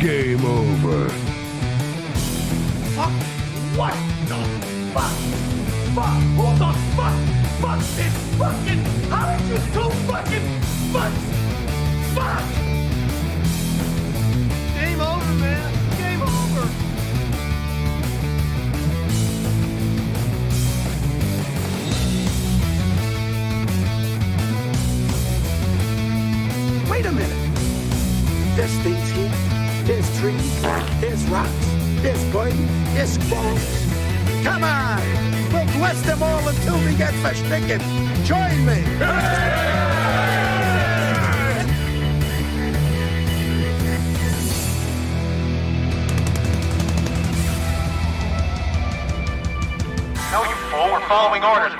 Game over. Fuck! What the fuck? Fuck! Who the fuck is fucking? How did you two fucking fucks? Fuck! Game over, man. Game over. Wait a minute. There's things here. There's trees. There's rocks. There's garden. There's balls. Come on. We'll bless them all until we get fish sticking. Join me. No, you fool. We're following orders.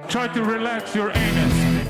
Try to relax your anus.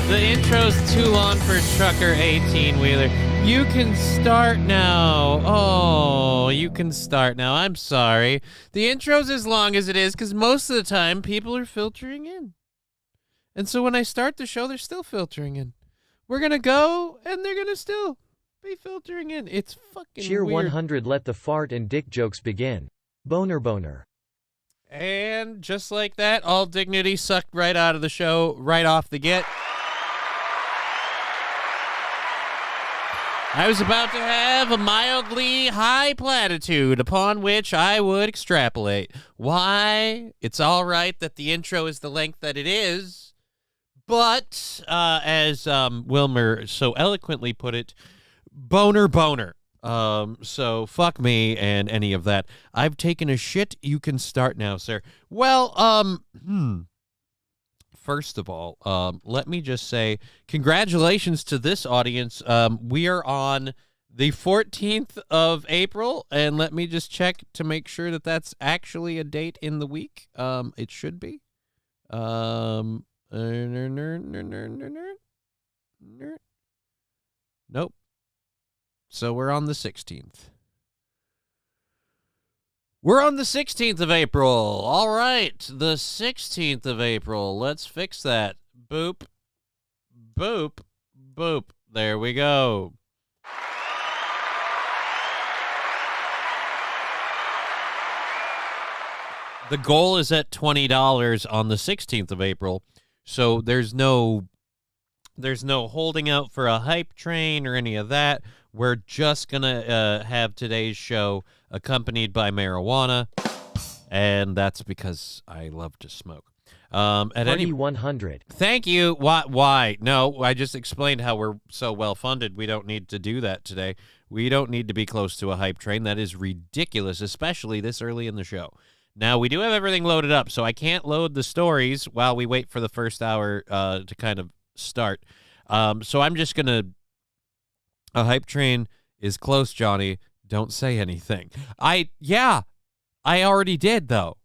The intro's too long for Trucker 18-wheeler. You can start now. Oh, you can start now. I'm sorry. The intro's as long as it is because most of the time people are filtering in. And so when I start the show, they're still filtering in. We're going to go, and they're going to still be filtering in. It's fucking Cheer weird. 100, let the fart and dick jokes begin. Boner boner. And just like that, all dignity sucked right out of the show, right off the get. I was about to have a mildly high platitude upon which I would extrapolate. Why? It's all right that the intro is the length that it is, but as Wilmer so eloquently put it, boner boner. So fuck me and any of that. I've taken a shit. You can start now, sir. Well, first of all, let me just say congratulations to this audience. We are on the 14th of April, and let me just check to make sure that that's actually a date in the week. It should be. Nope. So we're on the 16th. We're on the 16th of April. All right. The 16th of April. Let's fix that. Boop. Boop. Boop. There we go. The goal is at $20 on the 16th of April. So there's no holding out for a hype train or any of that. We're just going to have today's show accompanied by marijuana, and that's because I love to smoke. Party 100. Thank you. Why? No, I just explained how we're so well-funded. We don't need to do that today. We don't need to be close to a hype train. That is ridiculous, especially this early in the show. Now, we do have everything loaded up, so I can't load the stories while we wait for the first hour to kind of start. So I'm just going to... A hype train is close, Johnny. Don't say anything. I already did, though.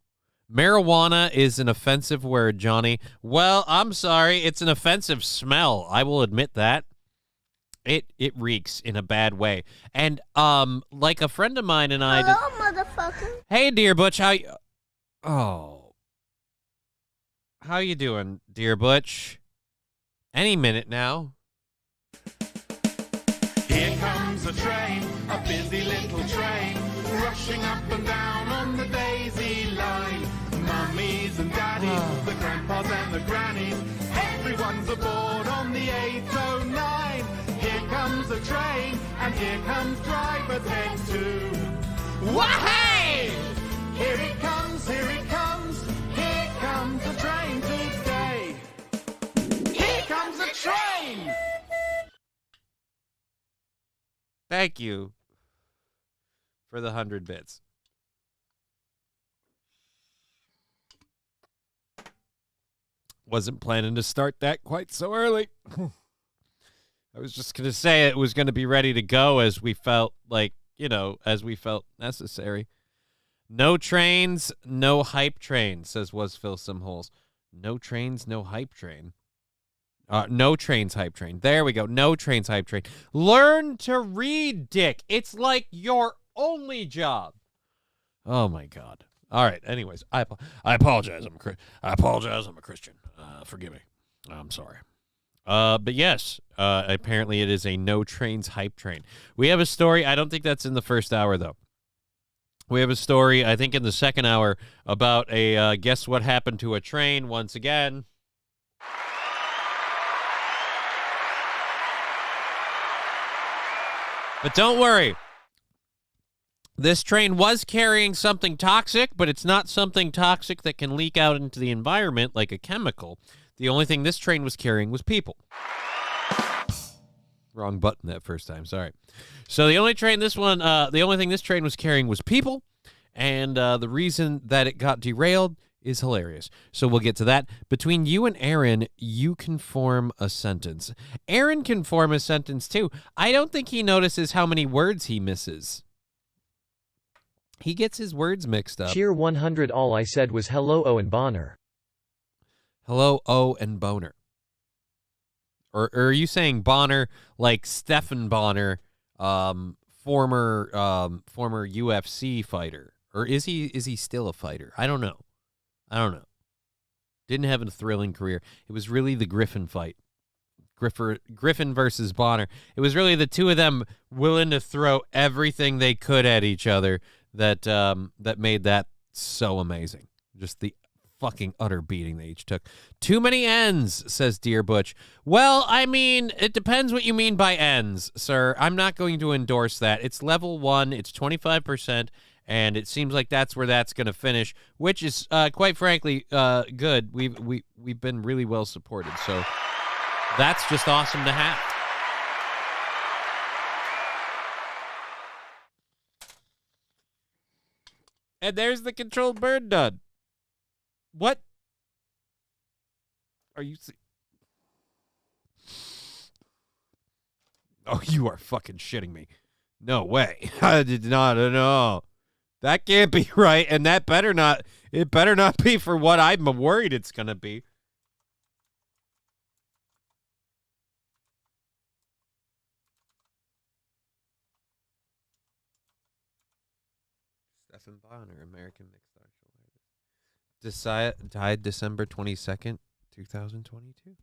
Marijuana is an offensive word, Johnny. Well, I'm sorry. It's an offensive smell. I will admit that. It reeks in a bad way. And, like a friend of mine and I... Hello, motherfucker. Hey, dear Butch, how you... Oh. How you doing, dear Butch? Any minute now. Here comes a train, a busy little train, rushing up and down on the daisy line. Mummies and daddies, the grandpas and the grannies, everyone's aboard on the 809. Here comes a train, and here comes driver 10-2. Wahey! Here it comes, here it comes, here comes the train today. Here comes a train! Thank you for the 100 bits. Wasn't planning to start that quite so early. I was just going to say it was going to be ready to go as we felt necessary. No trains, no hype train, says Was Phil Simholes. No trains, no hype train. No trains, hype train. There we go. No trains, hype train. Learn to read, Dick. It's like your only job. Oh, my God. All right. Anyways, I apologize. I apologize. I'm a Christian. Forgive me. I'm sorry. But yes, apparently it is a no trains hype train. We have a story. I don't think that's in the first hour, though. We have a story, I think, in the second hour about a guess what happened to a train once again. But don't worry. This train was carrying something toxic, but it's not something toxic that can leak out into the environment like a chemical. The only thing this train was carrying was people. Wrong button that first time. Sorry. So the only thing this train was carrying was people, and the reason that it got derailed is hilarious. So we'll get to that. Between you and Aaron, you can form a sentence. Aaron can form a sentence too. I don't think he notices how many words he misses. He gets his words mixed up. Cheer 100. All I said was hello, Owen Bonner. Hello, O and Boner. Or are you saying Bonner like Stephan Bonner, former UFC fighter? Or is he still a fighter? I don't know. Didn't have a thrilling career. It was really the Griffin fight. Griffin versus Bonner. It was really the two of them willing to throw everything they could at each other that made that so amazing. Just the fucking utter beating they each took. Too many ends, says Dear Butch. Well, I mean, it depends what you mean by ends, sir. I'm not going to endorse that. It's level 1. It's 25%. And it seems like that's where that's going to finish, which is, quite frankly, good. We've been really well supported, so that's just awesome to have. And there's the controlled burn done. What? Are you? Oh, you are fucking shitting me. No way. I did not know. That can't be right, and that better not. It better not be for what I'm worried it's gonna be. Stephan Bonner, American mixed martial artist, died December 22nd, 2022.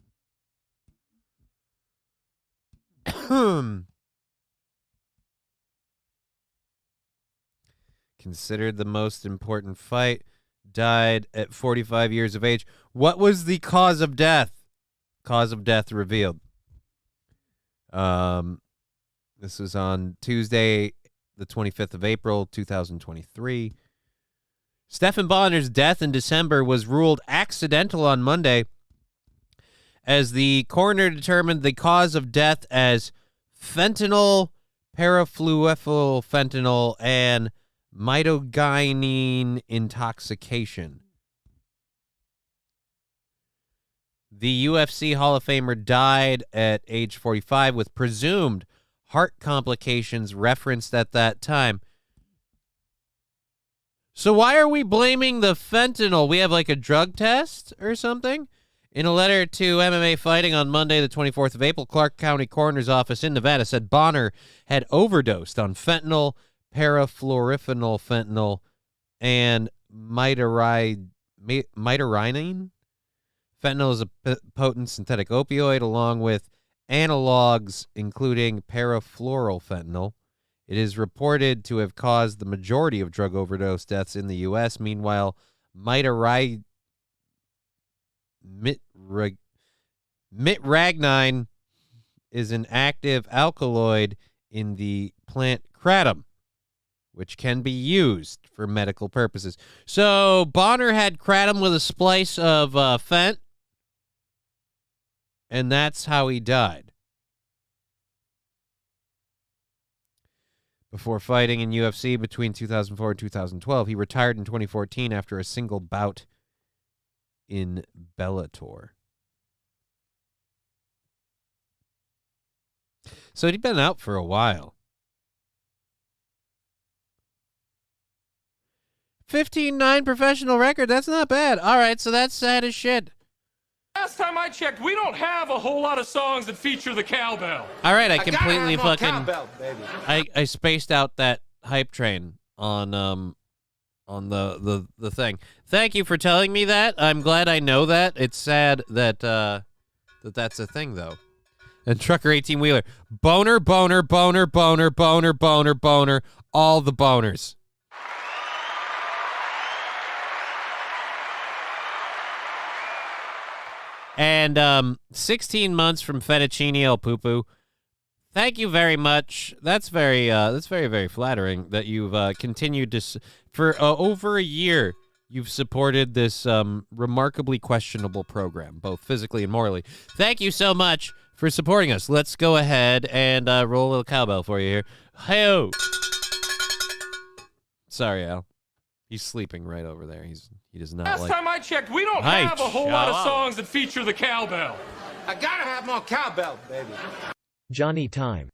Considered the most important fight, died at 45 years of age. What was the cause of death? Cause of death revealed. This was on Tuesday, the 25th of April, 2023. Stephan Bonner's death in December was ruled accidental on Monday as the coroner determined the cause of death as fentanyl, parafluethyl fentanyl, and mitogynin intoxication. The UFC Hall of Famer died at age 45 with presumed heart complications referenced at that time. So why are we blaming the fentanyl? We have like a drug test or something? In a letter to MMA Fighting on Monday, the 24th of April, Clark County Coroner's Office in Nevada said Bonner had overdosed on fentanyl, parafluoriphenol fentanyl, and mitoryne. Fentanyl is a potent synthetic opioid along with analogs, including parafluorofentanyl. It is reported to have caused the majority of drug overdose deaths in the U.S. Meanwhile, mitragnine is an active alkaloid in the plant kratom, which can be used for medical purposes. So Bonner had kratom with a splice of fent, and that's how he died. Before fighting in UFC between 2004 and 2012, he retired in 2014 after a single bout in Bellator. So he'd been out for a while. 15-9 professional record. That's not bad. All right, so that's sad as shit. Last time I checked, we don't have a whole lot of songs that feature the cowbell. All right, I completely fucking Cowbell, baby. I spaced out that hype train on the thing. Thank you for telling me that. I'm glad I know that. It's sad that that's a thing though. And Trucker 18-wheeler. Boner, boner, boner, boner, boner, boner, boner, all the boners. And 16 months from Fettuccine El Poo-Poo. Thank you very much. That's very, very flattering that you've continued to for over a year. You've supported this remarkably questionable program, both physically and morally. Thank you so much for supporting us. Let's go ahead and roll a little cowbell for you here. Hey-o. Sorry, Al. He's sleeping right over there. He does not Last time I checked, we don't have a whole lot of songs that feature the cowbell. I gotta have more cowbell, baby. Johnny time.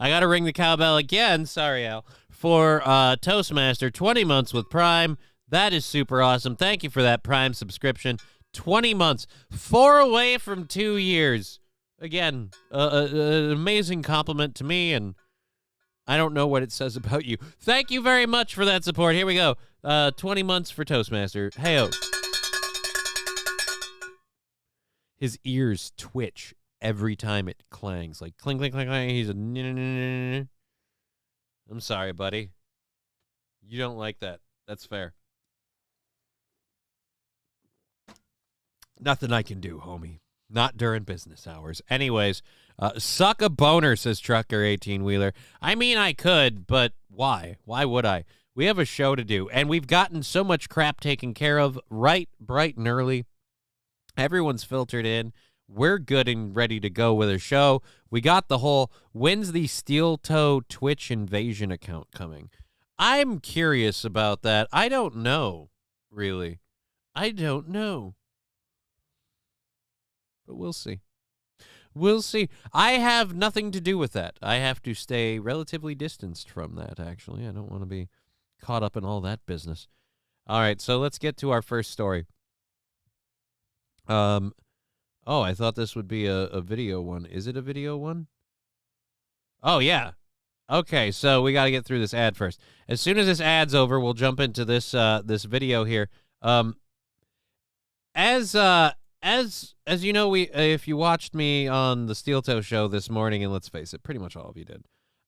I got to ring the cowbell again. Sorry, Al. For Toastmaster, 20 months with Prime. That is super awesome. Thank you for that Prime subscription. 20 months. 4 away from 2 years. Again, an amazing compliment to me, and I don't know what it says about you. Thank you very much for that support. Here we go. 20 months for Toastmaster. Hey-o. His ears twitch every time it clangs. Like, cling, cling, cling, clang. He's a... I'm sorry, buddy. You don't like that. That's fair. Nothing I can do, homie. Not during business hours. Anyways, suck a boner, says Trucker 18-wheeler. I mean, I could, but why? Why would I? We have a show to do, and we've gotten so much crap taken care of right, bright and early. Everyone's filtered in. We're good and ready to go with a show. We got the whole, when's the Steel Toe Twitch invasion account coming? I'm curious about that. I don't know, really. I don't know. But we'll see. We'll see. I have nothing to do with that. I have to stay relatively distanced from that, actually. I don't want to be caught up in all that business. All right, so let's get to our first story. Oh, I thought this would be a video one. Is it a video one? Oh, yeah. Okay, so we got to get through this ad first. As soon as this ad's over, we'll jump into this this video here. As you know, if you watched me on the Steel Toe show this morning, and let's face it, pretty much all of you did.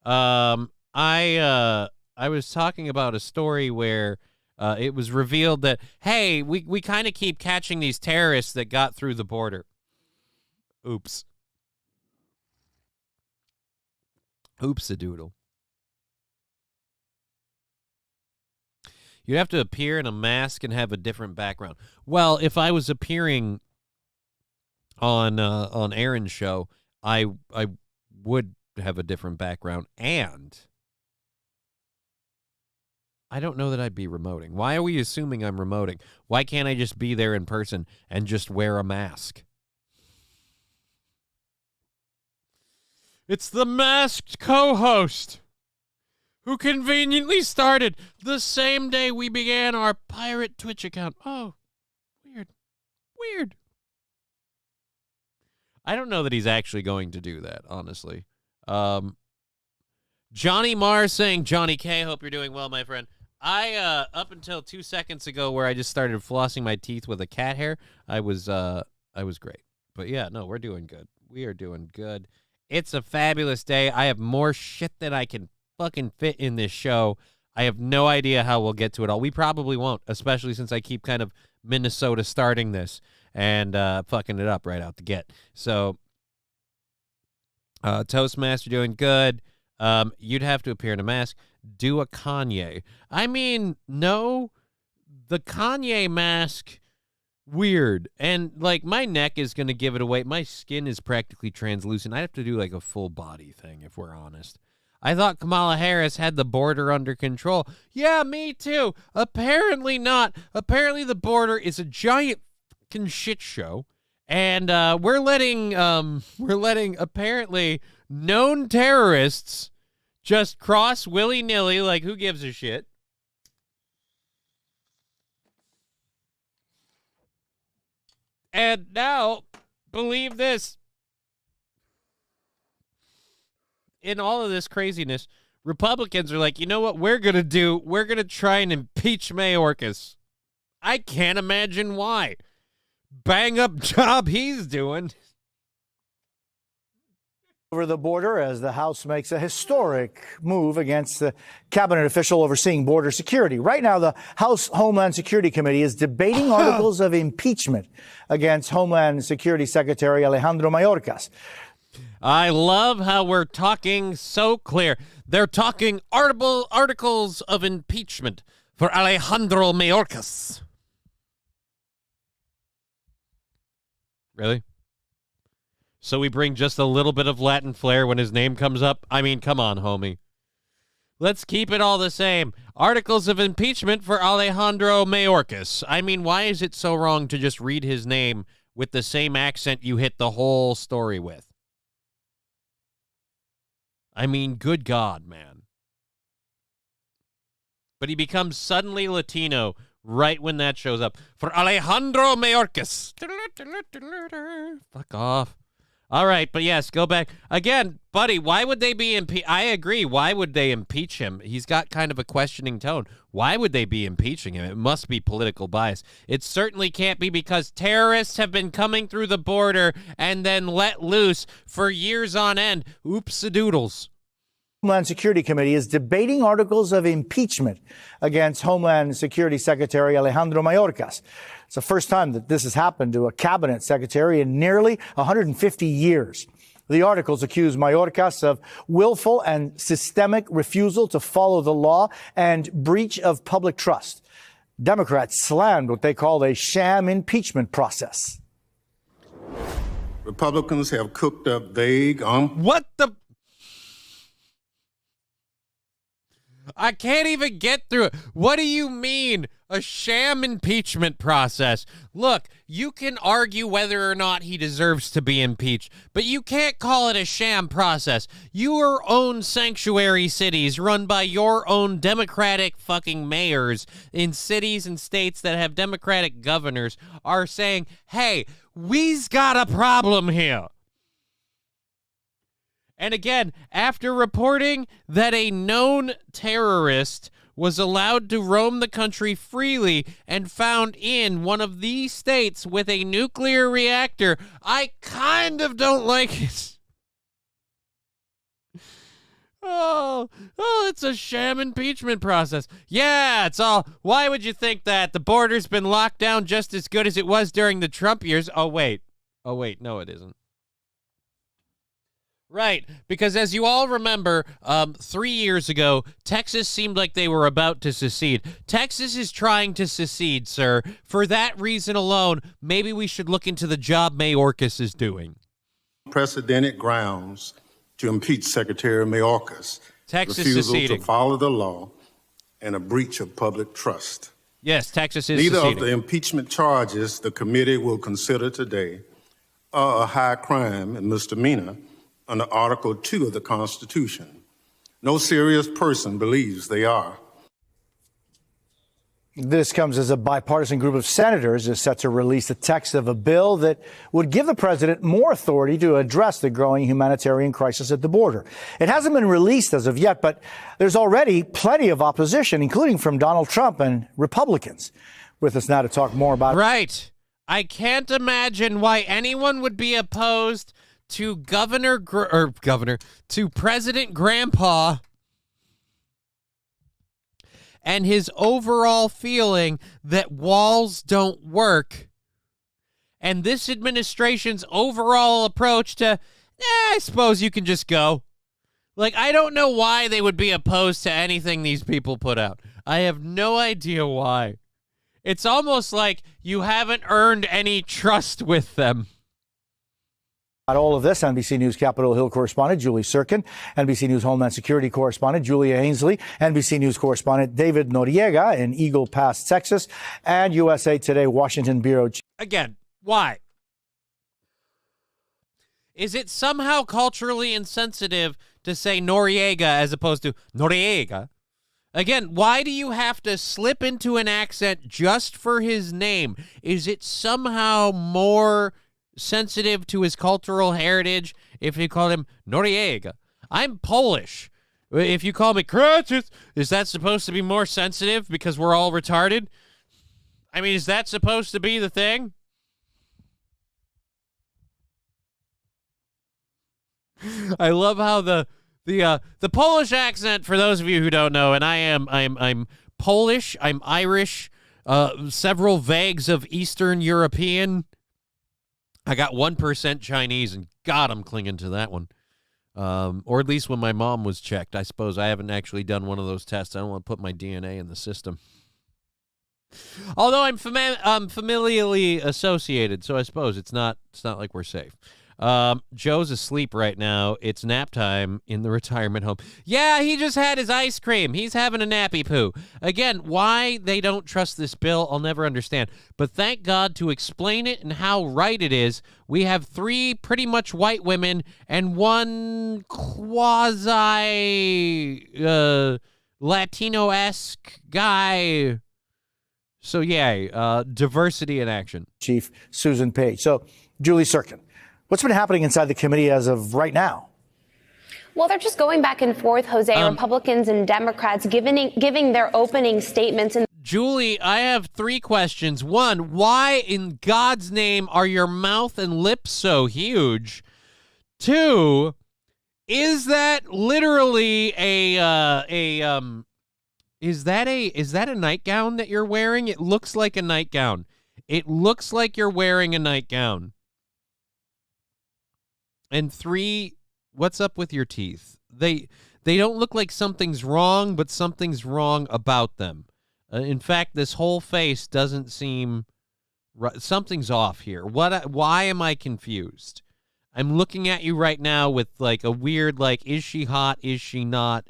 I was talking about a story where it was revealed that, hey, we kind of keep catching these terrorists that got through the border. Oops. Oops-a-doodle. You'd have to appear in a mask and have a different background. Well, if I was appearing on Aaron's show, I would have a different background, and I don't know that I'd be remoting. Why are we assuming I'm remoting? Why can't I just be there in person and just wear a mask? It's the masked co-host who conveniently started the same day we began our pirate Twitch account. Oh, weird. Weird. I don't know that he's actually going to do that, honestly. Johnny Mars saying, Johnny K, hope you're doing well, my friend. I up until 2 seconds ago, where I just started flossing my teeth with a cat hair, I was great. But yeah, no, we're doing good. We are doing good. It's a fabulous day. I have more shit than I can fucking fit in this show. I have no idea how we'll get to it all. We probably won't, especially since I keep kind of Minnesota starting this and fucking it up right out the get. So, Toastmaster doing good. You'd have to appear in a mask. Do a Kanye. I mean, no, the Kanye mask, weird. And, like, my neck is going to give it away. My skin is practically translucent. I'd have to do, like, a full body thing, if we're honest. I thought Kamala Harris had the border under control. Yeah, me too. Apparently not. Apparently the border is a giant fucking shit show. And we're letting apparently known terrorists just cross willy-nilly, like, who gives a shit? And now, believe this, in all of this craziness, Republicans are like, you know what we're going to do? We're going to try and impeach Mayorkas. I can't imagine why. Bang up job he's doing. Over the border as the House makes a historic move against the cabinet official overseeing border security. Right now, the House Homeland Security Committee is debating articles of impeachment against Homeland Security Secretary Alejandro Mayorkas. I love how we're talking so clear. They're talking articles of impeachment for Alejandro Mayorkas. Really? So we bring just a little bit of Latin flair when his name comes up? I mean, come on, homie. Let's keep it all the same. Articles of impeachment for Alejandro Mayorkas. I mean, why is it so wrong to just read his name with the same accent you hit the whole story with? I mean, good God, man. But he becomes suddenly Latino right when that shows up. For Alejandro Mayorkas. Fuck off. All right, but yes, go back. Again, buddy, why would they be I agree. Why would they impeach him? He's got kind of a questioning tone. Why would they be impeaching him? It must be political bias. It certainly can't be because terrorists have been coming through the border and then let loose for years on end. Oops-a-doodles. Homeland Security Committee is debating articles of impeachment against Homeland Security Secretary Alejandro Mayorkas. It's the first time that this has happened to a cabinet secretary in nearly 150 years. The articles accuse Mayorkas of willful and systemic refusal to follow the law and breach of public trust. Democrats slammed what they called a sham impeachment process. Republicans have cooked up vague, What the? I can't even get through it. What do you mean, a sham impeachment process? Look, you can argue whether or not he deserves to be impeached, but you can't call it a sham process. Your own sanctuary cities run by your own Democratic fucking mayors in cities and states that have Democratic governors are saying, hey, we's got a problem here. And again, after reporting that a known terrorist was allowed to roam the country freely and found in one of these states with a nuclear reactor, I kind of don't like it. Oh, it's a sham impeachment process. Yeah, it's all. Why would you think that? The border's been locked down just as good as it was during the Trump years. Oh, wait, no, it isn't. Right, because as you all remember, 3 years ago, Texas seemed like they were about to secede. Texas is trying to secede, sir. For that reason alone, maybe we should look into the job Mayorkas is doing. Unprecedented grounds to impeach Secretary Mayorkas. Texas refusal seceding. to follow the law and a breach of public trust. Yes, Texas is Neither seceding. of the impeachment charges the committee will consider today are a high crime and misdemeanor under Article 2 of the Constitution. No serious person believes they are. This comes as a bipartisan group of senators is set to release the text of a bill that would give the president more authority to address the growing humanitarian crisis at the border. It hasn't been released as of yet, but there's already plenty of opposition, including from Donald Trump and Republicans. With us now to talk more about it. Right. I can't imagine why anyone would be opposed to to President Grandpa and his overall feeling that walls don't work, and this administration's overall approach to, I suppose you can just go. Like, I don't know why they would be opposed to anything these people put out. I have no idea why. It's almost like you haven't earned any trust with them. All of this, NBC News Capitol Hill correspondent Julie Sirkin, NBC News Homeland Security correspondent Julia Ainsley, NBC News correspondent David Noriega in Eagle Pass, Texas, and USA Today Washington bureau chief. Again, why? Is it somehow culturally insensitive to say Noriega as opposed to Noriega? Again, why do you have to slip into an accent just for his name? Is it somehow more sensitive to his cultural heritage if you call him Noriega? I'm Polish. If you call me Krutches, is that supposed to be more sensitive because we're all retarded? I mean, is that supposed to be the thing? I love how the Polish accent, for those of you who don't know, and I'm Polish, I'm Irish, several vagues of Eastern European. I got 1% Chinese, and God, I'm clinging to that one. Or at least when my mom was checked. I suppose I haven't actually done one of those tests. I don't want to put my DNA in the system. Although I'm familially associated, so I suppose it's not like we're safe. Joe's asleep right now. It's nap time in the retirement home. Yeah, he just had his ice cream. He's having a nappy poo. Again, why they don't trust this bill, I'll never understand. But thank God, to explain it and how right it is, we have 3 pretty much white women and 1 quasi Latino-esque guy. So yeah, diversity in action. Chief Susan Page. So, Julie Sirkin, what's been happening inside the committee as of right now? Well, they're just going back and forth, Jose. Republicans and Democrats giving their opening statements. And Julie, I have 3 questions. 1, why in God's name are your mouth and lips so huge? 2, is that literally is that a nightgown that you're wearing? It looks like a nightgown. It looks like you're wearing a nightgown. And 3, what's up with your teeth? They don't look like something's wrong, but something's wrong about them. In fact, this whole face doesn't seem right. Something's off here. Why am I confused? I'm looking at you right now with like a weird, like, is she hot? Is she not?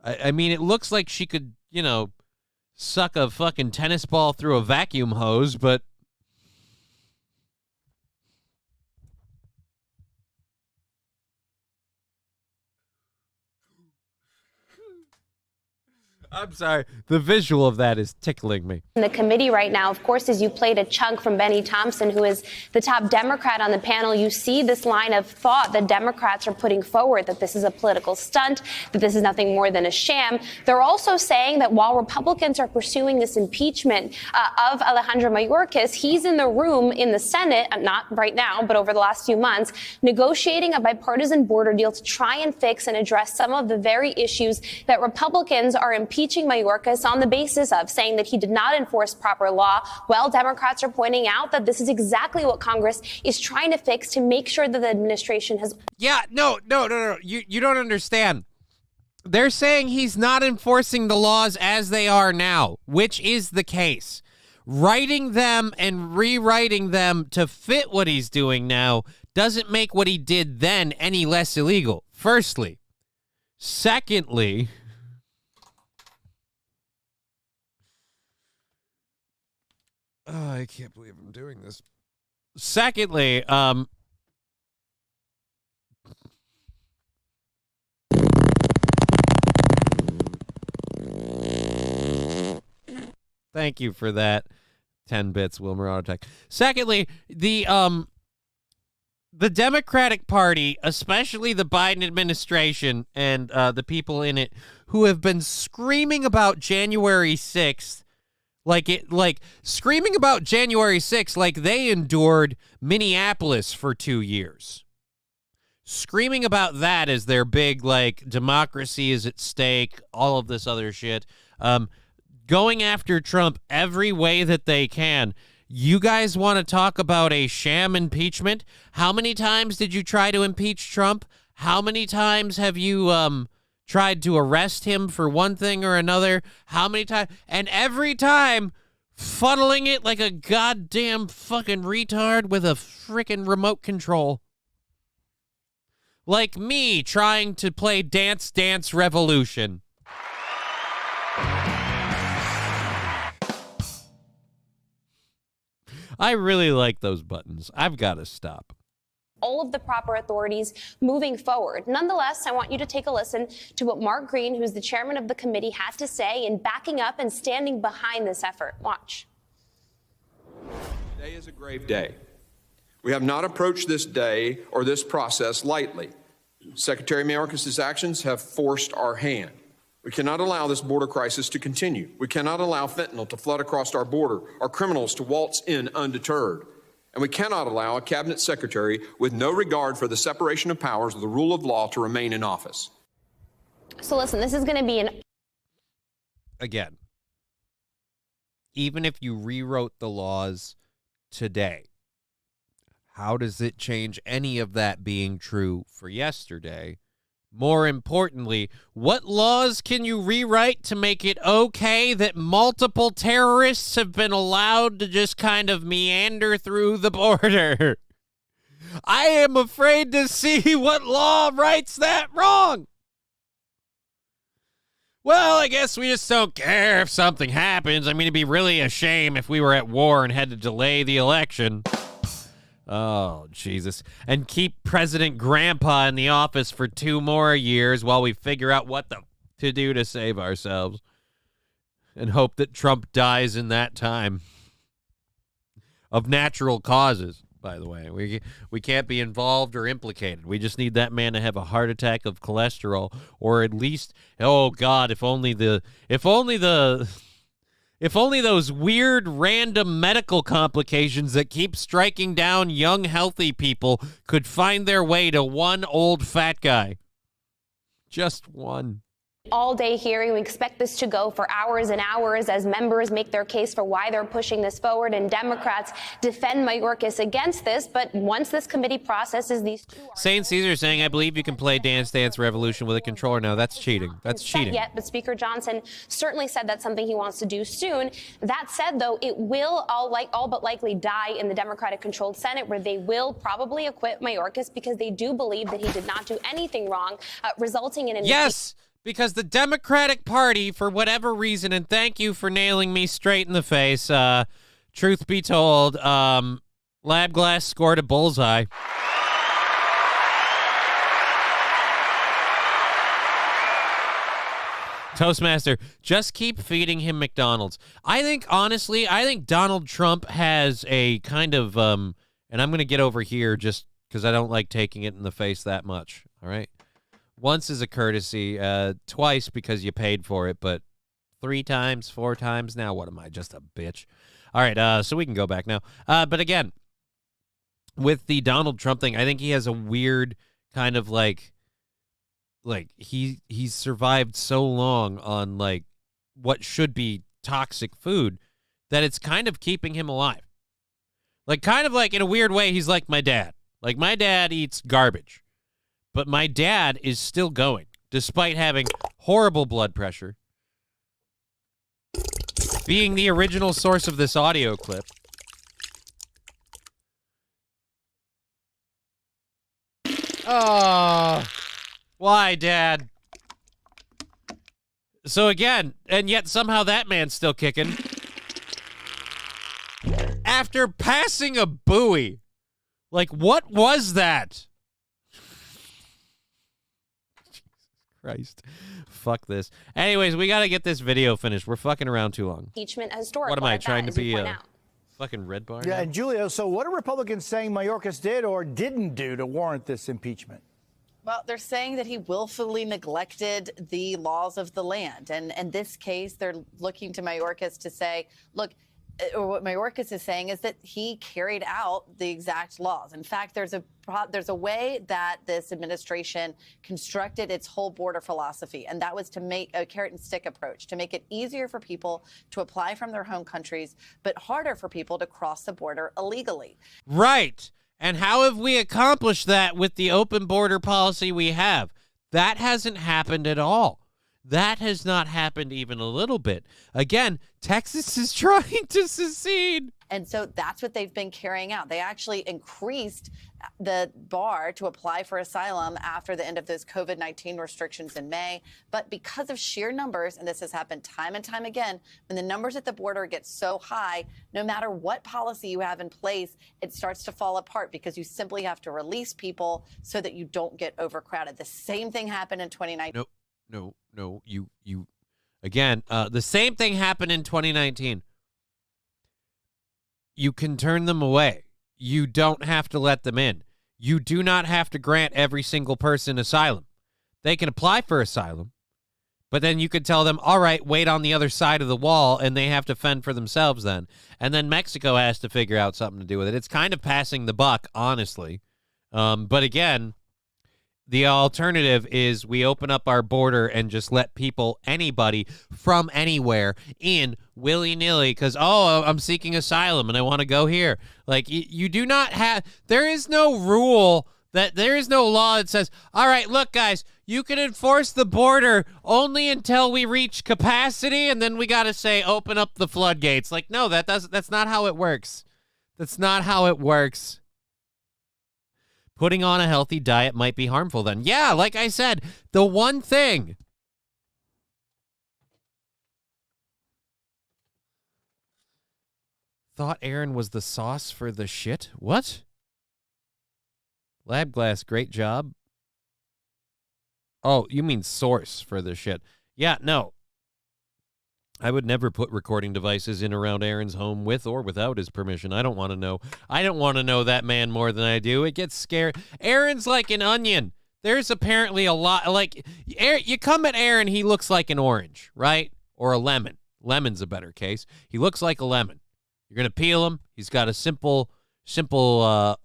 I mean, it looks like she could, suck a fucking tennis ball through a vacuum hose, but I'm sorry. The visual of that is tickling me. in the committee right now, of course, as you played a chunk from Benny Thompson, who is the top Democrat on the panel, you see this line of thought that Democrats are putting forward, that this is a political stunt, that this is nothing more than a sham. They're also saying that while Republicans are pursuing this impeachment of Alejandro Mayorkas, he's in the room in the Senate, not right now, but over the last few months, negotiating a bipartisan border deal to try and fix and address some of the very issues that Republicans are impeaching Mayorkas on the basis of, saying that he did not enforce proper law. Well, Democrats are pointing out that this is exactly what Congress is trying to fix to make sure that the administration has... Yeah, no. You don't understand. They're saying he's not enforcing the laws as they are now, which is the case. Writing them and rewriting them to fit what he's doing now doesn't make what he did then any less illegal, firstly. Secondly... Oh, I can't believe I'm doing this. Secondly, Thank you for that. 10 bits, Wilmer Autotech. Secondly, the Democratic Party, especially the Biden administration and the people in it who have been screaming about January 6th, screaming about January 6th like they endured Minneapolis for 2 years. Screaming about that as their big, like, democracy is at stake, all of this other shit. Going after Trump every way that they can. You guys want to talk about a sham impeachment? How many times did you try to impeach Trump? How many times have you tried to arrest him for one thing or another? How many times? And every time, funneling it like a goddamn fucking retard with a freaking remote control. Like me trying to play Dance Dance Revolution. I really like those buttons. I've got to stop. All of the proper authorities moving forward. Nonetheless, I want you to take a listen to what Mark Green, who's the chairman of the committee, has to say in backing up and standing behind this effort. Watch. Today is a grave day. We have not approached this day or this process lightly. Secretary Mayorkas' actions have forced our hand. We cannot allow this border crisis to continue. We cannot allow fentanyl to flood across our border, our criminals to waltz in undeterred. And we cannot allow a cabinet secretary with no regard for the separation of powers or the rule of law to remain in office. So listen, this is going to be an... Again, even if you rewrote the laws today, how does it change any of that being true for yesterday? More importantly, what laws can you rewrite to make it okay that multiple terrorists have been allowed to just kind of meander through the border? I am afraid to see what law rights that wrong. Well, I guess we just don't care if something happens. I mean, it'd be really a shame if we were at war and had to delay the election. Oh, Jesus. And keep President Grandpa in the office for 2 more years while we figure out what to do to save ourselves. And hope that Trump dies in that time. Of natural causes, by the way. We can't be involved or implicated. We just need that man to have a heart attack of cholesterol. Or at least, oh, God, if only those weird random medical complications that keep striking down young, healthy people could find their way to one old fat guy. Just one. All-day hearing. We expect this to go for hours and hours as members make their case for why they're pushing this forward, and Democrats defend Mayorkas against this. But once this committee processes these two... Saint Caesar saying, I believe you can play Dance Dance Revolution with a controller now. That's cheating. That's cheating. Yet, but Speaker Johnson certainly said that's something he wants to do soon. That said, though, it will all but likely die in the Democratic-controlled Senate, where they will probably acquit Mayorkas because they do believe that he did not do anything wrong, resulting in an... Yes! Because the Democratic Party, for whatever reason, and thank you for nailing me straight in the face, truth be told, Lab Glass scored a bullseye. Toastmaster, just keep feeding him McDonald's. I think Donald Trump has a kind of, and I'm going to get over here just because I don't like taking it in the face that much, all right? Once is a courtesy, twice because you paid for it, but 3 times, 4 times, now what am I, just a bitch? All right, so we can go back now. But again, with the Donald Trump thing, I think he has a weird kind of like he's survived so long on like what should be toxic food that it's kind of keeping him alive. Like kind of like in a weird way, he's like my dad. Like my dad eats garbage. But my dad is still going, despite having horrible blood pressure, being the original source of this audio clip. Oh, why, Dad? So again, and yet somehow that man's still kicking. After passing a buoy. Like, what was that? Christ. Fuck this. Anyways, we got to get this video finished. We're fucking around too long. Impeachment historical. What am I, at trying that, to as you be point a out. fucking red bar? Yeah, now? and Julia, so what are Republicans saying Mayorkas did or didn't do to warrant this impeachment? Well, they're saying that he willfully neglected the laws of the land. And in this case, they're looking to Mayorkas to say, look, or what Mayorkas is saying is that he carried out the exact laws. In fact, there's a way that this administration constructed its whole border philosophy, and that was to make a carrot and stick approach, to make it easier for people to apply from their home countries, but harder for people to cross the border illegally. Right. And how have we accomplished that with the open border policy we have? That hasn't happened at all. That has not happened even a little bit. Again, Texas is trying to secede. And so that's what they've been carrying out. They actually increased the bar to apply for asylum after the end of those COVID-19 restrictions in May. But because of sheer numbers, and this has happened time and time again, when the numbers at the border get so high, no matter what policy you have in place, it starts to fall apart because you simply have to release people so that you don't get overcrowded. The same thing happened in 2019. No, you again, the same thing happened in 2019. You can turn them away. You don't have to let them in. You do not have to grant every single person asylum. They can apply for asylum, but then you could tell them, all right, wait on the other side of the wall, and they have to fend for themselves then. And then Mexico has to figure out something to do with it. It's kind of passing the buck, honestly. But again, the alternative is we open up our border and just let people, anybody from anywhere, in willy-nilly because, I'm seeking asylum and I want to go here. Like, you do not have, there is no rule, there is no law that says, all right, look, guys, you can enforce the border only until we reach capacity, and then we got to say, open up the floodgates. Like, no, that's not how it works. That's not how it works. Putting on a healthy diet might be harmful then. Yeah, like I said, the one thing. Thought Aaron was the sauce for the shit? What? Lab glass, great job. Oh, you mean source for the shit. Yeah, no. I would never put recording devices in around Aaron's home with or without his permission. I don't want to know. I don't want to know that man more than I do. It gets scary. Aaron's like an onion. There's apparently a lot. Like, you come at Aaron, he looks like an orange, right? Or a lemon. Lemon's a better case. He looks like a lemon. You're going to peel him. He's got a simple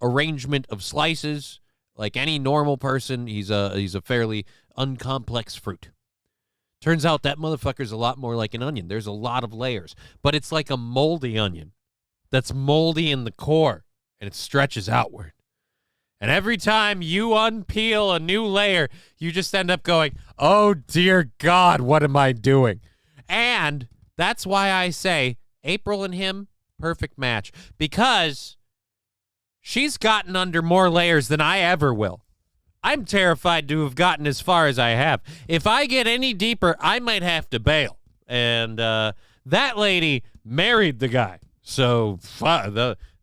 arrangement of slices. Like any normal person, he's a fairly uncomplex fruit. Turns out that motherfucker's a lot more like an onion. There's a lot of layers, but it's like a moldy onion that's moldy in the core, and it stretches outward. And every time you unpeel a new layer, you just end up going, oh, dear God, what am I doing? And that's why I say April and him, perfect match, because she's gotten under more layers than I ever will. I'm terrified to have gotten as far as I have. If I get any deeper, I might have to bail. And that lady married the guy. So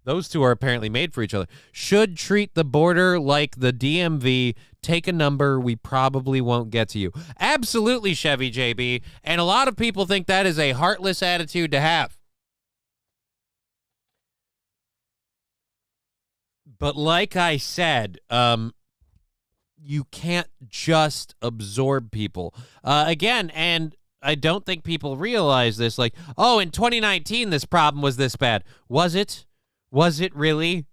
those two are apparently made for each other. Should treat the border like the DMV. Take a number. We probably won't get to you. Absolutely, Chevy JB. And a lot of people think that is a heartless attitude to have. But like I said, you can't just absorb people. Again, and I don't think people realize this, like, oh, in 2019, this problem was this bad. Was it? Was it really?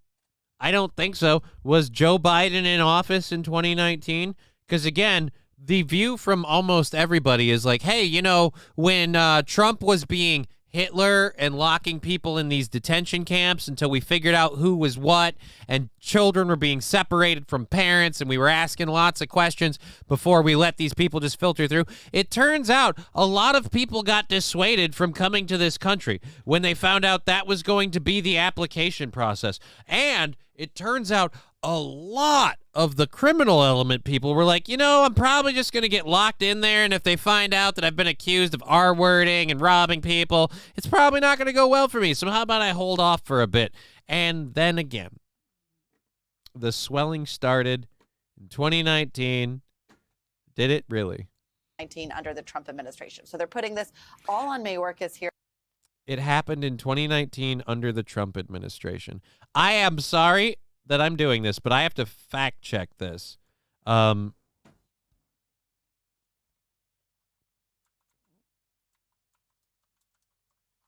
I don't think so. Was Joe Biden in office in 2019? Because, again, the view from almost everybody is like, hey, you know, when Trump was being Hitler and locking people in these detention camps until we figured out who was what, and children were being separated from parents, and we were asking lots of questions before we let these people just filter through. It turns out a lot of people got dissuaded from coming to this country when they found out that was going to be the application process. And it turns out a lot of the criminal element people were like, you know, I'm probably just going to get locked in there, and if they find out that I've been accused of R-wording and robbing people, it's probably not going to go well for me, so how about I hold off for a bit? And then again, the swelling started in 2019. Did it really? 2019 under the Trump administration. So they're putting this all on Mayorkas here. It happened in 2019 under the Trump administration. I am sorry that I'm doing this, but I have to fact check this.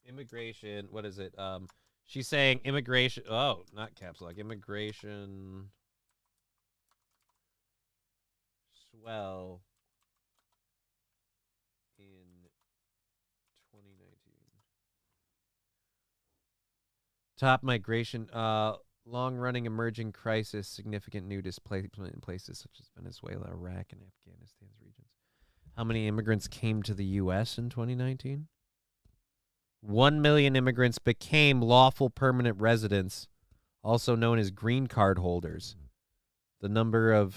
Immigration, what is it? She's saying immigration. Oh, not caps lock. Immigration swell in 2019. Top migration, long-running emerging crisis, significant new displacement in places such as Venezuela, Iraq, and Afghanistan's regions. How many immigrants came to the U.S. in 2019? 1 million immigrants became lawful permanent residents, also known as green card holders. The number of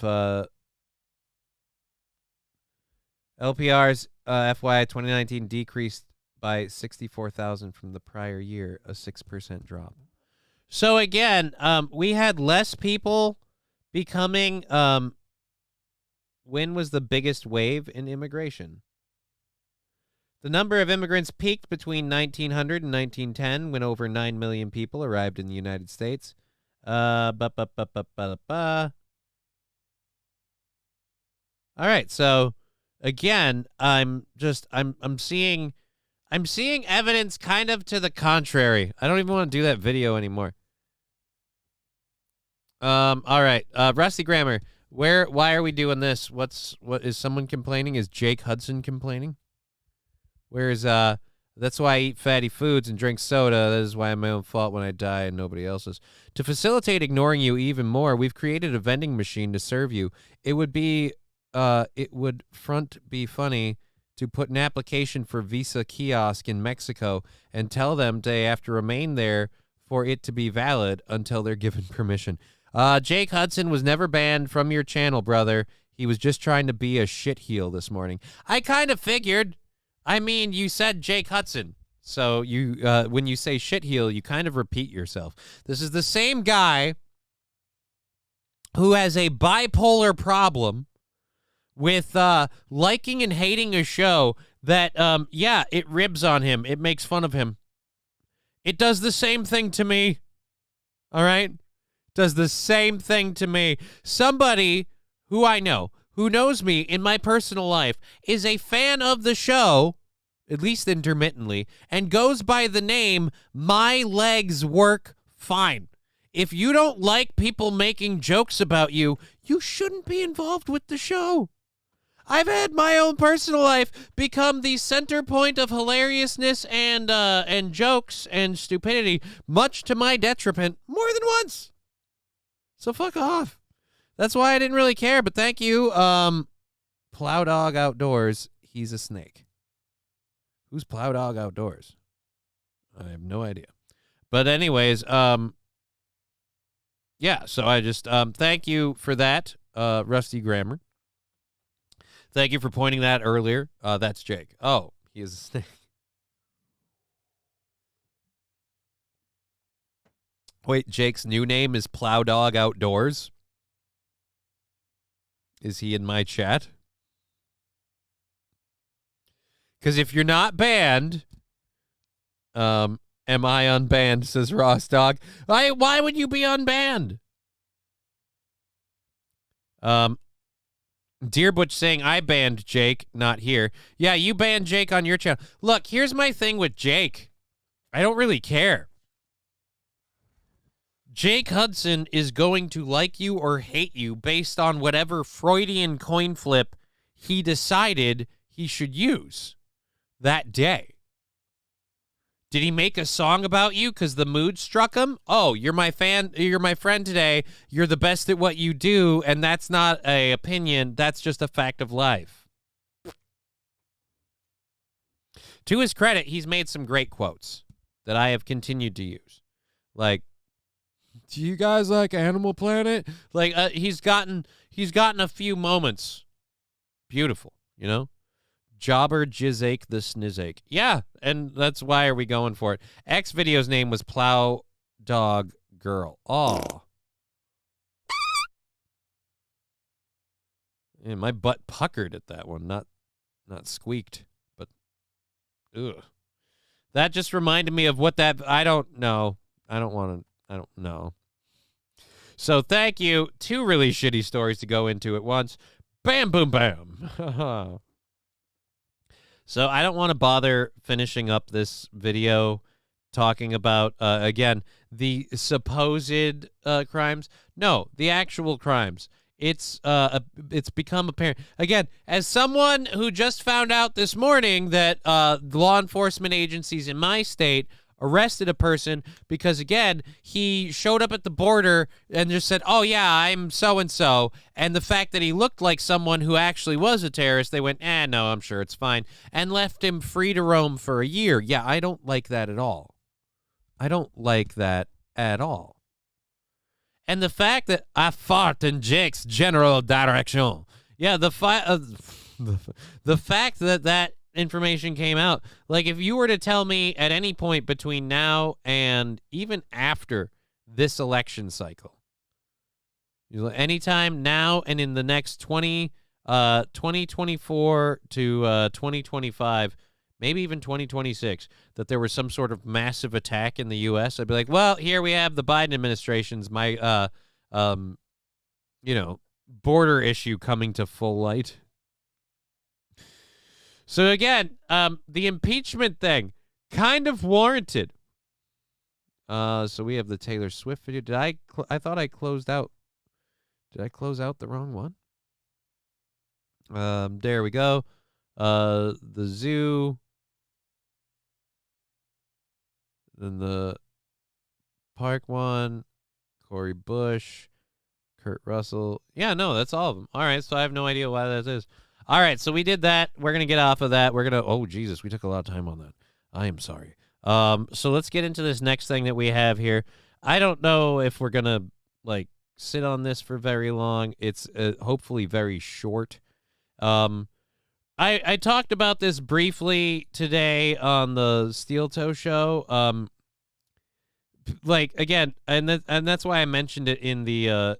LPRs FY 2019 decreased by 64,000 from the prior year, a 6% drop. So again, we had less people becoming. When was the biggest wave in immigration? The number of immigrants peaked between 1900 and 1910 when over 9 million people arrived in the United States. All right, so again, I'm seeing evidence kind of to the contrary. I don't even want to do that video anymore. All right, Rusty Grammar, why are we doing this? What is someone complaining? Is Jake Hudson complaining? Whereas, that's why I eat fatty foods and drink soda. That is why I'm my own fault when I die and nobody else's. To facilitate ignoring you even more, we've created a vending machine to serve you. It would be funny to put an application for Visa kiosk in Mexico and tell them they have to remain there for it to be valid until they're given permission. Jake Hudson was never banned from your channel, brother. He was just trying to be a shitheel this morning. I kind of figured. I mean, you said Jake Hudson, so you when you say shitheel, you kind of repeat yourself. This is the same guy who has a bipolar problem with liking and hating a show that, it ribs on him. It makes fun of him. It does the same thing to me, all right? Does the same thing to me. Somebody who I know, who knows me in my personal life, is a fan of the show, at least intermittently, and goes by the name My Legs Work Fine. If you don't like people making jokes about you, you shouldn't be involved with the show. I've had my own personal life become the center point of hilariousness and jokes and stupidity, much to my detriment, more than once. So fuck off. That's why I didn't really care, but thank you. Plow Dog Outdoors, he's a snake. Who's Plow Dog Outdoors? I have no idea. But anyways, so I just thank you for that, Rusty Grammar. Thank you for pointing that earlier. That's Jake. Oh, he is a snake. Wait, Jake's new name is Plow Dog Outdoors? Is he in my chat? Because if you're not banned, am I unbanned, says Ross Dog. Why would you be unbanned? Dear Butch saying, I banned Jake, not here. Yeah, you banned Jake on your channel. Look, here's my thing with Jake. I don't really care. Jake Hudson is going to like you or hate you based on whatever Freudian coin flip he decided he should use that day. Did he make a song about you because the mood struck him? Oh, you're my fan. You're my friend today. You're the best at what you do, and that's not an opinion. That's just a fact of life. To his credit, he's made some great quotes that I have continued to use. Like, do you guys like Animal Planet? Like, he's gotten a few moments. Beautiful, you know? Jobber Jizzake the Snizzake. Yeah, and that's why are we going for it. X video's name was Plow Dog Girl. Oh. Yeah, my butt puckered at that one. Not Not squeaked, but ugh. That just reminded me of what that, I don't know. I don't know. So thank you. 2 really shitty stories to go into at once. Bam, boom, bam. So I don't want to bother finishing up this video talking about, again, the supposed crimes. No, the actual crimes. It's become apparent. Again, as someone who just found out this morning that law enforcement agencies in my state arrested a person because, again, he showed up at the border and just said, oh, yeah, I'm so-and-so. And the fact that he looked like someone who actually was a terrorist, they went, no, I'm sure it's fine, and left him free to roam for a year. Yeah, I don't like that at all. I don't like that at all. And the fact that I fought in Jake's general direction. Yeah, the fact that that information came out. Like, if you were to tell me at any point between now and even after this election cycle, anytime now and in the next 2024 to 2025, maybe even 2026, that there was some sort of massive attack in the U.S., I'd be like, well, here we have the Biden administration's border issue coming to full light. So again, the impeachment thing, kind of warranted. So we have the Taylor Swift video. I thought I closed out. Did I close out the wrong one? There we go. The zoo. Then the park one, Corey Bush, Kurt Russell. Yeah, no, that's all of them. All right, so I have no idea why that is. All right, so we did that. We're going to get off of that. Oh, Jesus, we took a lot of time on that. I am sorry. So let's get into this next thing that we have here. I don't know if we're going to, sit on this for very long. It's hopefully very short. I talked about this briefly today on the Steel Toe show. Again, and that's why I mentioned it in the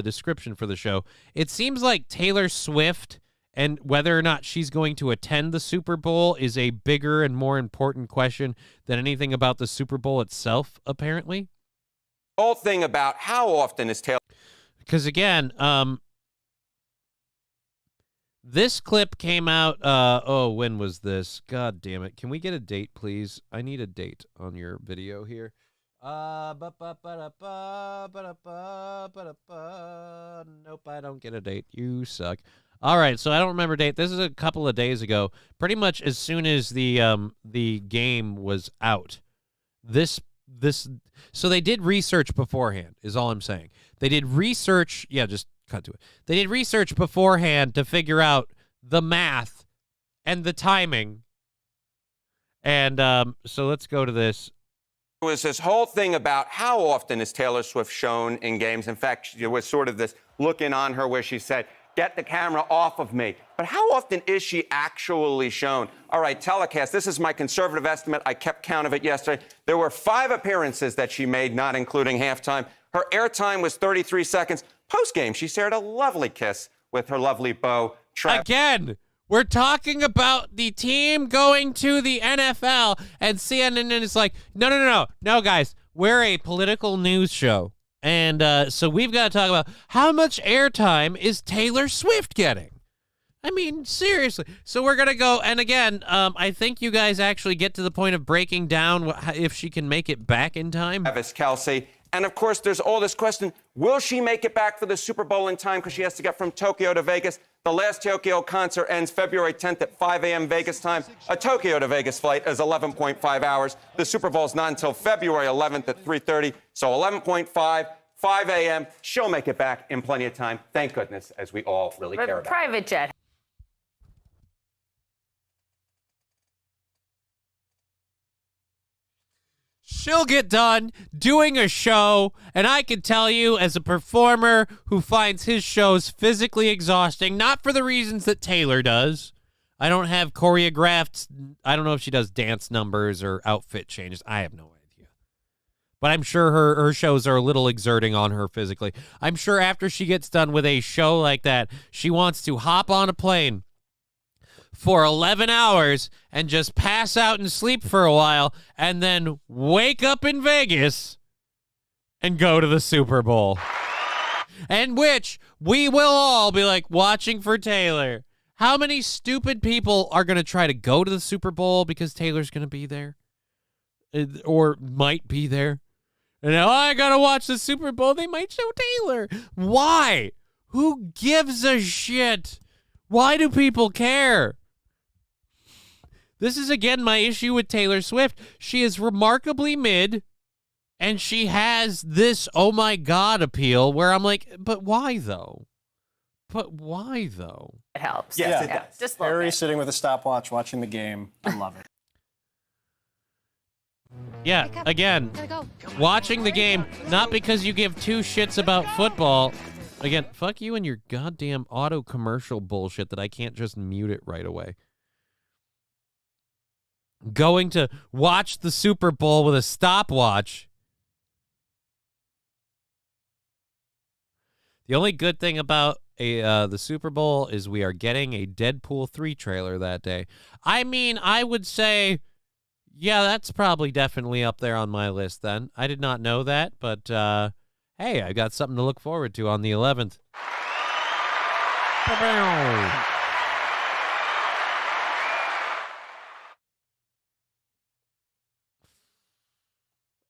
description for the show. It seems like Taylor Swift and whether or not she's going to attend the Super Bowl is a bigger and more important question than anything about the Super Bowl itself, apparently. Whole thing about how often is Taylor... Because, again, this clip came out, when was this? God damn it. Can we get a date, please? I need a date on your video here. Nope, I don't get a date. You suck. All right, so I don't remember date. This is a couple of days ago. Pretty much as soon as the game was out. So they did research beforehand, is all I'm saying. They did research. Yeah, just cut to it. They did research beforehand to figure out the math and the timing. And so let's go to this. It was this whole thing about how often is Taylor Swift shown in games. In fact, there was sort of this looking on her where she said, get the camera off of me. But how often is she actually shown? All right, telecast, this is my conservative estimate. I kept count of it yesterday. There were 5 appearances that she made, not including halftime. Her airtime was 33 seconds. Post-game, she shared a lovely kiss with her lovely beau, Again, we're talking about the team going to the NFL, and CNN is like, no, guys, we're a political news show. And so we've got to talk about how much airtime is Taylor Swift getting? I mean, seriously. So we're going to go, and again, I think you guys actually get to the point of breaking down if she can make it back in time. Travis Kelce. And, of course, there's all this question, will she make it back for the Super Bowl in time because she has to get from Tokyo to Vegas? The last Tokyo concert ends February 10th at 5 a.m. Vegas time. A Tokyo to Vegas flight is 11.5 hours. The Super Bowl's not until February 11th at 3:30, so 11.5, 5 a.m. She'll make it back in plenty of time. Thank goodness, as we all really care about. Private jet. She'll get done doing a show, and I can tell you, as a performer who finds his shows physically exhausting, not for the reasons that Taylor does. I don't have choreographed, I don't know if she does dance numbers or outfit changes. I have no idea. But I'm sure her shows are a little exerting on her physically. I'm sure after she gets done with a show like that, she wants to hop on a plane, for 11 hours and just pass out and sleep for a while and then wake up in Vegas and go to the Super Bowl. And which we will all be like watching for Taylor. How many stupid people are going to try to go to the Super Bowl because Taylor's going to be there? Or might be there? And now I got to watch the Super Bowl. They might show Taylor. Why? Who gives a shit? Why do people care? This is, again, my issue with Taylor Swift. She is remarkably mid, and she has this oh my God appeal where I'm like, but why though? But why though? It helps. Yes, it does. Just Harry sitting with a stopwatch watching the game. I love it. Yeah, again, watching the game, not because you give two shits about football. Again, fuck you and your goddamn auto commercial bullshit that I can't just mute it right away. Going to watch the Super Bowl with a stopwatch. The only good thing about the Super Bowl is we are getting a Deadpool 3 trailer that day. I mean, I would say, yeah, that's probably definitely up there on my list then. I did not know that, but hey, I got something to look forward to on the 11th.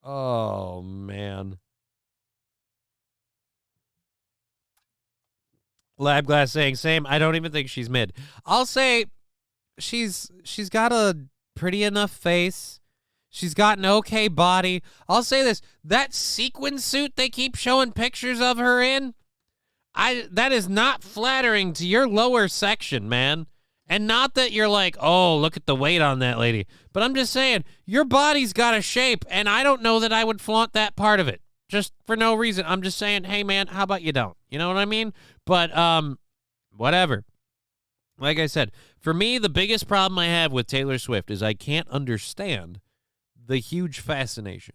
Oh, man. Lab Glass saying same. I don't even think she's mid. I'll say she's got a pretty enough face. She's got an okay body. I'll say this. That sequin suit they keep showing pictures of her in, that is not flattering to your lower section, man. And not that you're like, oh, look at the weight on that lady. But I'm just saying, your body's got a shape, and I don't know that I would flaunt that part of it. Just for no reason. I'm just saying, hey, man, how about you don't? You know what I mean? But, whatever. Like I said, for me, the biggest problem I have with Taylor Swift is I can't understand the huge fascination.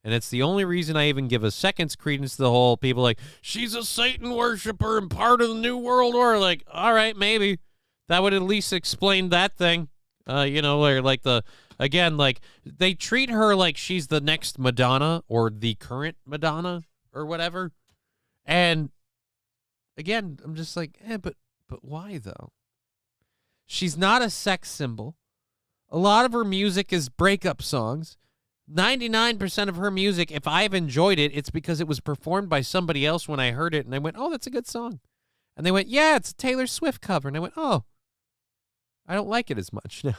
And it's the only reason I even give a second's credence to the whole people like, she's a Satan worshiper and part of the New World Order. Like, all right, maybe. That would at least explain that thing. You know, where like again, like they treat her like she's the next Madonna or the current Madonna or whatever. And again, I'm just like, but why though? She's not a sex symbol. A lot of her music is breakup songs. 99% of her music, if I've enjoyed it, it's because it was performed by somebody else when I heard it, and I went, oh, that's a good song. And they went, yeah, it's a Taylor Swift cover. And I went, oh, I don't like it as much now.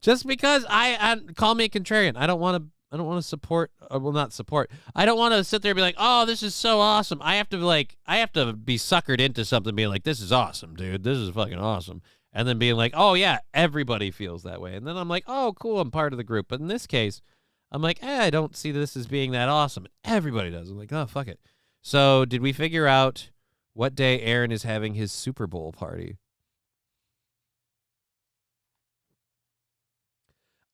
Just because I call me a contrarian. I don't want to support, well, not support. I don't want to sit there and be like, oh, this is so awesome. I have to be suckered into something being like, this is awesome, dude. This is fucking awesome. And then being like, oh, yeah, everybody feels that way. And then I'm like, oh, cool, I'm part of the group. But in this case, I'm like, I don't see this as being that awesome. Everybody does. I'm like, oh, fuck it. So did we figure out what day Aaron is having his Super Bowl party?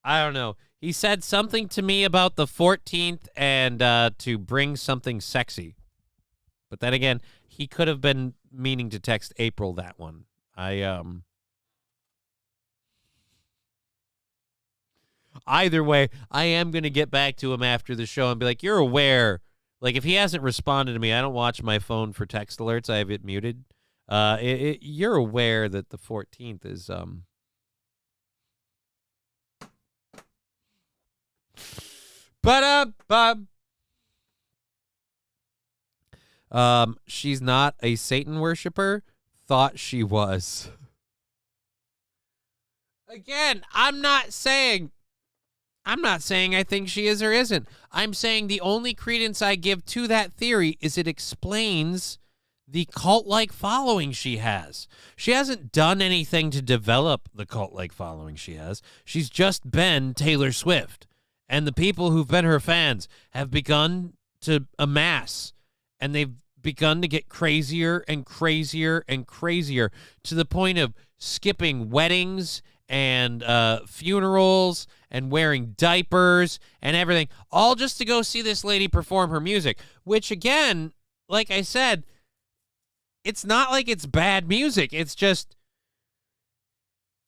I don't know. He said something to me about the 14th and to bring something sexy. But then again, he could have been meaning to text April that one. Either way, I am going to get back to him after the show and be like, you're aware. Like, if he hasn't responded to me, I don't watch my phone for text alerts. I have it muted. You're aware that the 14th is... she's not a Satan worshiper. Thought she was. Again, I'm not saying I think she is or isn't. I'm saying the only credence I give to that theory is it explains the cult-like following she has. She hasn't done anything to develop the cult-like following she has. She's just been Taylor Swift. And the people who've been her fans have begun to amass, and they've begun to get crazier and crazier and crazier to the point of skipping weddings and funerals and wearing diapers and everything, all just to go see this lady perform her music, which, again, like I said, it's not like it's bad music. It's just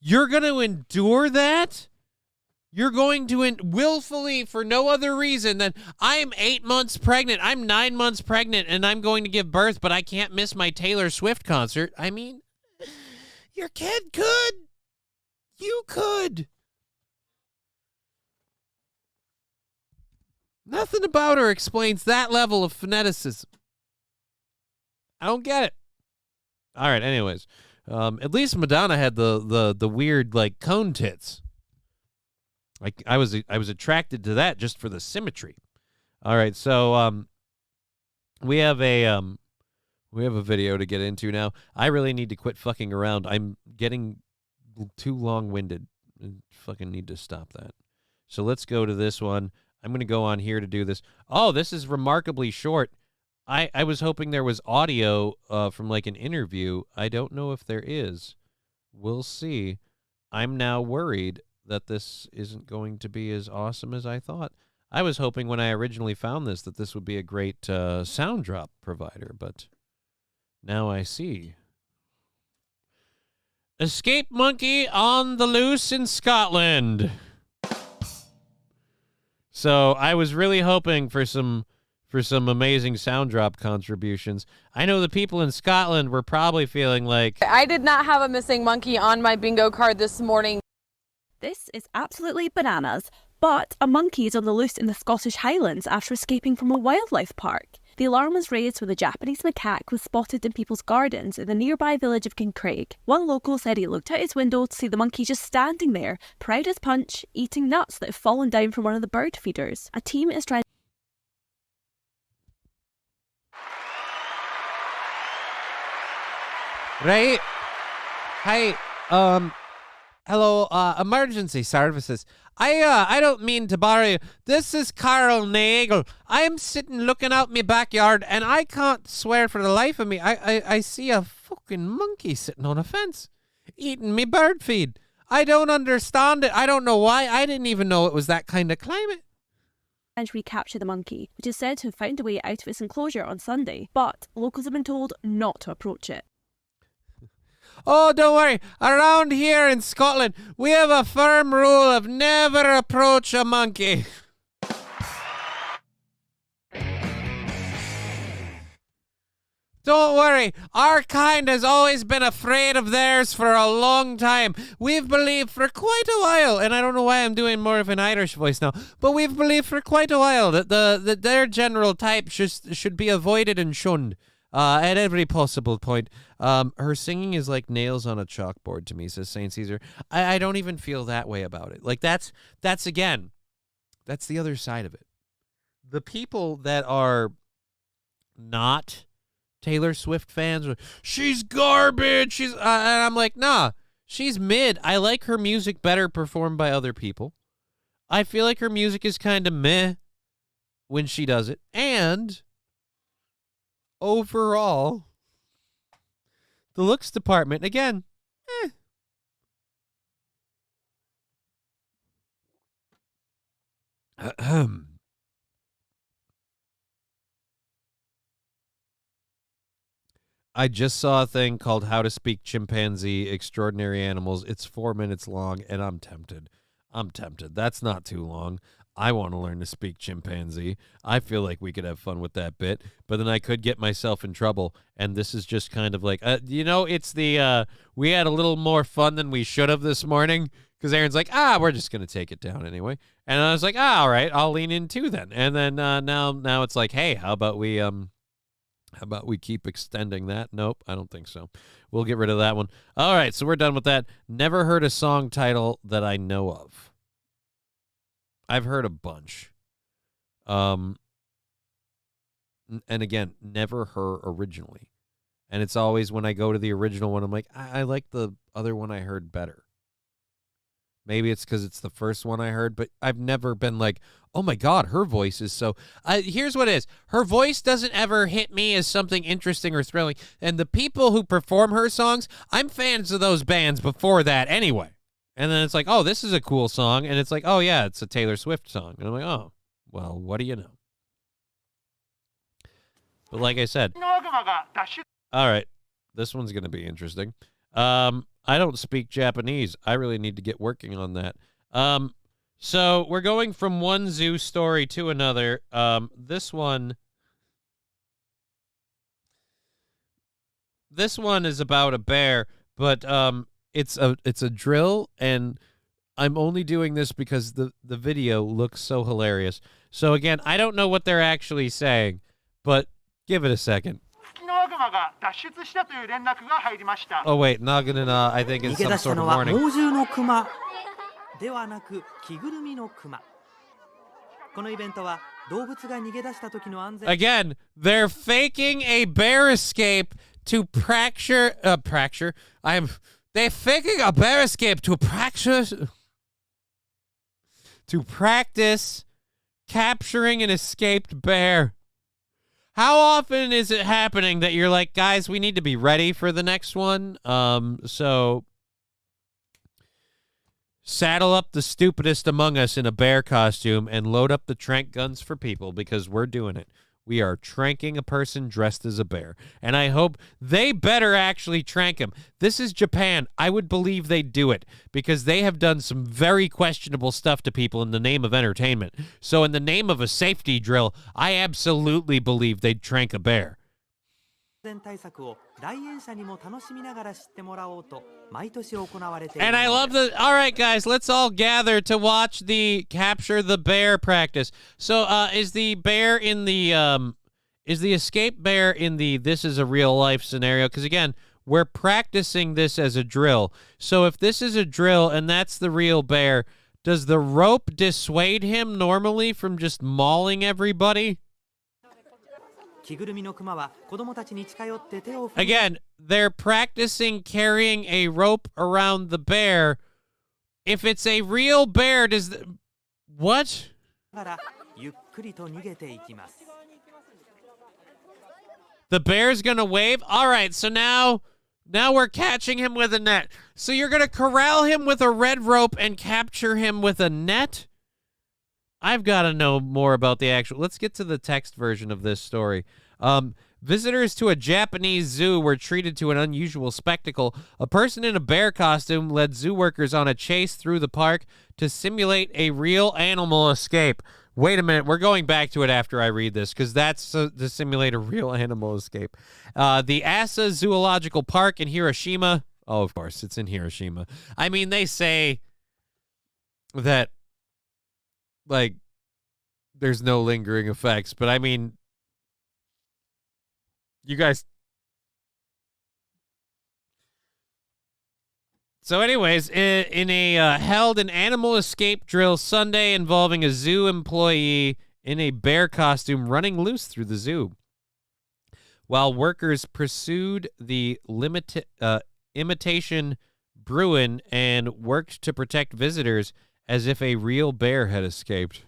You're going to endure that? You're going to willfully, for no other reason than I'm 8 months pregnant, I'm 9 months pregnant, and I'm going to give birth, but I can't miss my Taylor Swift concert. I mean, your kid could. You could. Nothing about her explains that level of fanaticism. I don't get it. All right, anyways. At least Madonna had the weird, like, cone tits. Like I was attracted to that just for the symmetry. All right, so we have a video to get into now. I really need to quit fucking around. I'm getting too long-winded. I fucking need to stop that. So let's go to this one. I'm going to go on here to do this. Oh, this is remarkably short. I was hoping there was audio from like an interview. I don't know if there is. We'll see. I'm now worried that this isn't going to be as awesome as I thought. I was hoping when I originally found this that this would be a great sound drop provider, but now I see. Escape monkey on the loose in Scotland. So I was really hoping for some amazing sound drop contributions. I know the people in Scotland were probably feeling like, I did not have a missing monkey on my bingo card this morning. This is absolutely bananas, but a monkey is on the loose in the Scottish Highlands after escaping from a wildlife park. The alarm was raised when a Japanese macaque was spotted in people's gardens in the nearby village of Kincraig. One local said he looked out his window to see the monkey just standing there, proud as punch, eating nuts that have fallen down from one of the bird feeders. A team is trying... Right? Hi, hello, emergency services. I don't mean to bother you. This is Carl Nagel. I'm sitting looking out my backyard, and I can't swear for the life of me. I see a fucking monkey sitting on a fence, eating me bird feed. I don't understand it. I don't know why. I didn't even know it was that kind of climate. And recapture the monkey, which is said to have found a way out of its enclosure on Sunday, but locals have been told not to approach it. Oh, don't worry. Around here in Scotland, we have a firm rule of never approach a monkey. Don't worry. Our kind has always been afraid of theirs for a long time. We've believed for quite a while, and I don't know why I'm doing more of an Irish voice now, but we've believed for quite a while that their general type should be avoided and shunned. At every possible point. Her singing is like nails on a chalkboard to me, says St. Caesar. I don't even feel that way about it. Like that's again, that's the other side of it. The people that are not Taylor Swift fans, she's garbage. And I'm like, nah, she's mid. I like her music better performed by other people. I feel like her music is kind of meh when she does it. And overall, the looks department, again, I just saw a thing called How to Speak Chimpanzee Extraordinary Animals. It's 4 minutes long, and I'm tempted. That's not too long. I want to learn to speak chimpanzee. I feel like we could have fun with that bit, but then I could get myself in trouble. And this is just kind of like, it's the, we had a little more fun than we should have this morning. Because Aaron's like, we're just going to take it down anyway. And I was like, all right, I'll lean in too then. And then now it's like, hey, how about we keep extending that? Nope, I don't think so. We'll get rid of that one. All right, so we're done with that. Never heard a song title that I know of. I've heard a bunch. And again, never her originally. And it's always when I go to the original one, I'm like, I like the other one I heard better. Maybe it's because it's the first one I heard, but I've never been like, oh my God, her voice is so... here's what it is. Her voice doesn't ever hit me as something interesting or thrilling. And the people who perform her songs, I'm fans of those bands before that anyway. And then it's like, oh, this is a cool song. And it's like, oh, yeah, it's a Taylor Swift song. And I'm like, oh, well, what do you know? But like I said, all right, this one's going to be interesting. I don't speak Japanese. I really need to get working on that. So we're going from one zoo story to another. This one is about a bear, but it's a drill, and I'm only doing this because the video looks so hilarious. So again, I don't know what they're actually saying, but give it a second. Oh wait, Nagana, I think it's some sort of warning. Again, they're faking a bear escape to they're faking a bear escape to practice capturing an escaped bear. How often is it happening that you're like, guys, we need to be ready for the next one? So saddle up the stupidest among us in a bear costume and load up the trank guns for people, because we're doing it. We are tranking a person dressed as a bear. And I hope they better actually trank him. This is Japan. I would believe they'd do it, because they have done some very questionable stuff to people in the name of entertainment. So in the name of a safety drill, I absolutely believe they'd trank a bear. And I love the, all right, guys, let's all gather to watch the capture the bear practice. So is the bear in the, is the escape bear in the this is a real life scenario? Because again, we're practicing this as a drill. So if this is a drill and that's the real bear, does the rope dissuade him normally from just mauling everybody? Again, they're practicing carrying a rope around the bear. If it's a real bear, does what? The bear's gonna wave? All right, so now we're catching him with a net. So you're gonna corral him with a red rope and capture him with a net? I've got to know more about the actual... Let's get to the text version of this story. Visitors to a Japanese zoo were treated to an unusual spectacle. A person in a bear costume led zoo workers on a chase through the park to simulate a real animal escape. Wait a minute. We're going back to it after I read this, because that's to simulate a real animal escape. The Asa Zoological Park in Hiroshima... Oh, of course, it's in Hiroshima. I mean, they say that... like, there's no lingering effects, but I mean, you guys. So anyways, in a held an animal escape drill Sunday involving a zoo employee in a bear costume running loose through the zoo, while workers pursued the imitation Bruin and worked to protect visitors as if a real bear had escaped.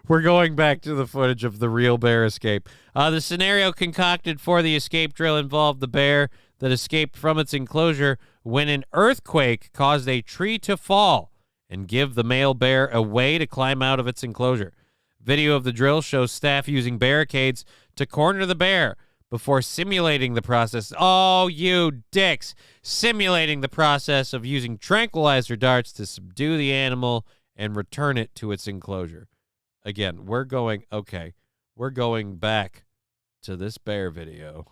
We're going back to the footage of the real bear escape. The scenario concocted for the escape drill involved the bear that escaped from its enclosure when an earthquake caused a tree to fall and give the male bear a way to climb out of its enclosure. Video of the drill shows staff using barricades to corner the bear before simulating the process. Oh, you dicks. Simulating the process of using tranquilizer darts to subdue the animal and return it to its enclosure. Again, we're going back to this bear video.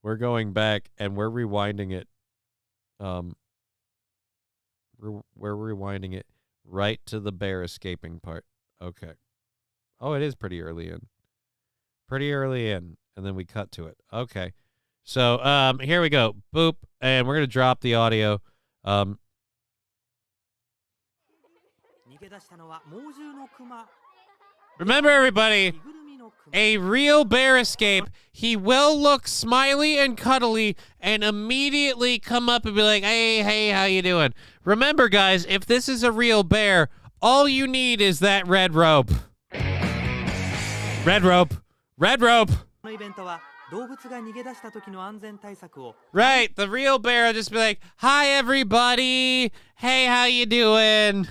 We're going back and we're rewinding it. We're rewinding it right to the bear escaping part. Okay. Oh, it is pretty early in. And then we cut to it. Okay. So, here we go. Boop. And we're going to drop the audio. Remember, everybody, a real bear escape, he will look smiley and cuddly and immediately come up and be like, hey, how you doing? Remember, guys, if this is a real bear, all you need is that red rope. Red rope. Red rope. Right, the real bear will just be like, hi, everybody. Hey, how you doing?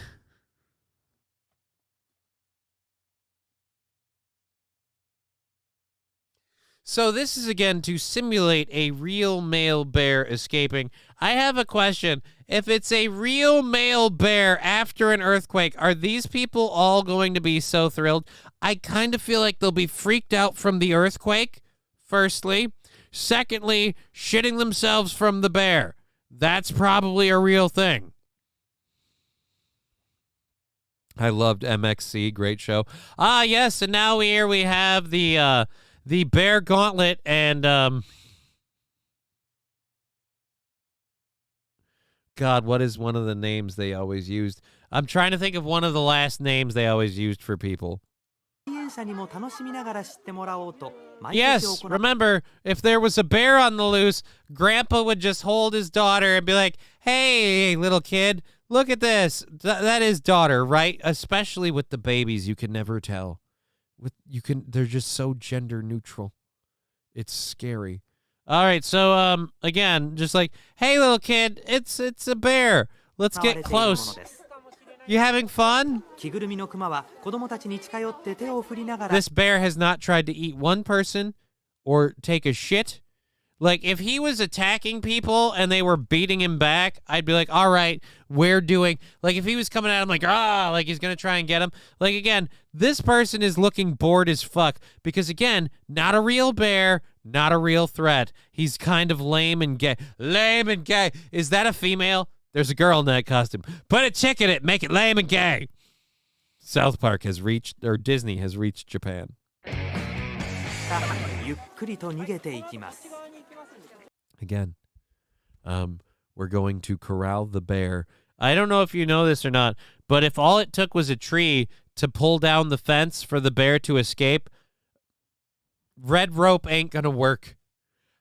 So this is, again, to simulate a real male bear escaping. I have a question. If it's a real male bear after an earthquake, are these people all going to be so thrilled? I kind of feel like they'll be freaked out from the earthquake, firstly. Secondly, shitting themselves from the bear. That's probably a real thing. I loved MXC. Great show. Ah, yes, and now here we have the bear gauntlet, and God, what is one of the names they always used? I'm trying to think of one of the last names they always used for people. Yes, remember, if there was a bear on the loose, Grandpa would just hold his daughter and be like, hey, little kid, look at this. That is daughter, right? Especially with the babies, you can never tell. They're just so gender neutral. It's scary. All right, so again, just like, hey, little kid, it's a bear. Let's get close. You having fun? This bear has not tried to eat one person or take a shit. Like, if he was attacking people and they were beating him back, I'd be like, all right, we're doing... Like, if he was coming at him like, like he's going to try and get him. Like, again, this person is looking bored as fuck because, again, not a real bear, not a real threat. He's kind of lame and gay. Lame and gay. Is that a female? There's a girl in that costume. Put a chick in it. Make it lame and gay. South Park has reached... Or Disney has reached Japan. Again, we're going to corral the bear. I don't know if you know this or not, but if all it took was a tree to pull down the fence for the bear to escape, red rope ain't gonna work.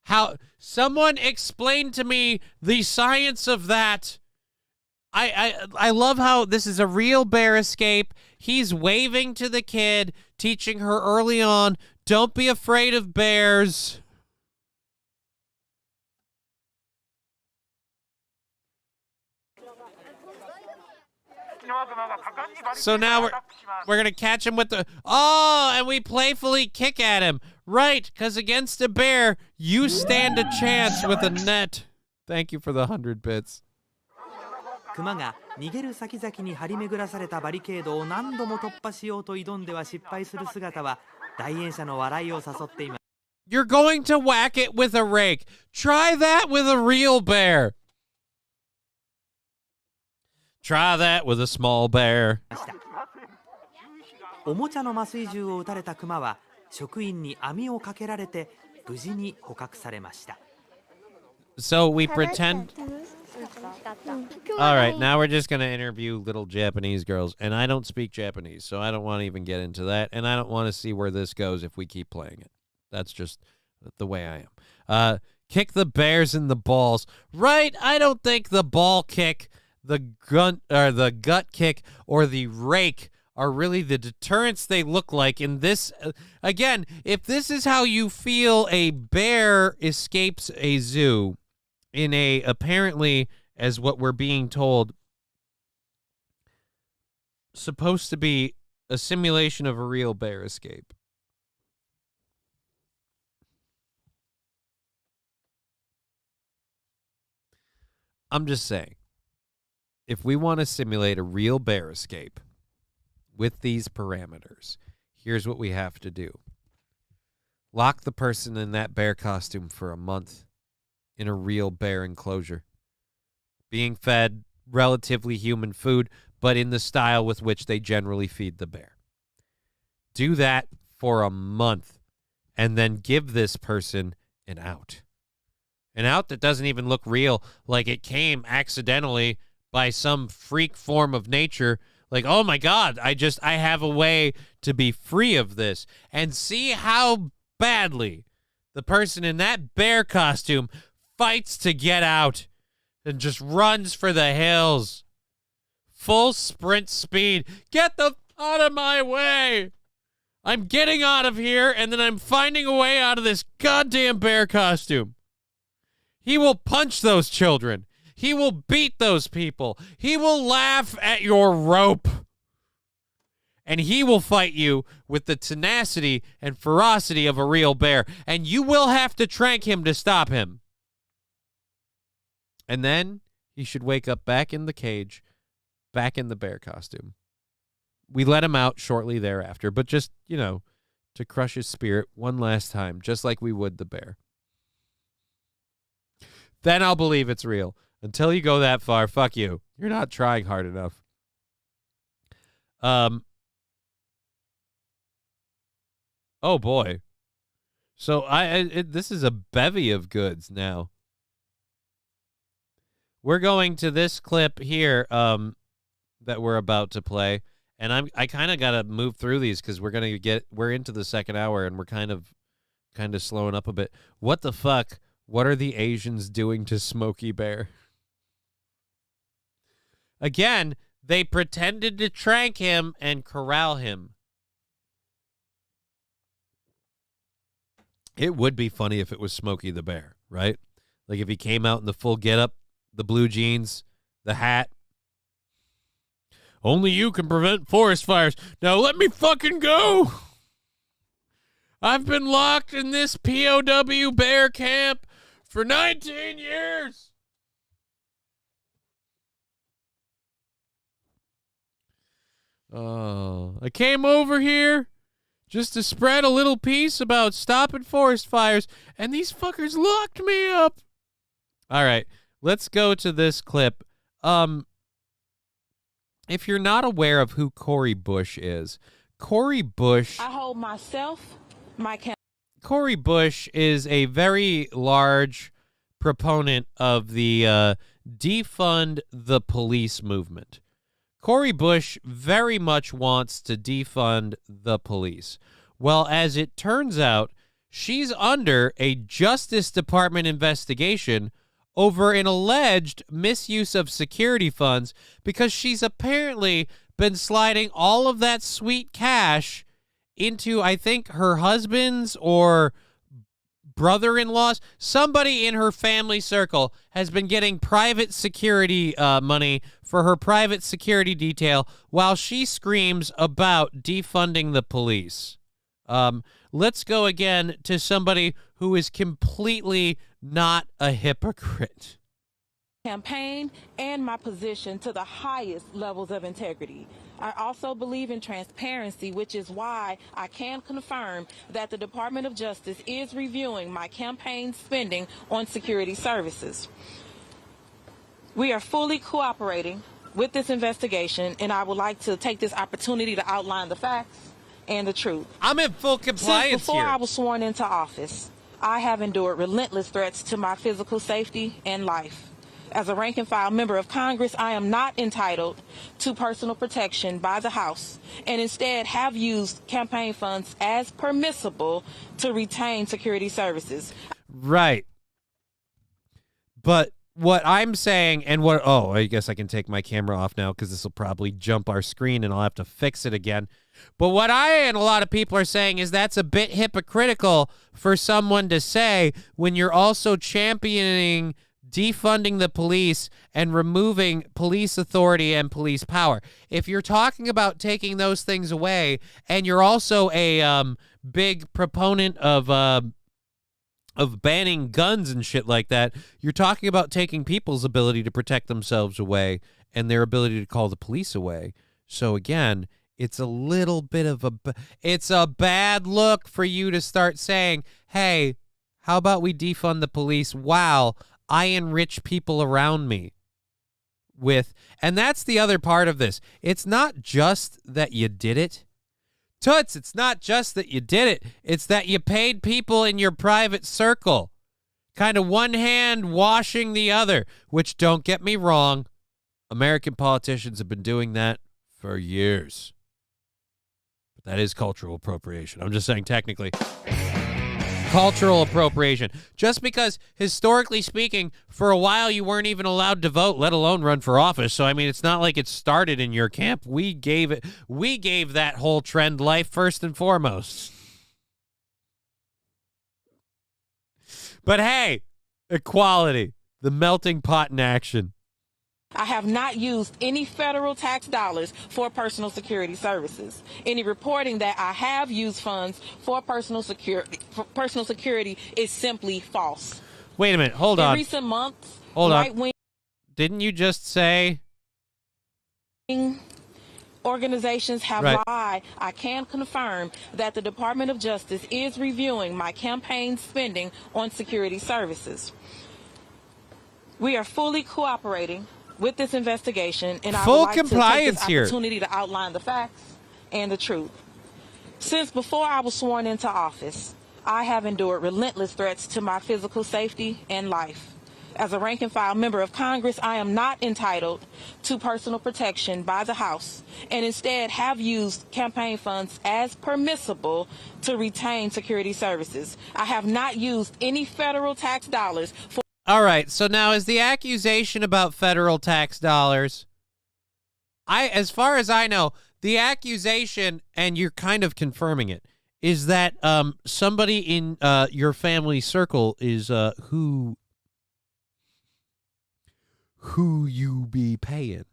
How? Someone explain to me the science of that. I love how this is a real bear escape. He's waving to the kid, teaching her early on, don't be afraid of bears. So now we're going to catch him with the... Oh, and we playfully kick at him. Right, because against a bear, you stand a chance with a net. Thank you for the 100 bits. You're going to whack it with a rake. Try that with a real bear. Try that with a small bear. So we pretend... All right, now we're just going to interview little Japanese girls, and I don't speak Japanese, so I don't want to even get into that, and I don't want to see where this goes if we keep playing it. That's just the way I am. Kick the bears in the balls. Right, I don't think the ball kick, the gut kick, or the rake are really the deterrents they look like in this. Again, if this is how you feel a bear escapes a zoo in a, apparently, as what we're being told, supposed to be a simulation of a real bear escape. I'm just saying, if we want to simulate a real bear escape with these parameters, here's what we have to do. Lock the person in that bear costume for a month in a real bear enclosure, being fed relatively human food, but in the style with which they generally feed the bear. Do that for a month, and then give this person an out. An out that doesn't even look real, like it came accidentally by some freak form of nature. Like, oh my God, I have a way to be free of this. And see how badly the person in that bear costume fights to get out and just runs for the hills. Full sprint speed. Get the out of my way. I'm getting out of here, and then I'm finding a way out of this goddamn bear costume. He will punch those children. He will beat those people. He will laugh at your rope. And he will fight you with the tenacity and ferocity of a real bear. And you will have to trank him to stop him. And then he should wake up back in the cage, back in the bear costume. We let him out shortly thereafter, but just, to crush his spirit one last time, just like we would the bear. Then I'll believe it's real. Until you go that far, fuck you. You're not trying hard enough. Oh boy. So this is a bevy of goods now. We're going to this clip here that we're about to play, and I kind of got to move through these because we're into the second hour and we're kind of slowing up a bit. What the fuck? What are the Asians doing to Smokey Bear? Again, they pretended to trank him and corral him. It would be funny if it was Smokey the Bear, right? Like if he came out in the full getup, the blue jeans, the hat. Only you can prevent forest fires. Now let me fucking go. I've been locked in this POW bear camp for 19 years. Oh, I came over here just to spread a little peace about stopping forest fires, and these fuckers locked me up. All right, let's go to this clip. If you're not aware of who Cori Bush is, Cori Bush... I hold myself, Cori Bush is a very large proponent of the defund the police movement. Cori Bush very much wants to defund the police. Well, as it turns out, she's under a Justice Department investigation over an alleged misuse of security funds because she's apparently been sliding all of that sweet cash into, I think, her husband's or brother-in-law's. Somebody in her family circle has been getting private security money for her private security detail while she screams about defunding the police. Let's go again to somebody who is completely not a hypocrite. Campaign and my position to the highest levels of integrity. I also believe in transparency, which is why I can confirm that the Department of Justice is reviewing my campaign spending on security services. We are fully cooperating with this investigation, and I would like to take this opportunity to outline the facts and the truth. I'm in full compliance Since before here. I was sworn into office, I have endured relentless threats to my physical safety and life. As a rank-and-file member of Congress, I am not entitled to personal protection by the House and instead have used campaign funds as permissible to retain security services. Right. But what I'm saying and what... Oh, I guess I can take my camera off now because this will probably jump our screen and I'll have to fix it again. But what I and a lot of people are saying is that's a bit hypocritical for someone to say when you're also championing defunding the police and removing police authority and police power. If you're talking about taking those things away and you're also a big proponent of banning guns and shit like that, you're talking about taking people's ability to protect themselves away and their ability to call the police away. So again, it's a little bit of it's a bad look for you to start saying, hey, how about we defund the police? Wow, I enrich people around me with, and that's the other part of this. It's not just that you did it. Toots, it's not just that you did it. It's that you paid people in your private circle. Kind of one hand washing the other, which, don't get me wrong, American politicians have been doing that for years. But that is cultural appropriation. I'm just saying technically. Cultural appropriation. Just because, historically speaking, for a while you weren't even allowed to vote, let alone run for office. So, I mean, it's not like it started in your camp. We gave that whole trend life first and foremost. But hey, equality, the melting pot in action. I have not used any federal tax dollars for personal security services. Any reporting that I have used funds for personal security is simply false. Wait a minute. Hold on. In recent months, Hold on. right-wing Didn't you just say? organizations have lied. I can confirm that the Department of Justice is reviewing my campaign spending on security services. We are fully cooperating with this investigation, and I would like to take this opportunity to outline the facts and the truth. Since before I was sworn into office, I have endured relentless threats to my physical safety and life. As a rank-and-file member of Congress, I am not entitled to personal protection by the House, and instead have used campaign funds as permissible to retain security services. I have not used any federal tax dollars for... All right, so now is the accusation about federal tax dollars? As far as I know, the accusation, and you're kind of confirming it, is that somebody in your family circle is who you be paying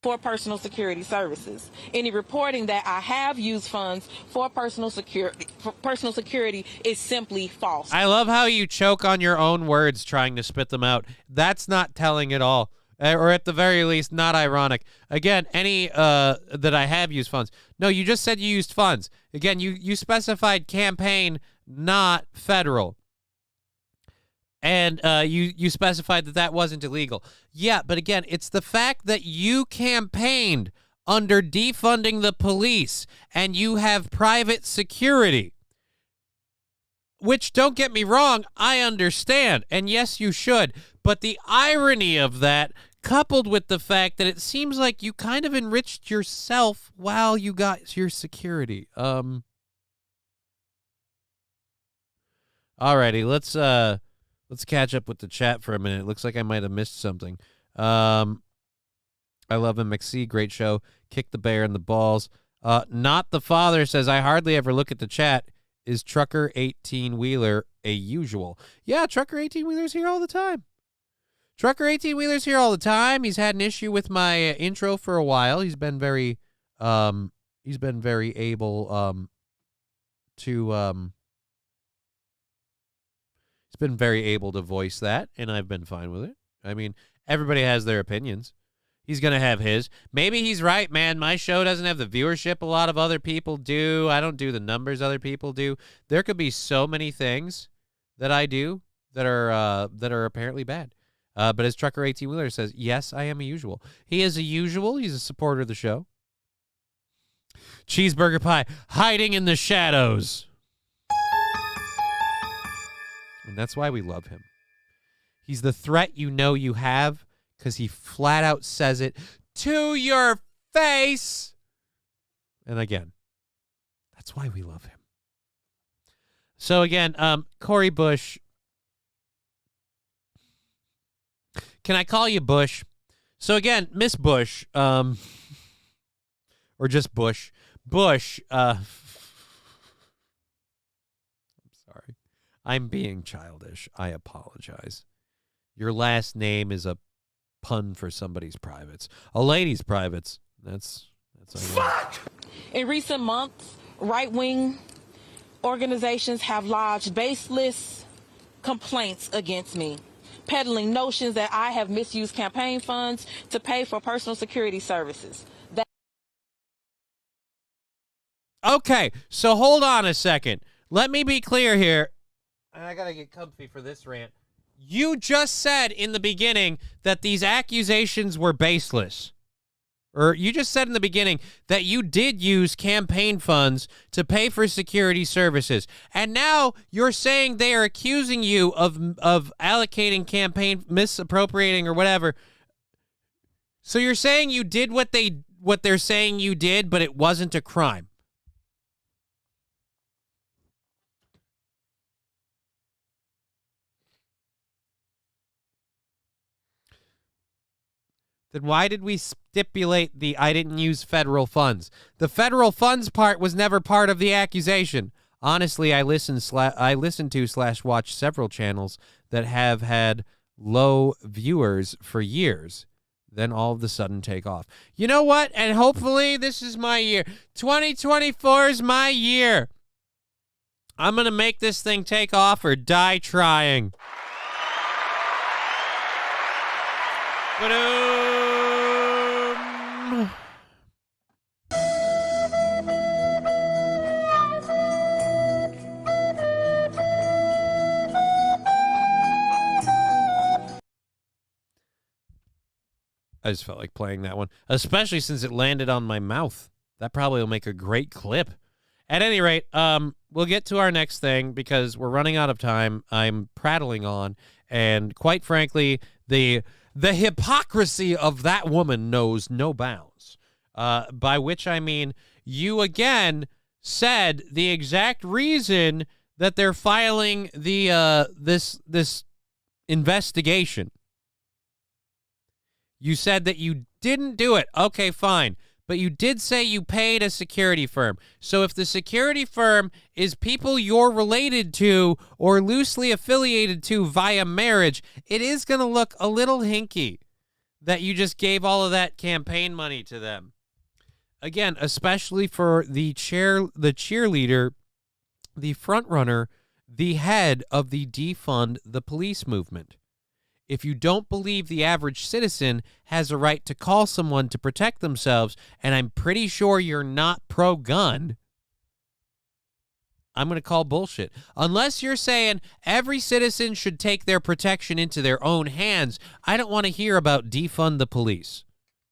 for personal security services. Any reporting that I have used funds for personal security is simply false. I love how you choke on your own words trying to spit them out. That's not telling at all, or at the very least, not ironic. Again, any that I have used funds. No, you just said you used funds. Again, you specified campaign, not federal. And you specified that wasn't illegal. Yeah, but again, it's the fact that you campaigned under defunding the police and you have private security, which, don't get me wrong, I understand. And yes, you should. But the irony of that, coupled with the fact that it seems like you kind of enriched yourself while you got your security. Alrighty, let's catch up with the chat for a minute. It looks like I might have missed something. I love him. McC, great show. Kick the bear in the balls. Not the father says, I hardly ever look at the chat. Is Trucker 18-Wheeler a usual? Yeah, Trucker 18-Wheeler's here all the time. Trucker 18-Wheeler's here all the time. He's had an issue with my intro for a while. He's been very able to voice that, and I've been fine with it. I mean, everybody has their opinions. He's going to have his. Maybe he's right, man. My show doesn't have the viewership a lot of other people do. I don't do the numbers other people do. There could be so many things that I do that are apparently bad. But as Trucker 18-Wheeler says, yes, I am a usual. He is a usual. He's a supporter of the show. Cheeseburger Pie, hiding in the shadows. And that's why we love him. He's the threat you know you have because he flat out says it to your face. And again, that's why we love him. So again, Cori Bush. Can I call you Bush? So again, Miss Bush, or just Bush. Bush, I'm sorry. I'm being childish. I apologize. Your last name is a pun for somebody's privates. A lady's privates. That's fuck. In recent months, right-wing organizations have lodged baseless complaints against me, peddling notions that I have misused campaign funds to pay for personal security services. Okay, so hold on a second. Let me be clear here. I gotta get comfy for this rant. You just said in the beginning that these accusations were baseless. Or you just said in the beginning that you did use campaign funds to pay for security services. And now you're saying they are accusing you of allocating campaign, misappropriating or whatever. So you're saying you did what they're saying you did, but it wasn't a crime. Then why did we stipulate the I didn't use federal funds? The federal funds part was never part of the accusation. Honestly, I listen to / watch several channels that have had low viewers for years. then all of a sudden take off. You know what? And hopefully this is my year. 2024 is my year. I'm going to make this thing take off or die trying. Ba-doom. I just felt like playing that one, especially since it landed on my mouth. That probably will make a great clip. At any rate, we'll get to our next thing because we're running out of time. I'm prattling on, and quite frankly, the hypocrisy of that woman knows no bounds. By which I mean, you again said the exact reason that they're filing the this investigation. You said that you didn't do it. Okay, fine. But you did say you paid a security firm. So if the security firm is people you're related to or loosely affiliated to via marriage, it is going to look a little hinky that you just gave all of that campaign money to them. Again, especially for the cheerleader, the front runner, the head of the defund the police movement. If you don't believe the average citizen has a right to call someone to protect themselves, and I'm pretty sure you're not pro-gun, I'm going to call bullshit. Unless you're saying every citizen should take their protection into their own hands, I don't want to hear about defund the police,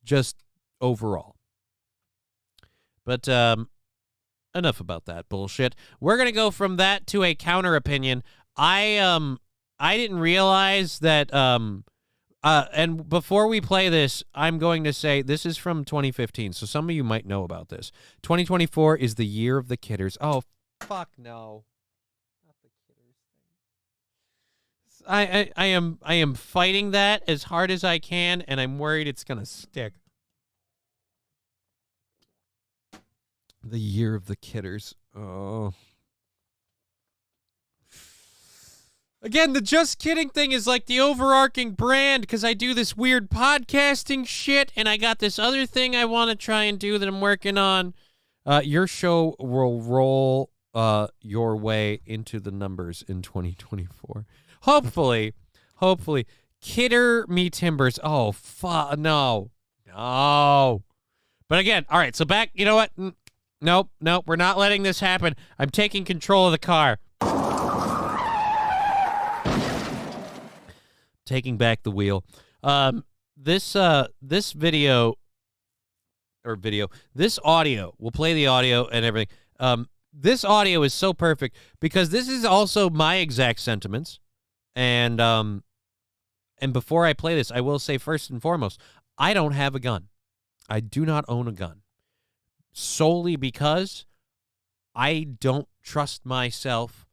just overall. But enough about that bullshit. We're going to go from that to a counter opinion. I didn't realize that, and before we play this, I'm going to say this is from 2015, so some of you might know about this. 2024 is the year of the kidders. Oh, fuck no. Not the kidders thing. I am fighting that as hard as I can, and I'm worried it's going to stick. The year of the kidders. Oh. Again, the just kidding thing is like the overarching brand because I do this weird podcasting shit and I got this other thing I want to try and do that I'm working on. Your show will roll your way into the numbers in 2024. Hopefully. Kidder me timbers. Oh, no. But again, all right, so back, you know what? Nope, we're not letting this happen. I'm taking control of the car. Taking back the wheel. This audio, we'll play the audio and everything. This audio is so perfect because this is also my exact sentiments. And before I play this, I will say first and foremost, I don't have a gun. I do not own a gun. Solely because I don't trust myself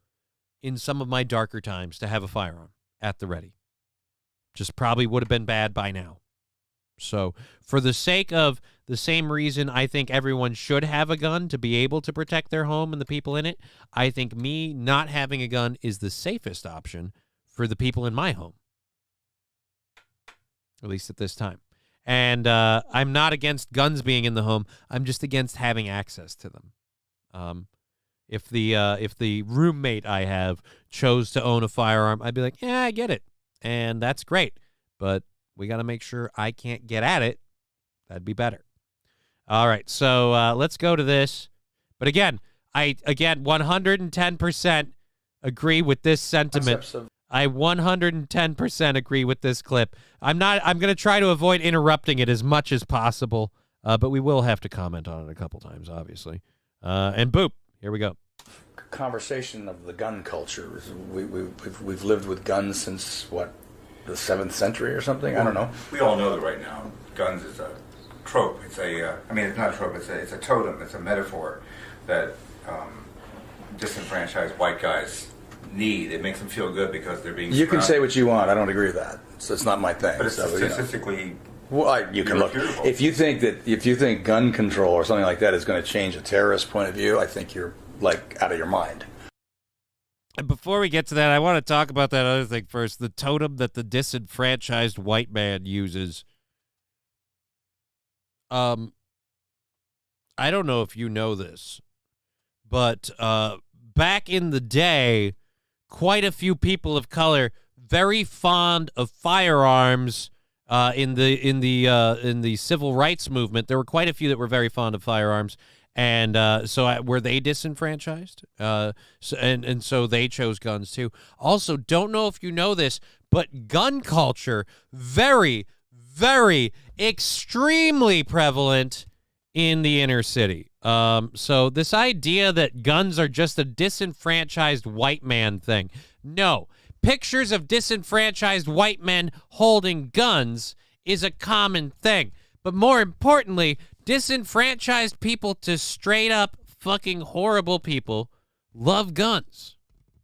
in some of my darker times to have a firearm at the ready. Just probably would have been bad by now. So for the sake of the same reason I think everyone should have a gun to be able to protect their home and the people in it, I think me not having a gun is the safest option for the people in my home. At least at this time. And I'm not against guns being in the home. I'm just against having access to them. If the roommate I have chose to own a firearm, I'd be like, yeah, I get it. And that's great, but we got to make sure I can't get at it. That'd be better. All right, so let's go to this. But again, I 110% agree with this sentiment. I 110% agree with this clip. I'm going to try to avoid interrupting it as much as possible, but we will have to comment on it a couple times, obviously. And boop, here we go. Conversation of the gun culture. We've lived with guns since, what, the 7th century or something? I don't know. We all know that right now guns is a trope. It's it's not a trope, it's a totem, it's a metaphor that disenfranchised white guys need. It makes them feel good because they're being You can say what you want. I don't agree with that. So it's not my thing. But it's so, statistically... Well, you can look. If you think gun control or something like that is going to change a terrorist point of view, I think you're out of your mind. And before we get to that, I want to talk about that other thing first. The totem that the disenfranchised white man uses. I don't know if you know this, but back in the day, quite a few people of color very fond of firearms. In the civil rights movement, there were quite a few that were very fond of firearms, and so were they disenfranchised? So they chose guns too. Also, don't know if you know this, but gun culture very, very extremely prevalent in the inner city. So this idea that guns are just a disenfranchised white man thing, no. Pictures of disenfranchised white men holding guns is a common thing. But more importantly, disenfranchised people to straight up fucking horrible people love guns.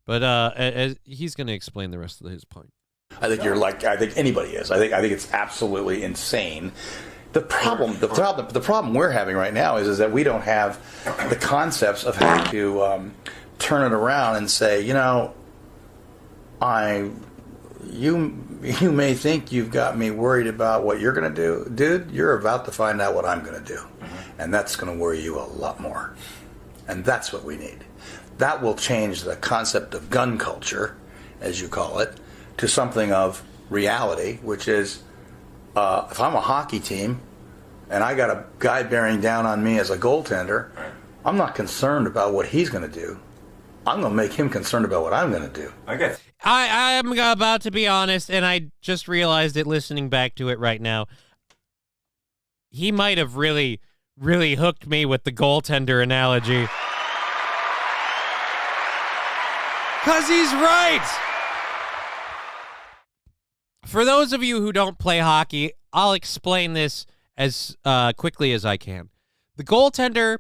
But as he's going to explain the rest of his point. I think I think anybody is. I think it's absolutely insane. The problem we're having right now is that we don't have the concepts of how to turn it around and say, you may think you've got me worried about what you're going to do. Dude, you're about to find out what I'm going to do. And that's going to worry you a lot more. And that's what we need. That will change the concept of gun culture, as you call it, to something of reality, which is if I'm a hockey team and I got a guy bearing down on me as a goaltender, I'm not concerned about what he's going to do. I'm going to make him concerned about what I'm going to do. Okay. I'm about to be honest, and I just realized it listening back to it right now. He might have really, really hooked me with the goaltender analogy. Because he's right. For those of you who don't play hockey, I'll explain this as quickly as I can. The goaltender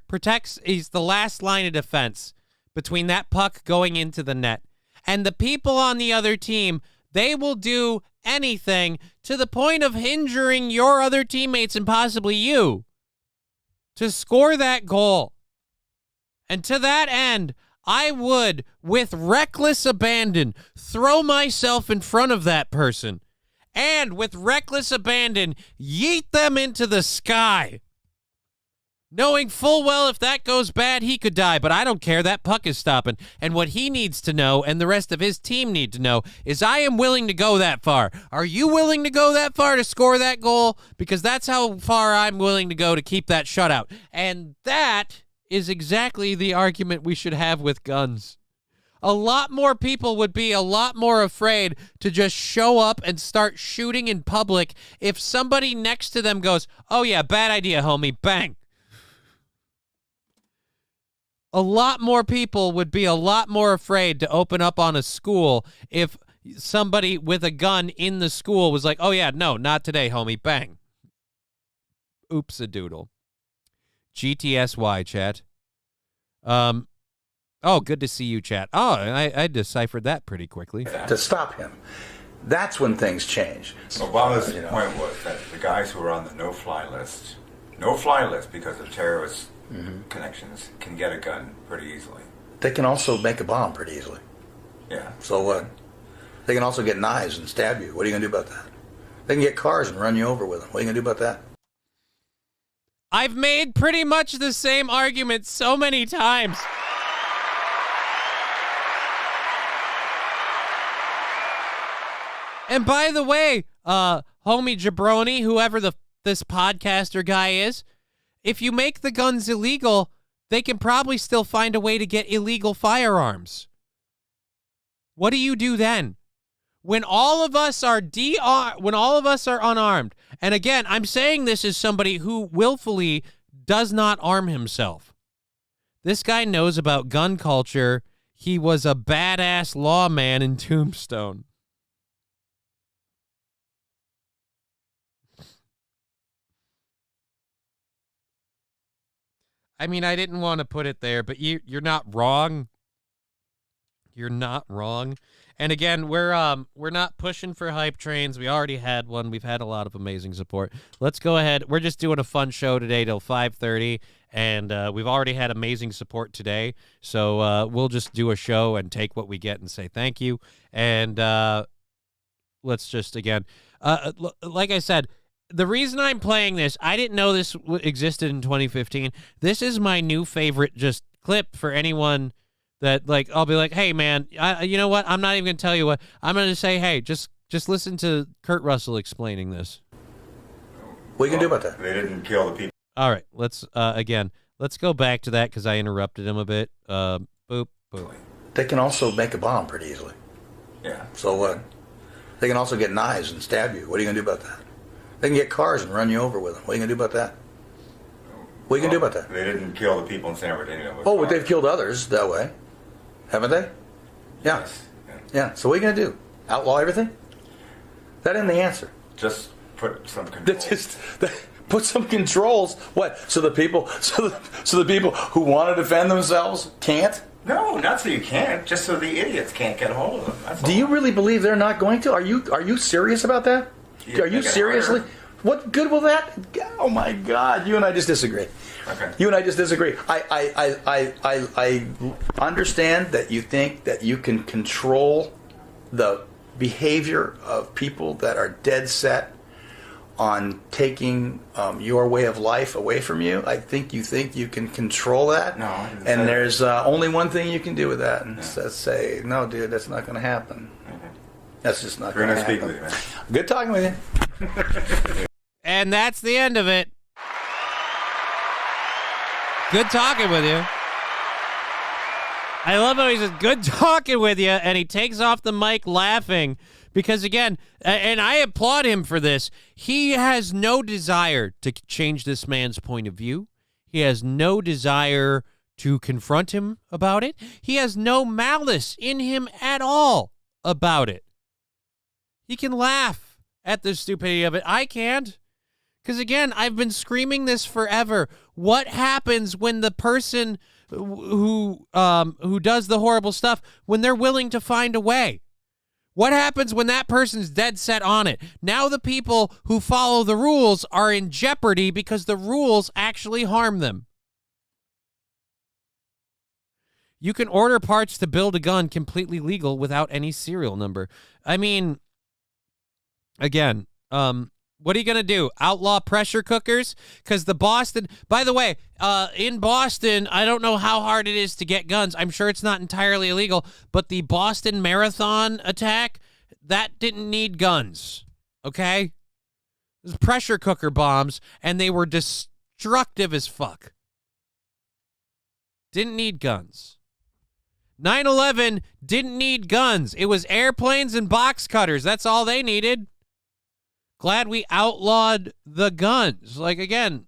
he's the last line of defense between that puck going into the net. And the people on the other team, they will do anything to the point of injuring your other teammates and possibly you to score that goal. And to that end, I would, with reckless abandon, throw myself in front of that person and with reckless abandon, yeet them into the sky. Knowing full well if that goes bad, he could die, but I don't care. That puck is stopping. And what he needs to know, and the rest of his team need to know, is I am willing to go that far. Are you willing to go that far to score that goal? Because that's how far I'm willing to go to keep that shutout. And that is exactly the argument we should have with guns. A lot more people would be a lot more afraid to just show up and start shooting in public if somebody next to them goes, "Oh yeah, bad idea, homie," bang. A lot more people would be a lot more afraid to open up on a school if somebody with a gun in the school was like, "Oh yeah, no, not today, homie," bang. Oops-a-doodle. GTSY, chat. Oh, good to see you, chat. Oh, I deciphered that pretty quickly. To stop him. That's when things change. Obama's point was that the guys who are on the no-fly list because of terrorist connections, can get a gun pretty easily. They can also make a bomb pretty easily. Yeah. So what? They can also get knives and stab you. What are you going to do about that? They can get cars and run you over with them. What are you going to do about that? I've made pretty much the same argument so many times. And by the way, homie Jabroni, whoever this podcaster guy is, if you make the guns illegal, they can probably still find a way to get illegal firearms. What do you do then? When all of us are unarmed, and again, I'm saying this as somebody who willfully does not arm himself. This guy knows about gun culture. He was a badass lawman in Tombstone. I mean, I didn't want to put it there, but you're not wrong. You're not wrong. And again, we're not pushing for hype trains. We already had one. We've had a lot of amazing support. Let's go ahead. We're just doing a fun show today till 5:30, and we've already had amazing support today. So we'll just do a show and take what we get and say thank you. And let's just, again, like I said, the reason I'm playing this, I didn't know this existed in 2015. This is my new favorite just clip for anyone that, like, I'll be like, hey, man, you know what? I'm not even going to tell you what. I'm going to say, hey, just listen to Kurt Russell explaining this. What are you going to do about that? They didn't kill the people. All right, let's go back to that because I interrupted him a bit. Boop, boop. They can also make a bomb pretty easily. Yeah. So what? They can also get knives and stab you. What are you going to do about that? They can get cars and run you over with them. What are you going to do about that? What are you going to do about that? They didn't kill the people in San Bernardino. Oh, but they've killed others that way. Haven't they? Yeah. Yes. Yeah. So what are you going to do? Outlaw everything? That isn't the answer. Just put some controls. Put some controls. What? So the people who want to defend themselves can't? No, not so you can't. Just so the idiots can't get a hold of them. That's Do all. you really believe they're not going to? Are you serious about that? Yeah, Are you seriously? What good will that? Oh my God! You and I just disagree. Okay. You and I just disagree. I understand that you think that you can control the behavior of people that are dead set on taking your way of life away from you. I think you can control that. No. I didn't And say there's only one thing you can do with that, and that's say, no, dude, that's not going to happen. That's just not going to happen. Speak with you, man. Good talking with you. And that's the end of it. Good talking with you. I love how he says, good talking with you, and he takes off the mic laughing because, again, and I applaud him for this, he has no desire to change this man's point of view. He has no desire to confront him about it. He has no malice in him at all about it. He can laugh at the stupidity of it. I can't. Because, again, I've been screaming this forever. What happens when the person who does the horrible stuff, when they're willing to find a way? What happens when that person's dead set on it? Now the people who follow the rules are in jeopardy because the rules actually harm them. You can order parts to build a gun completely legal without any serial number. I mean, again, what are you going to do? Outlaw pressure cookers? Because the Boston... By the way, in Boston, I don't know how hard it is to get guns. I'm sure it's not entirely illegal, but the Boston Marathon attack, that didn't need guns, okay? It was pressure cooker bombs, and they were destructive as fuck. Didn't need guns. 9/11 didn't need guns. It was airplanes and box cutters. That's all they needed. Glad we outlawed the guns. Like, again,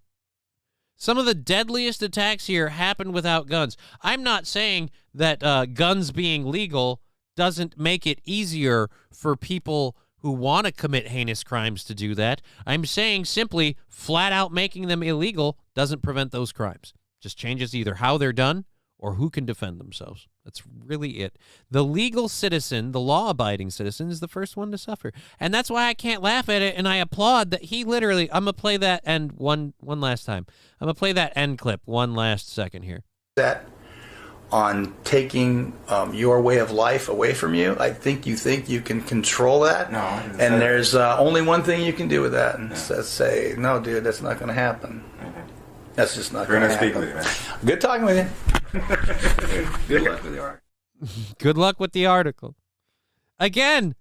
some of the deadliest attacks here happen without guns. I'm not saying that guns being legal doesn't make it easier for people who want to commit heinous crimes to do that. I'm saying simply flat out making them illegal doesn't prevent those crimes. Just changes either how they're done or who can defend themselves. That's really it. The legal citizen, the law-abiding citizen, is the first one to suffer. And that's why I can't laugh at it, and I applaud that he literally... I'm going to play that end one last time. I'm going to play that end clip one last second here. That on taking your way of life away from you, I think you can control that. No. And there's only one thing you can do with that, and that's say, no, dude, that's not going to happen. That's just not going to happen. Speak with you, man. Good talking with you. Good luck with the article. Good luck with the article. Again,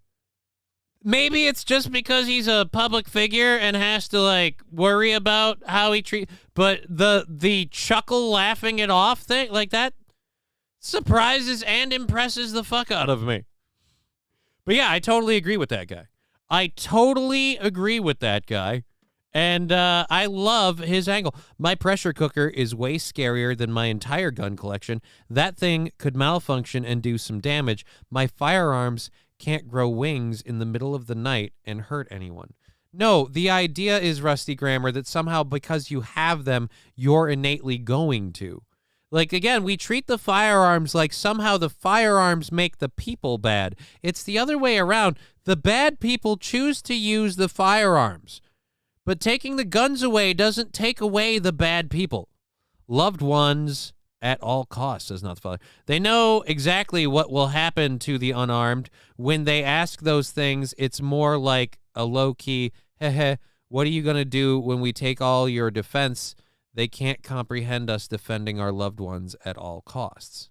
maybe it's just because he's a public figure and has to, like, worry about how he treats... But the chuckle laughing it off thing, like, that surprises and impresses the fuck out of me. But yeah, I totally agree with that guy. And I love his angle. My pressure cooker is way scarier than my entire gun collection. That thing could malfunction and do some damage. My firearms can't grow wings in the middle of the night and hurt anyone. No, the idea is, Rusty Grammar, that somehow because you have them, you're innately going to. Like, again, we treat the firearms like somehow the firearms make the people bad. It's the other way around. The bad people choose to use the firearms. But taking the guns away doesn't take away the bad people. Loved ones at all costs, says Not the Father. They know exactly what will happen to the unarmed. When they ask those things, it's more like a low-key, heh, What are you going to do when we take all your defense? They can't comprehend us defending our loved ones at all costs.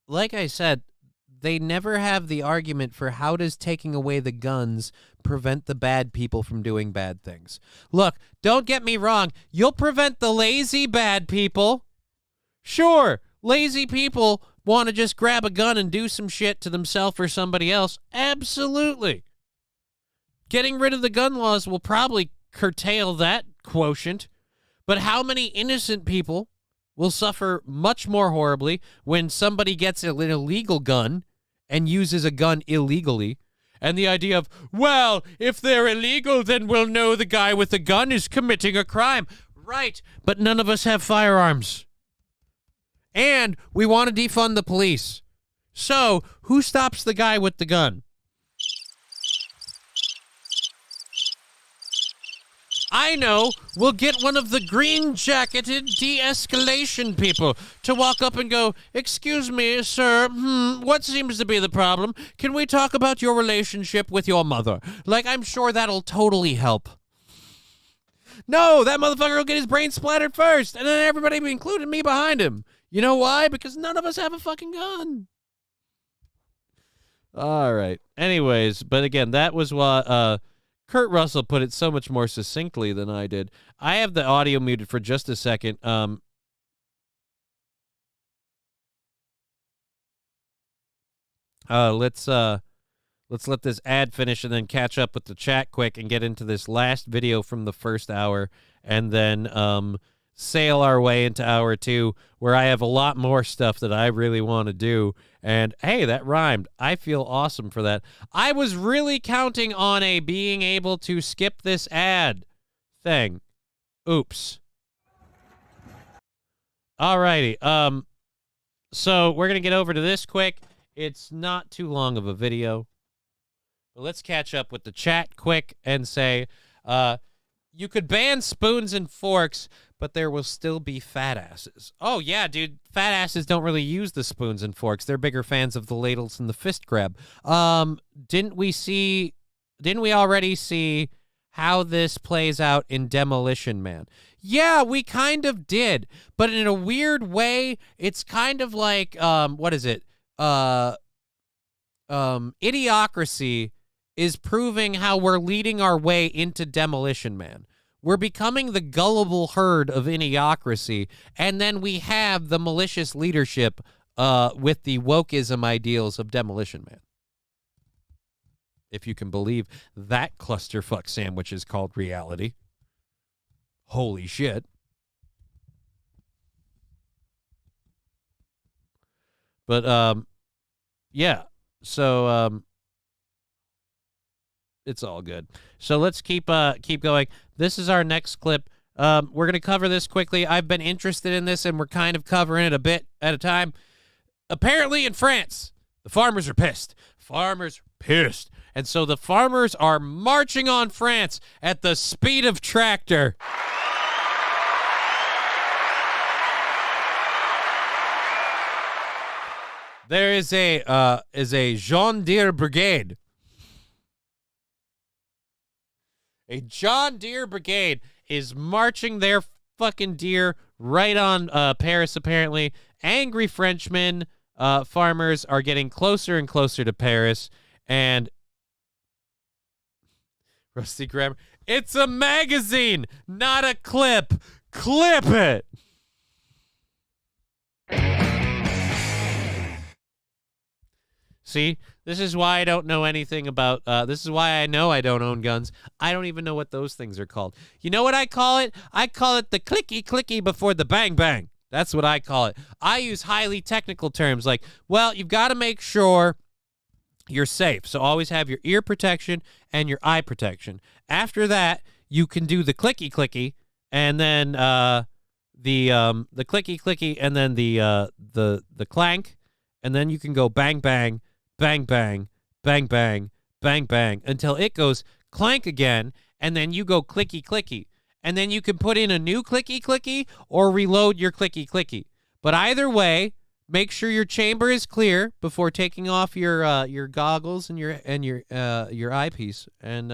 Like I said, they never have the argument for how does taking away the guns prevent the bad people from doing bad things. Look, don't get me wrong. You'll prevent the lazy bad people. Sure, lazy people want to just grab a gun and do some shit to themselves or somebody else. Absolutely. Getting rid of the gun laws will probably curtail that quotient. But how many innocent people will suffer much more horribly when somebody gets an illegal gun and uses a gun illegally? And the idea of, well, if they're illegal, then we'll know the guy with the gun is committing a crime. Right, but none of us have firearms. And we want to defund the police. So, who stops the guy with the gun? I know. We'll get one of the green-jacketed de-escalation people to walk up and go, excuse me, sir, what seems to be the problem? Can we talk about your relationship with your mother? Like, I'm sure that'll totally help. No, that motherfucker will get his brain splattered first, and then everybody, including me, behind him. You know why? Because none of us have a fucking gun. All right. Anyways, but again, that was what Kurt Russell put it so much more succinctly than I did. I have the audio muted for just a second. Let's let this ad finish and then catch up with the chat quick and get into this last video from the first hour, and then sail our way into hour 2, where I have a lot more stuff that I really want to do. And hey, that rhymed. I feel awesome for that. I was really counting on a being able to skip this ad thing. Oops. Alrighty. So we're gonna get over to this quick. It's not too long of a video, but let's catch up with the chat quick and say, you could ban spoons and forks, but there will still be fat asses. Oh, yeah, dude. Fat asses don't really use the spoons and forks. They're bigger fans of the ladles and the fist grab. Didn't we already see how this plays out in Demolition Man? Yeah, we kind of did. But in a weird way, it's kind of like, what is it? Idiocracy is proving how we're leading our way into Demolition Man. We're becoming the gullible herd of idiocracy, and then we have the malicious leadership with the wokeism ideals of Demolition Man. If you can believe that clusterfuck sandwich is called reality. Holy shit. But, yeah, so, it's all good. So let's keep going. This is our next clip. We're going to cover this quickly. I've been interested in this, and we're kind of covering it a bit at a time. Apparently in France, the farmers are pissed. And so the farmers are marching on France at the speed of tractor. There is a John Deere brigade. A John Deere brigade is marching their fucking deer right on Paris, apparently. Angry Frenchmen, farmers are getting closer and closer to Paris. And Rusty Grammar, it's a magazine, not a clip. Clip it. See, this is why I don't know anything about, this is why I know I don't own guns. I don't even know what those things are called. You know what I call it? I call it the clicky before the bang bang. That's what I call it. I use highly technical terms like, well, you've got to make sure you're safe. So always have your ear protection and your eye protection. After that, you can do the clicky and then the clicky and then the clank, and then you can go bang bang. Bang, bang, bang, bang, bang, bang, until it goes clank again, and then you go clicky. And then you can put in a new clicky or reload your clicky. But either way, make sure your chamber is clear before taking off your goggles and your eyepiece, and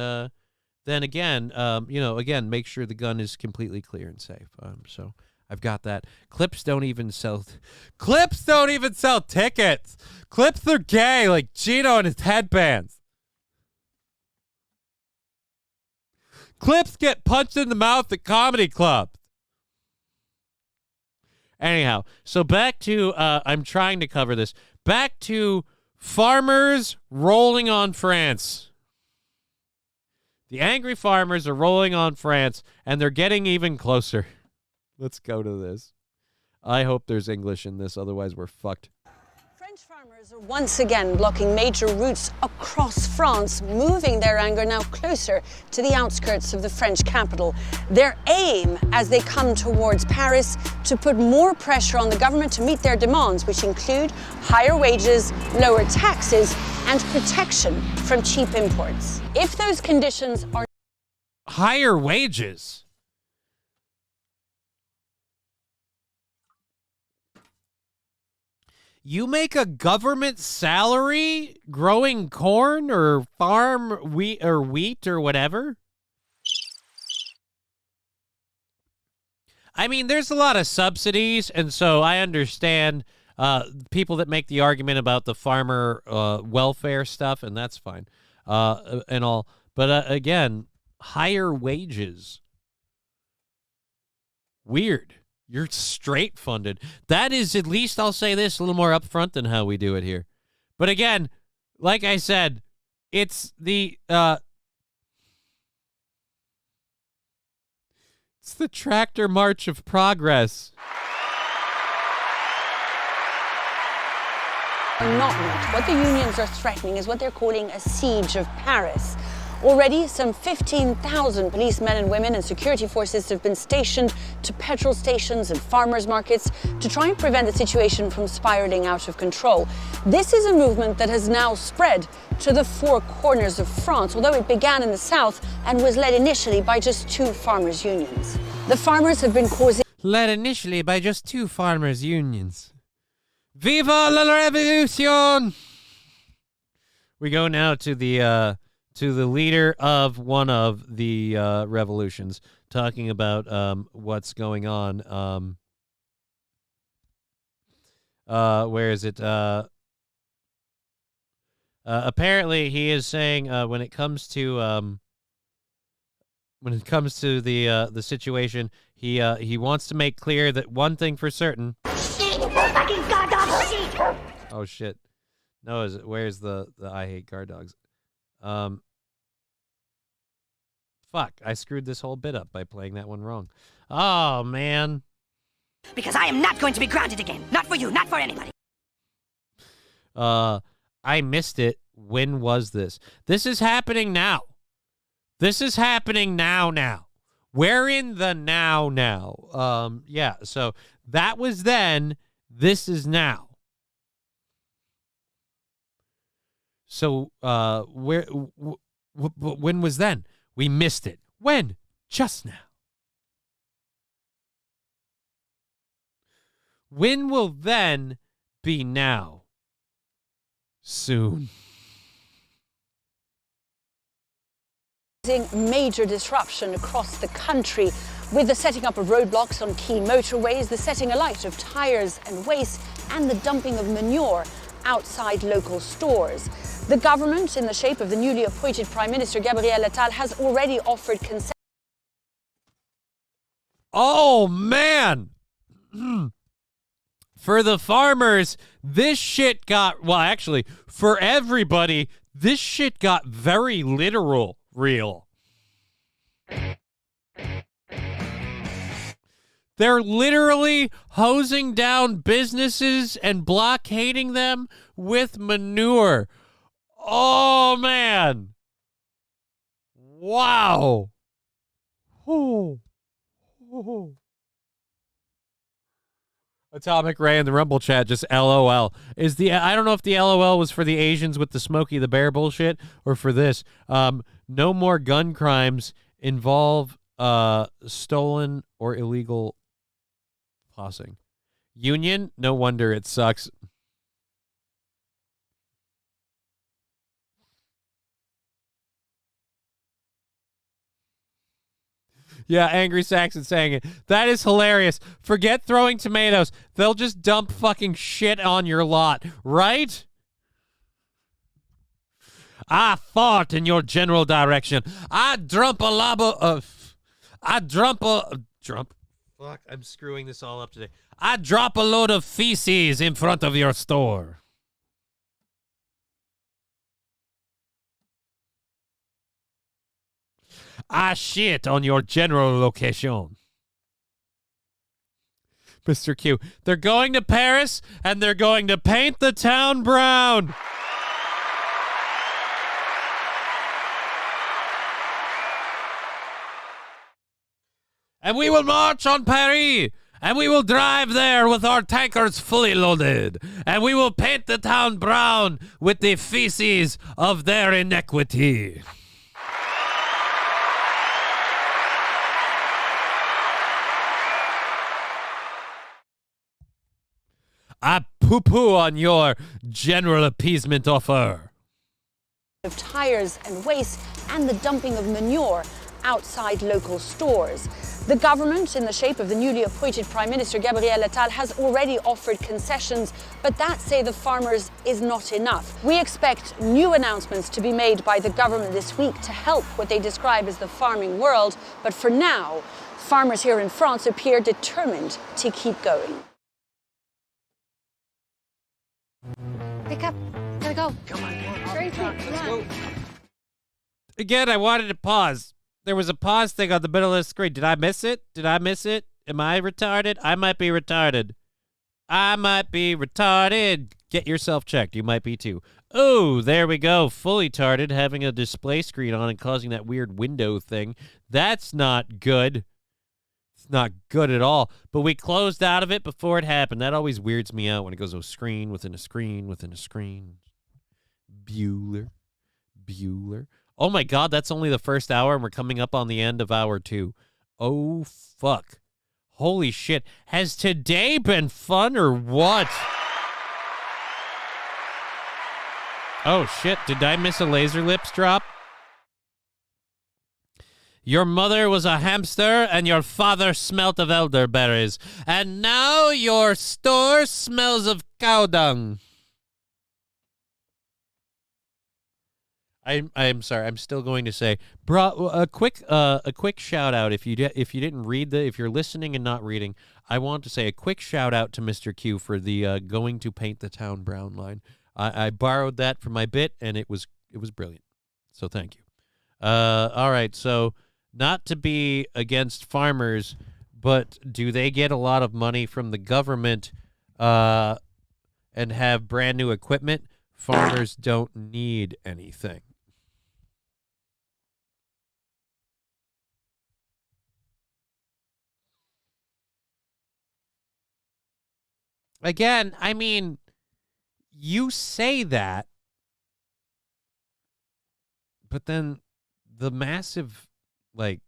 then again, again, make sure the gun is completely clear and safe. So I've got that. Clips don't even sell tickets. Clips are gay, like Gino and his headbands. Clips get punched in the mouth at comedy clubs. Anyhow, so back to, I'm trying to cover this. Back to farmers rolling on France. The angry farmers are rolling on France, and they're getting even closer. Let's go to this. I hope there's English in this, otherwise we're fucked. French farmers are once again blocking major routes across France, moving their anger now closer to the outskirts of the French capital. Their aim, as they come towards Paris, to put more pressure on the government to meet their demands, which include higher wages, lower taxes, and protection from cheap imports. If those conditions are higher wages. You make a government salary growing corn or farm wheat or whatever? I mean, there's a lot of subsidies, and so I understand people that make the argument about the farmer welfare stuff, and that's fine and all. But again, higher wages. Weird. You're straight funded. That is, at least I'll say this, a little more upfront than how we do it here. But again, like I said, it's the tractor march of progress. are not met. What the unions are threatening is what they're calling a siege of Paris. Already, some 15,000 policemen and women and security forces have been stationed to petrol stations and farmers' markets to try and prevent the situation from spiraling out of control. This is a movement that has now spread to the four corners of France, although it began in the south and was led initially by just two farmers' unions. The farmers have been causing... Led initially by just two farmers' unions. Viva la revolution! We go now to the leader of one of the revolutions, talking about what's going on. Where is it? Apparently, he is saying when it comes to the situation, he wants to make clear that one thing for certain. Oh shit! No, is it? Where's the I hate guard dogs? Fuck, I screwed this whole bit up by playing that one wrong. Oh, man. Because I am not going to be grounded again. Not for you, not for anybody. I missed it. When was this? This is happening now. This is happening now. We're in the now. Yeah, so that was then. This is now. So, when was then? We missed it. When? Just now. When will then be now? Soon. Major disruption across the country with the setting up of roadblocks on key motorways, the setting alight of tires and waste, and the dumping of manure outside local stores. The government, in the shape of the newly appointed Prime Minister Gabriel Attal, has already offered consent. Oh, man! For the farmers, this shit got... Well, actually, for everybody, this shit got very literal real. They're literally hosing down businesses and blockading them with manure. Oh, man. Wow. Oh. Atomic Ray in the Rumble chat just LOL. I don't know if the LOL was for the Asians with the Smokey the Bear bullshit or for this. No more gun crimes involve stolen or illegal tossing. Union? No wonder it sucks. Yeah, Angry Saxon saying it. That is hilarious. Forget throwing tomatoes. They'll just dump fucking shit on your lot, right? I fought in your general direction. I drump a labo of... I drump a... Drump? Fuck, I'm screwing this all up today. I drop a load of feces in front of your store. I shit on your general location. Mr. Q, they're going to Paris and they're going to paint the town brown. And we will march on Paris, and we will drive there with our tankers fully loaded, and we will paint the town brown with the feces of their iniquity. I poo-poo on your general appeasement offer. Of tires and waste and the dumping of manure outside local stores. The government, in the shape of the newly appointed Prime Minister Gabriel Attal, has already offered concessions, but that, say the farmers, is not enough. We expect new announcements to be made by the government this week to help what they describe as the farming world, but for now, farmers here in France appear determined to keep going. Pick up. Gotta go. Come on, Tracy, come on. Again, I wanted to pause. There was a pause thing on the middle of the screen. Did I miss it? Did I miss it? Am I retarded? I might be retarded. I might be retarded. Get yourself checked. You might be too. Oh, there we go. Fully tarded, having a display screen on and causing that weird window thing. That's not good. It's not good at all. But we closed out of it before it happened. That always weirds me out when it goes a screen within a screen within a screen. Bueller. Oh my God, that's only the first hour and we're coming up on the end of hour 2. Oh, fuck. Holy shit. Has today been fun or what? Oh shit, did I miss a laser lips drop? Your mother was a hamster and your father smelt of elderberries. And now your store smells of cow dung. I'm sorry. I'm still going to say, a quick shout out. If you didn't read if you're listening and not reading, I want to say a quick shout out to Mr. Q for the going to paint the town brown line. I borrowed that for my bit and it was brilliant. So thank you. All right. So not to be against farmers, but do they get a lot of money from the government and have brand new equipment? Farmers don't need anything. Again, I mean, you say that, but then the massive, like...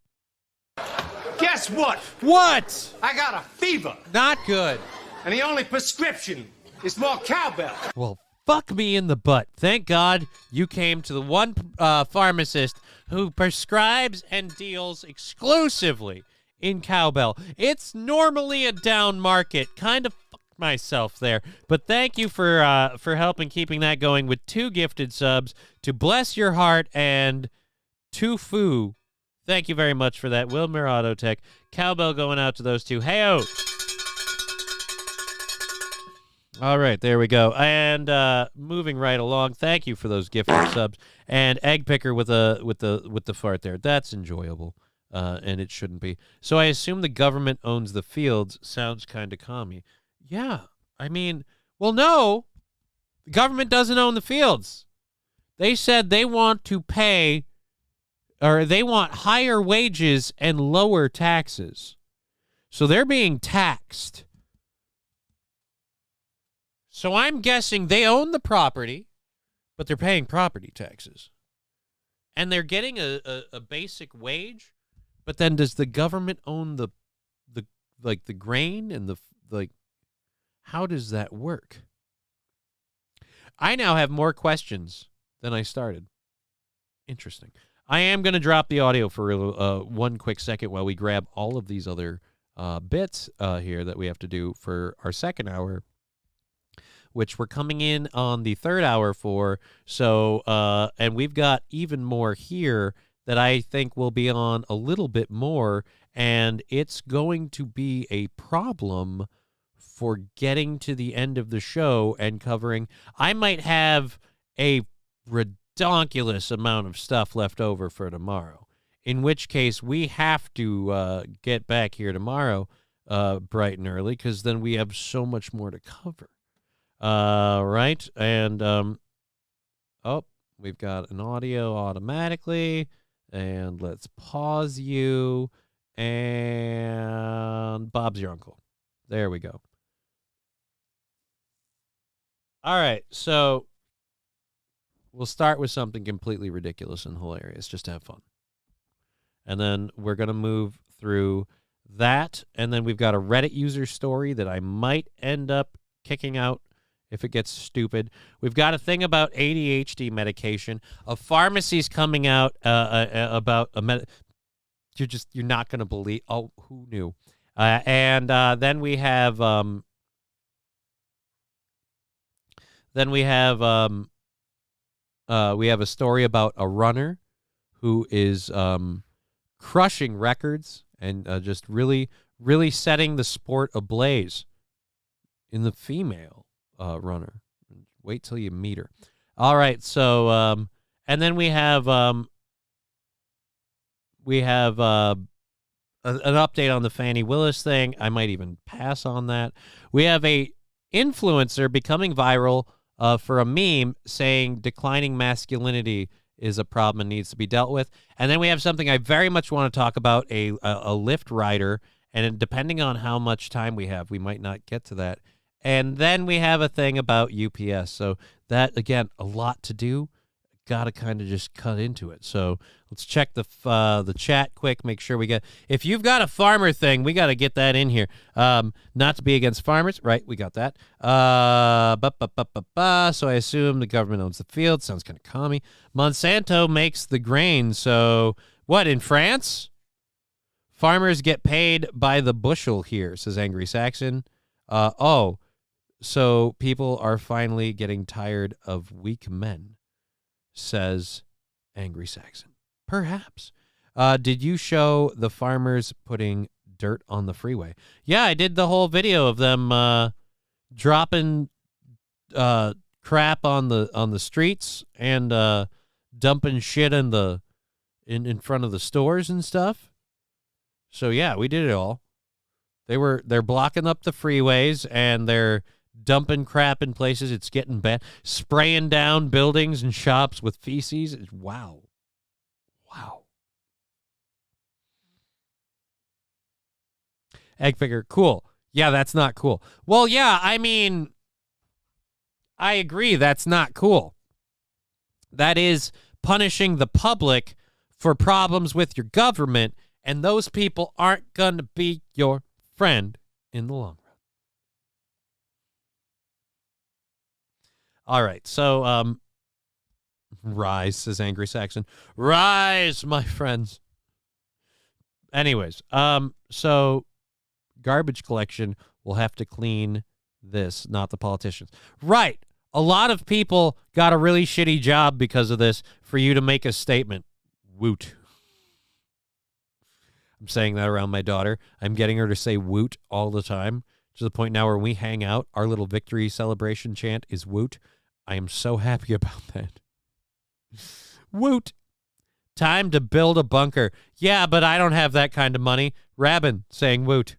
Guess what? What? I got a fever. Not good. And the only prescription is more cowbell. Well, fuck me in the butt. Thank God you came to the one pharmacist who prescribes and deals exclusively in cowbell. It's normally a down market. Kind of fucked myself there. But thank you for helping keeping that going with 2 gifted subs to Bless Your Heart and Tofu. Thank you very much for that. Wilmer Autotech. Cowbell going out to those 2. Hey-o! All right, there we go. And moving right along, thank you for those gifted subs. And Egg Picker with the fart there. That's enjoyable, and it shouldn't be. So I assume the government owns the fields. Sounds kind of commie. Yeah, I mean, well, no. The government doesn't own the fields. They said they want to pay, or they want higher wages and lower taxes. So they're being taxed. So I'm guessing they own the property, but they're paying property taxes. And they're getting a basic wage, but then does the government own the grain and the How does that work? I now have more questions than I started. Interesting. I am going to drop the audio for one quick second while we grab all of these other bits here that we have to do for our second hour, which we're coming in on the third hour for. So, and we've got even more here that I think will be on a little bit more, and it's going to be a problem for getting to the end of the show and covering. I might have a redonkulous amount of stuff left over for tomorrow, in which case we have to get back here tomorrow bright and early, because then we have so much more to cover. Right? And, oh, we've got an audio automatically, and let's pause you, and Bob's your uncle. There we go. All right, so we'll start with something completely ridiculous and hilarious, just to have fun. And then we're going to move through that, and then we've got a Reddit user story that I might end up kicking out if it gets stupid. We've got a thing about ADHD medication. A pharmacy's coming out about a you're not going to believe. Oh, who knew? And then we have a story about a runner who is crushing records and just really, really setting the sport ablaze in the female runner. Wait till you meet her. All right, so and then we have an update on the Fannie Willis thing. I might even pass on that. We have a influencer becoming viral for a meme saying declining masculinity is a problem and needs to be dealt with. And then we have something I very much want to talk about, a Lyft rider, and depending on how much time we have, we might not get to that. And then we have a thing about UPS. So that, again, a lot to do. Got to kind of just cut into it. So let's check the chat quick, make sure we get... If you've got a farmer thing, we got to get that in here. Not to be against farmers. Right, we got that. So I assume the government owns the field. Sounds kind of commie. Monsanto makes the grain. So what, in France? Farmers get paid by the bushel here, says Angry Saxon. So people are finally getting tired of weak men, says Angry Saxon. Perhaps. Did you show the farmers putting dirt on the freeway? Yeah, I did the whole video of them dropping crap on the streets and dumping shit in front of the stores and stuff. So yeah, we did it all. They're blocking up the freeways and they're dumping crap in places. It's getting bad. Spraying down buildings and shops with feces. Wow. Egg figure, cool. Yeah, that's not cool. Well, yeah, I mean, I agree that's not cool. That is punishing the public for problems with your government, and those people aren't going to be your friend in the long run. All right, so rise, says Angry Saxon. Rise, my friends. Anyways, so garbage collection will have to clean this, not the politicians. Right. A lot of people got a really shitty job because of this for you to make a statement. Woot. I'm saying that around my daughter. I'm getting her to say woot all the time, to the point now where we hang out, our little victory celebration chant is woot. I am so happy about that. Woot. Time to build a bunker. Yeah, but I don't have that kind of money. Rabin saying woot.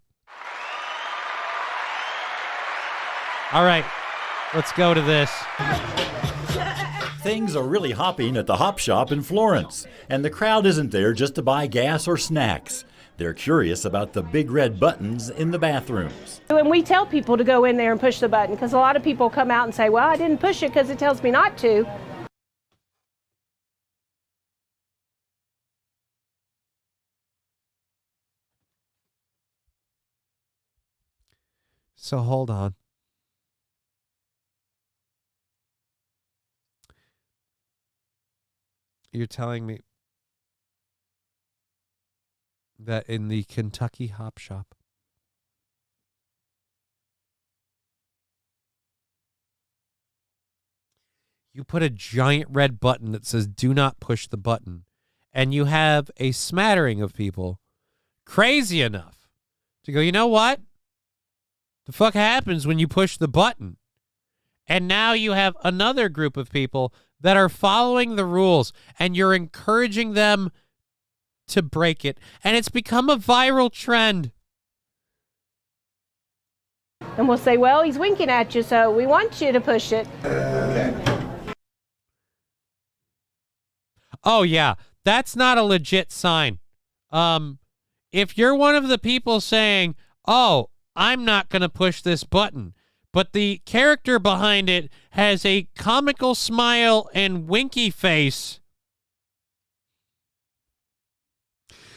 All right, let's go to this. Things are really hopping at the Hop Shop in Florence, and the crowd isn't there just to buy gas or snacks. They're curious about the big red buttons in the bathrooms. And we tell people to go in there and push the button, because a lot of people come out and say, well, I didn't push it because it tells me not to. So hold on. You're telling me that in the Kentucky Hop Shop, you put a giant red button that says do not push the button, and you have a smattering of people crazy enough to go, you know what? The fuck happens when you push the button? And now you have another group of people that are following the rules, and you're encouraging them to break it. And it's become a viral trend. And we'll say, well, he's winking at you, so we want you to push it. Oh, yeah. That's not a legit sign. If you're one of the people saying, oh, I'm not going to push this button, but the character behind it has a comical smile and winky face,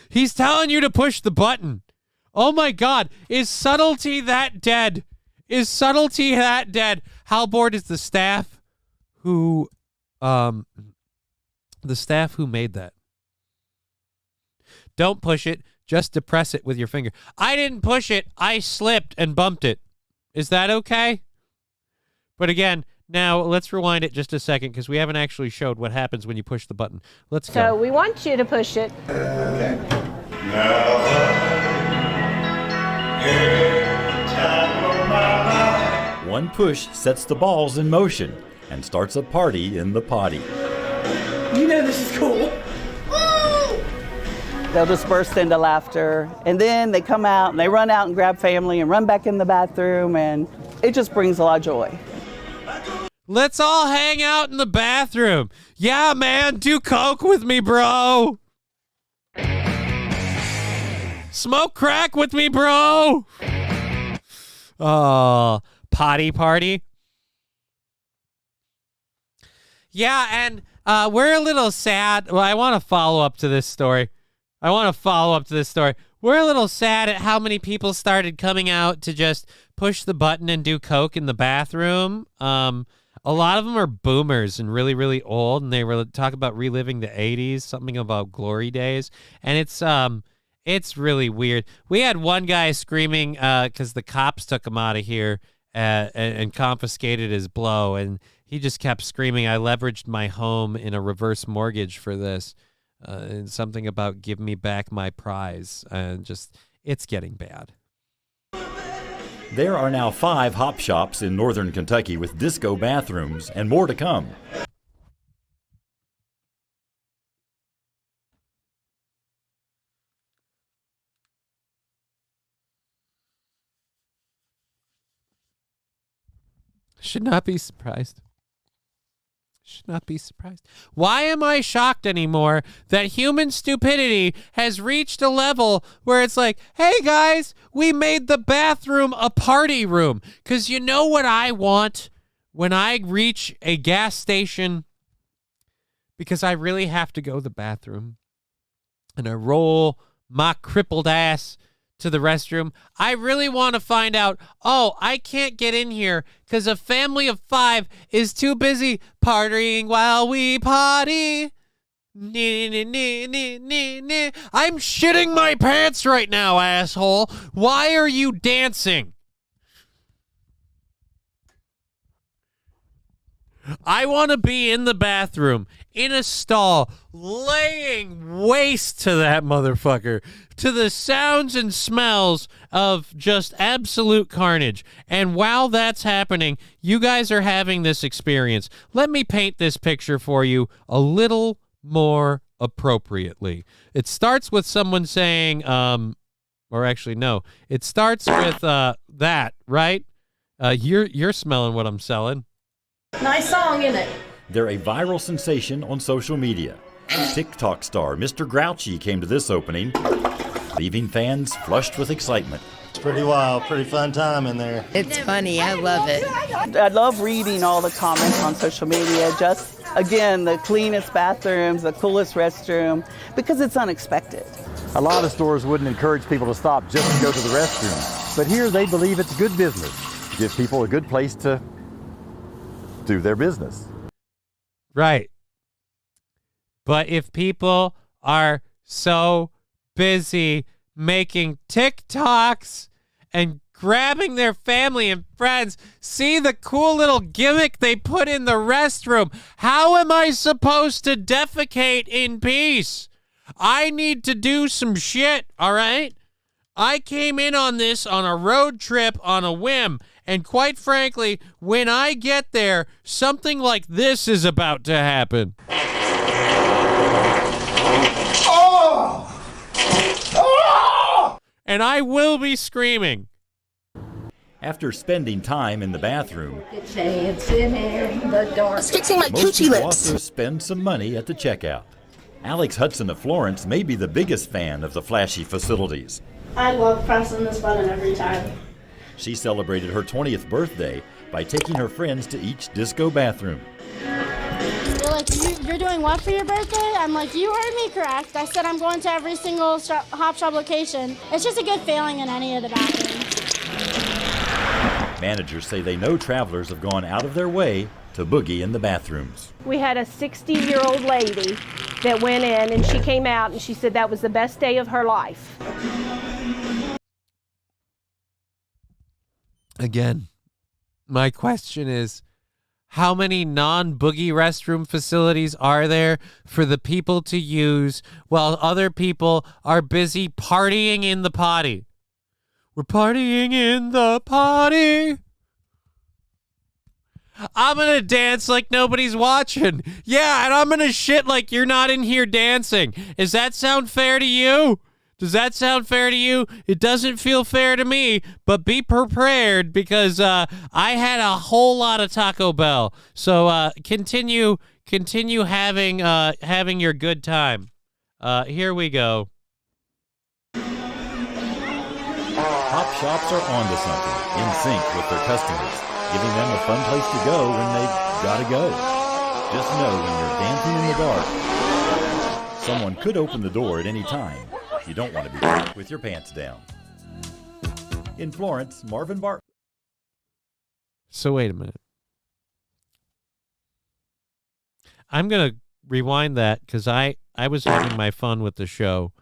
he's telling you to push the button. Oh, my God. Is subtlety that dead? Is subtlety that dead? How bored is the staff who made that? Don't push it. Just depress it with your finger. I didn't push it. I slipped and bumped it. Is that okay? But again, now let's rewind it just a second because we haven't actually showed what happens when you push the button. Let's go. So we want you to push it. One push sets the balls in motion and starts a party in the potty. You know this is cool. They'll just burst into laughter, and then they come out and they run out and grab family and run back in the bathroom, and it just brings a lot of joy. Let's all hang out in the bathroom. Yeah, man, do coke with me, bro. Smoke crack with me, bro. Oh, potty party. Yeah, and we're a little sad. Well, I want to follow up to this story. We're a little sad at how many people started coming out to just push the button and do coke in the bathroom. A lot of them are boomers and really, really old, and they were talking about reliving the 80s, something about glory days, and it's really weird. We had one guy screaming because the cops took him out of here and confiscated his blow, and he just kept screaming, I leveraged my home in a reverse mortgage for this. And something about give me back my prize. And just, it's getting bad. There are now 5 hop shops in northern Kentucky with disco bathrooms and more to come. Should not be surprised. Why am I shocked anymore that human stupidity has reached a level where it's like, hey guys, we made the bathroom a party room? Because you know what I want when I reach a gas station because I really have to go to the bathroom and I roll my crippled ass to the restroom? I really want to find out, oh, I can't get in here because a family of 5 is too busy partying while we potty. I'm shitting my pants right now, asshole. Why are you dancing? I want to be in the bathroom, in a stall, laying waste to that motherfucker, to the sounds and smells of just absolute carnage. And while that's happening, you guys are having this experience. Let me paint this picture for you a little more appropriately. It starts with someone saying, or actually, no, it starts with that, right? You're smelling what I'm selling. Nice song, isn't it? They're a viral sensation on social media. TikTok star Mr. Grouchy came to this opening, leaving fans flushed with excitement. It's pretty wild, pretty fun time in there. It's funny, I love it. I love reading all the comments on social media. Just, again, the cleanest bathrooms, the coolest restroom, because it's unexpected. A lot of stores wouldn't encourage people to stop just to go to the restroom. But here they believe it's good business. Give people a good place to do their business. Right. But if people are so busy making TikToks and grabbing their family and friends, see the cool little gimmick they put in the restroom, how am I supposed to defecate in peace? I need to do some shit, all right? I came in on this on a road trip on a whim, and quite frankly, when I get there, something like this is about to happen. Oh! Oh! And I will be screaming. After spending time in the bathroom, Dancing in the dark. Fixing my most coochie people lips. also spend some money at the checkout. Alex Hudson of Florence may be the biggest fan of the flashy facilities. I love pressing this button every time. She celebrated her 20th birthday by taking her friends to each disco bathroom. They're like, you're doing what for your birthday? I'm like, you heard me correct. I said I'm going to every single Hop Shop location. It's just a good feeling in any of the bathrooms. Managers say they know travelers have gone out of their way to boogie in the bathrooms. We had a 60-year-old lady that went in, and she came out, and she said that was the best day of her life. Again, my question is, how many non-boogie restroom facilities are there for the people to use while other people are busy partying in the potty? We're partying in the potty. I'm going to dance like nobody's watching. Yeah, and I'm going to shit like you're not in here dancing. Does that sound fair to you? Does that sound fair to you? It doesn't feel fair to me, but be prepared because I had a whole lot of Taco Bell. So continue having your good time. Here we go. Hop shops are onto something, in sync with their customers, giving them a fun place to go when they gotta go. Just know when you're dancing in the dark, someone could open the door at any time. You don't want to be caught with your pants down. In Florence, Marvin Bartlett. So wait a minute. I'm going to rewind that because I was having my fun with the show.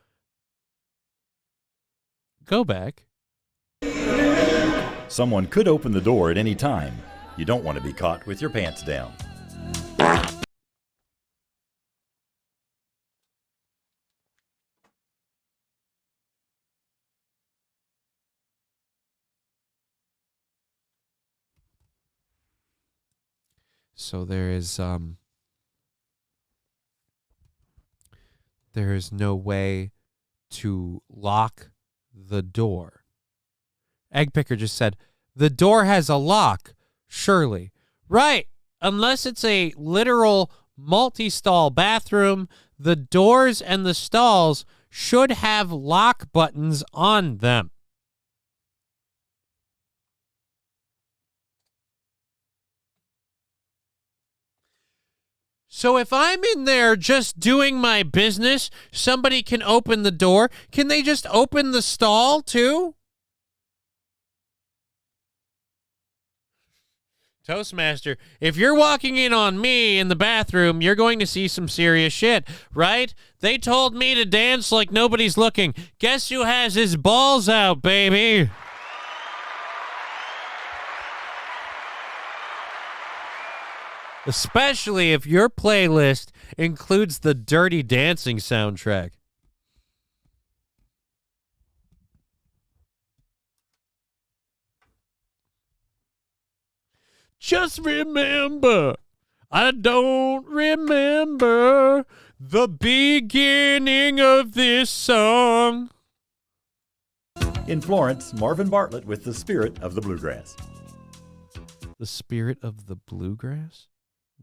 Go back. Someone could open the door at any time. You don't want to be caught with your pants down. So there is no way to lock the door. Egg Picker just said, the door has a lock, surely. Right, unless it's a literal multi-stall bathroom, the doors and the stalls should have lock buttons on them. So if I'm in there just doing my business, somebody can open the door. Can they just open the stall too? Toastmaster, if you're walking in on me in the bathroom, you're going to see some serious shit, right? They told me to dance like nobody's looking. Guess who has his balls out, baby? Especially if your playlist includes the Dirty Dancing soundtrack. Just remember, I don't remember the beginning of this song. In Florence, Marvin Bartlett with the Spirit of the Bluegrass. The Spirit of the Bluegrass?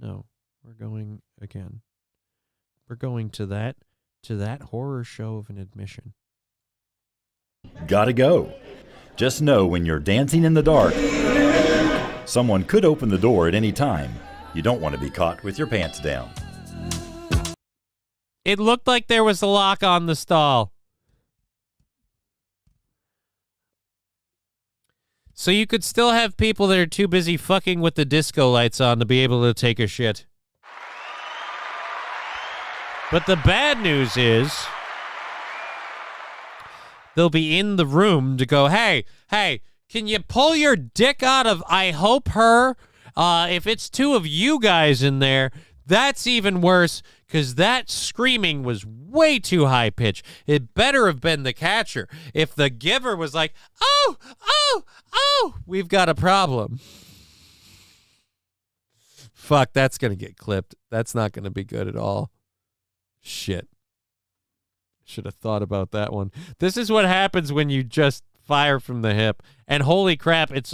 No, we're going again. We're going to that horror show of an admission. Gotta go. Just know when you're dancing in the dark, someone could open the door at any time. You don't want to be caught with your pants down. It looked like there was a lock on the stall. So you could still have people that are too busy fucking with the disco lights on to be able to take a shit. But the bad news is they'll be in the room to go, hey, can you pull your dick out of I hope her? If it's two of you guys in there, that's even worse because that screaming was way too high pitched. It better have been the catcher. If the giver was like, oh, we've got a problem. Fuck, that's going to get clipped. That's not going to be good at all. Shit. Should have thought about that one. This is what happens when you just fire from the hip. And holy crap, it's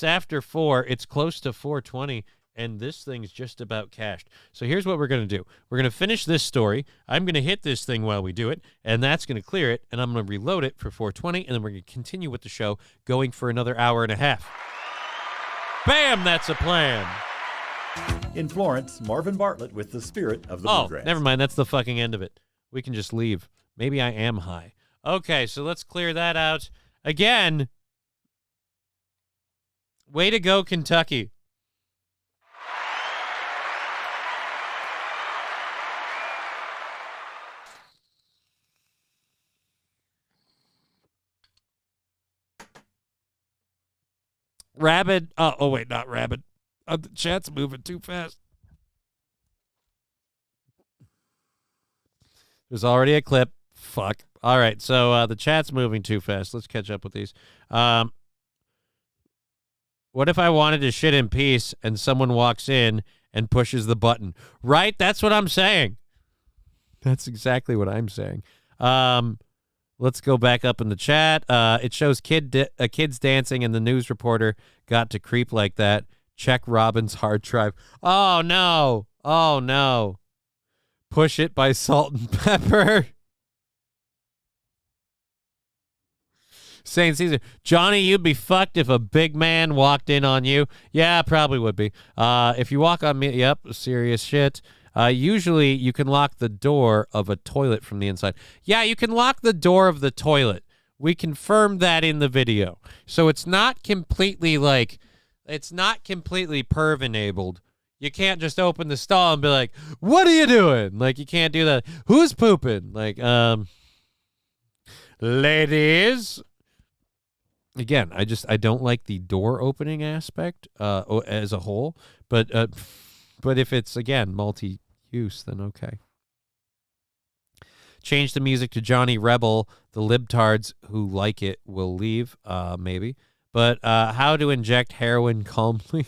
after 4. It's close to 4:20, and this thing's just about cashed. So here's what we're going to do. We're going to finish this story. I'm going to hit this thing while we do it, and that's going to clear it, and I'm going to reload it for 4:20, and then we're going to continue with the show going for another hour and a half. Bam, that's a plan. In Florence, Marvin Bartlett with the spirit of the bluegrass. Never mind. That's the fucking end of it. We can just leave. Maybe I am high. Okay, so let's clear that out. Again, way to go, Kentucky. Rabid. Oh, wait, not rabid. The chat's moving too fast. There's already a clip. Fuck. All right, so the chat's moving too fast. Let's catch up with these. What if I wanted to shit in peace and someone walks in and pushes the button? Right? That's what I'm saying. That's exactly what I'm saying. Let's go back up in the chat. It shows kids dancing, and the news reporter got to creep like that. Check Robin's hard drive. Oh, no. Oh, no. Push It by Salt and Pepper. Saint Caesar. Johnny, you'd be fucked if a big man walked in on you. Yeah, probably would be. If you walk on me, yep, serious shit. Usually you can lock the door of a toilet from the inside. Yeah, you can lock the door of the toilet. We confirmed that in the video. So it's not completely perv enabled. You can't just open the stall and be like, what are you doing? Like, you can't do that. Who's pooping? Like, ladies. Again, I don't like the door opening aspect as a whole, but if it's, again, multi-use, then okay. Change the music to Johnny Rebel. The libtards who like it will leave, maybe. But how to inject heroin calmly.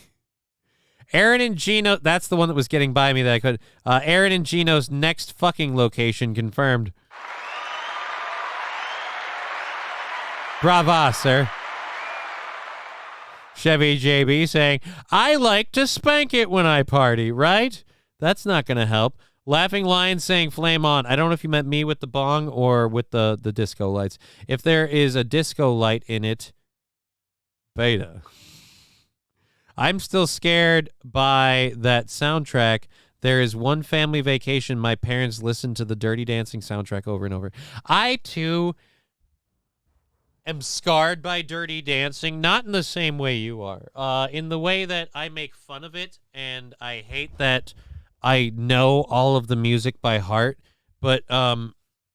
Aaron and Gino, that's the one that was getting by me that I could. Aaron and Gino's next fucking location confirmed. Brava, sir. Chevy JB saying, I like to spank it when I party, right? That's not going to help. Laughing Lion saying flame on. I don't know if you meant me with the bong or with the disco lights. If there is a disco light in it, beta. I'm still scared by that soundtrack. There is one family vacation. My parents listened to the Dirty Dancing soundtrack over and over. I, too, am scarred by Dirty Dancing, not in the same way you are. In the way that I make fun of it, and I hate that I know all of the music by heart, but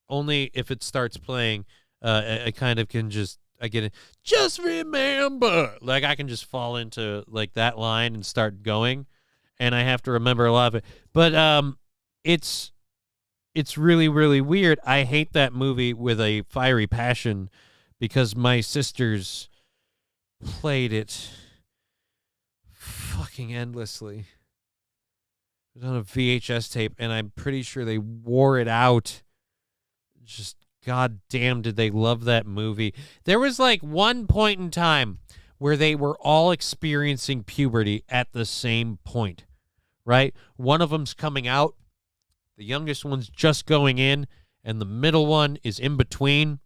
only if it starts playing, I kind of can just, I get it. Just remember, like I can just fall into like that line and start going, and I have to remember a lot of it. But it's really, really weird. I hate that movie with a fiery passion because my sisters played it fucking endlessly. It was on a VHS tape, and I'm pretty sure they wore it out. Just God damn, did they love that movie. There was like one point in time where they were all experiencing puberty at the same point, right? One of them's coming out, the youngest one's just going in, and the middle one is in between.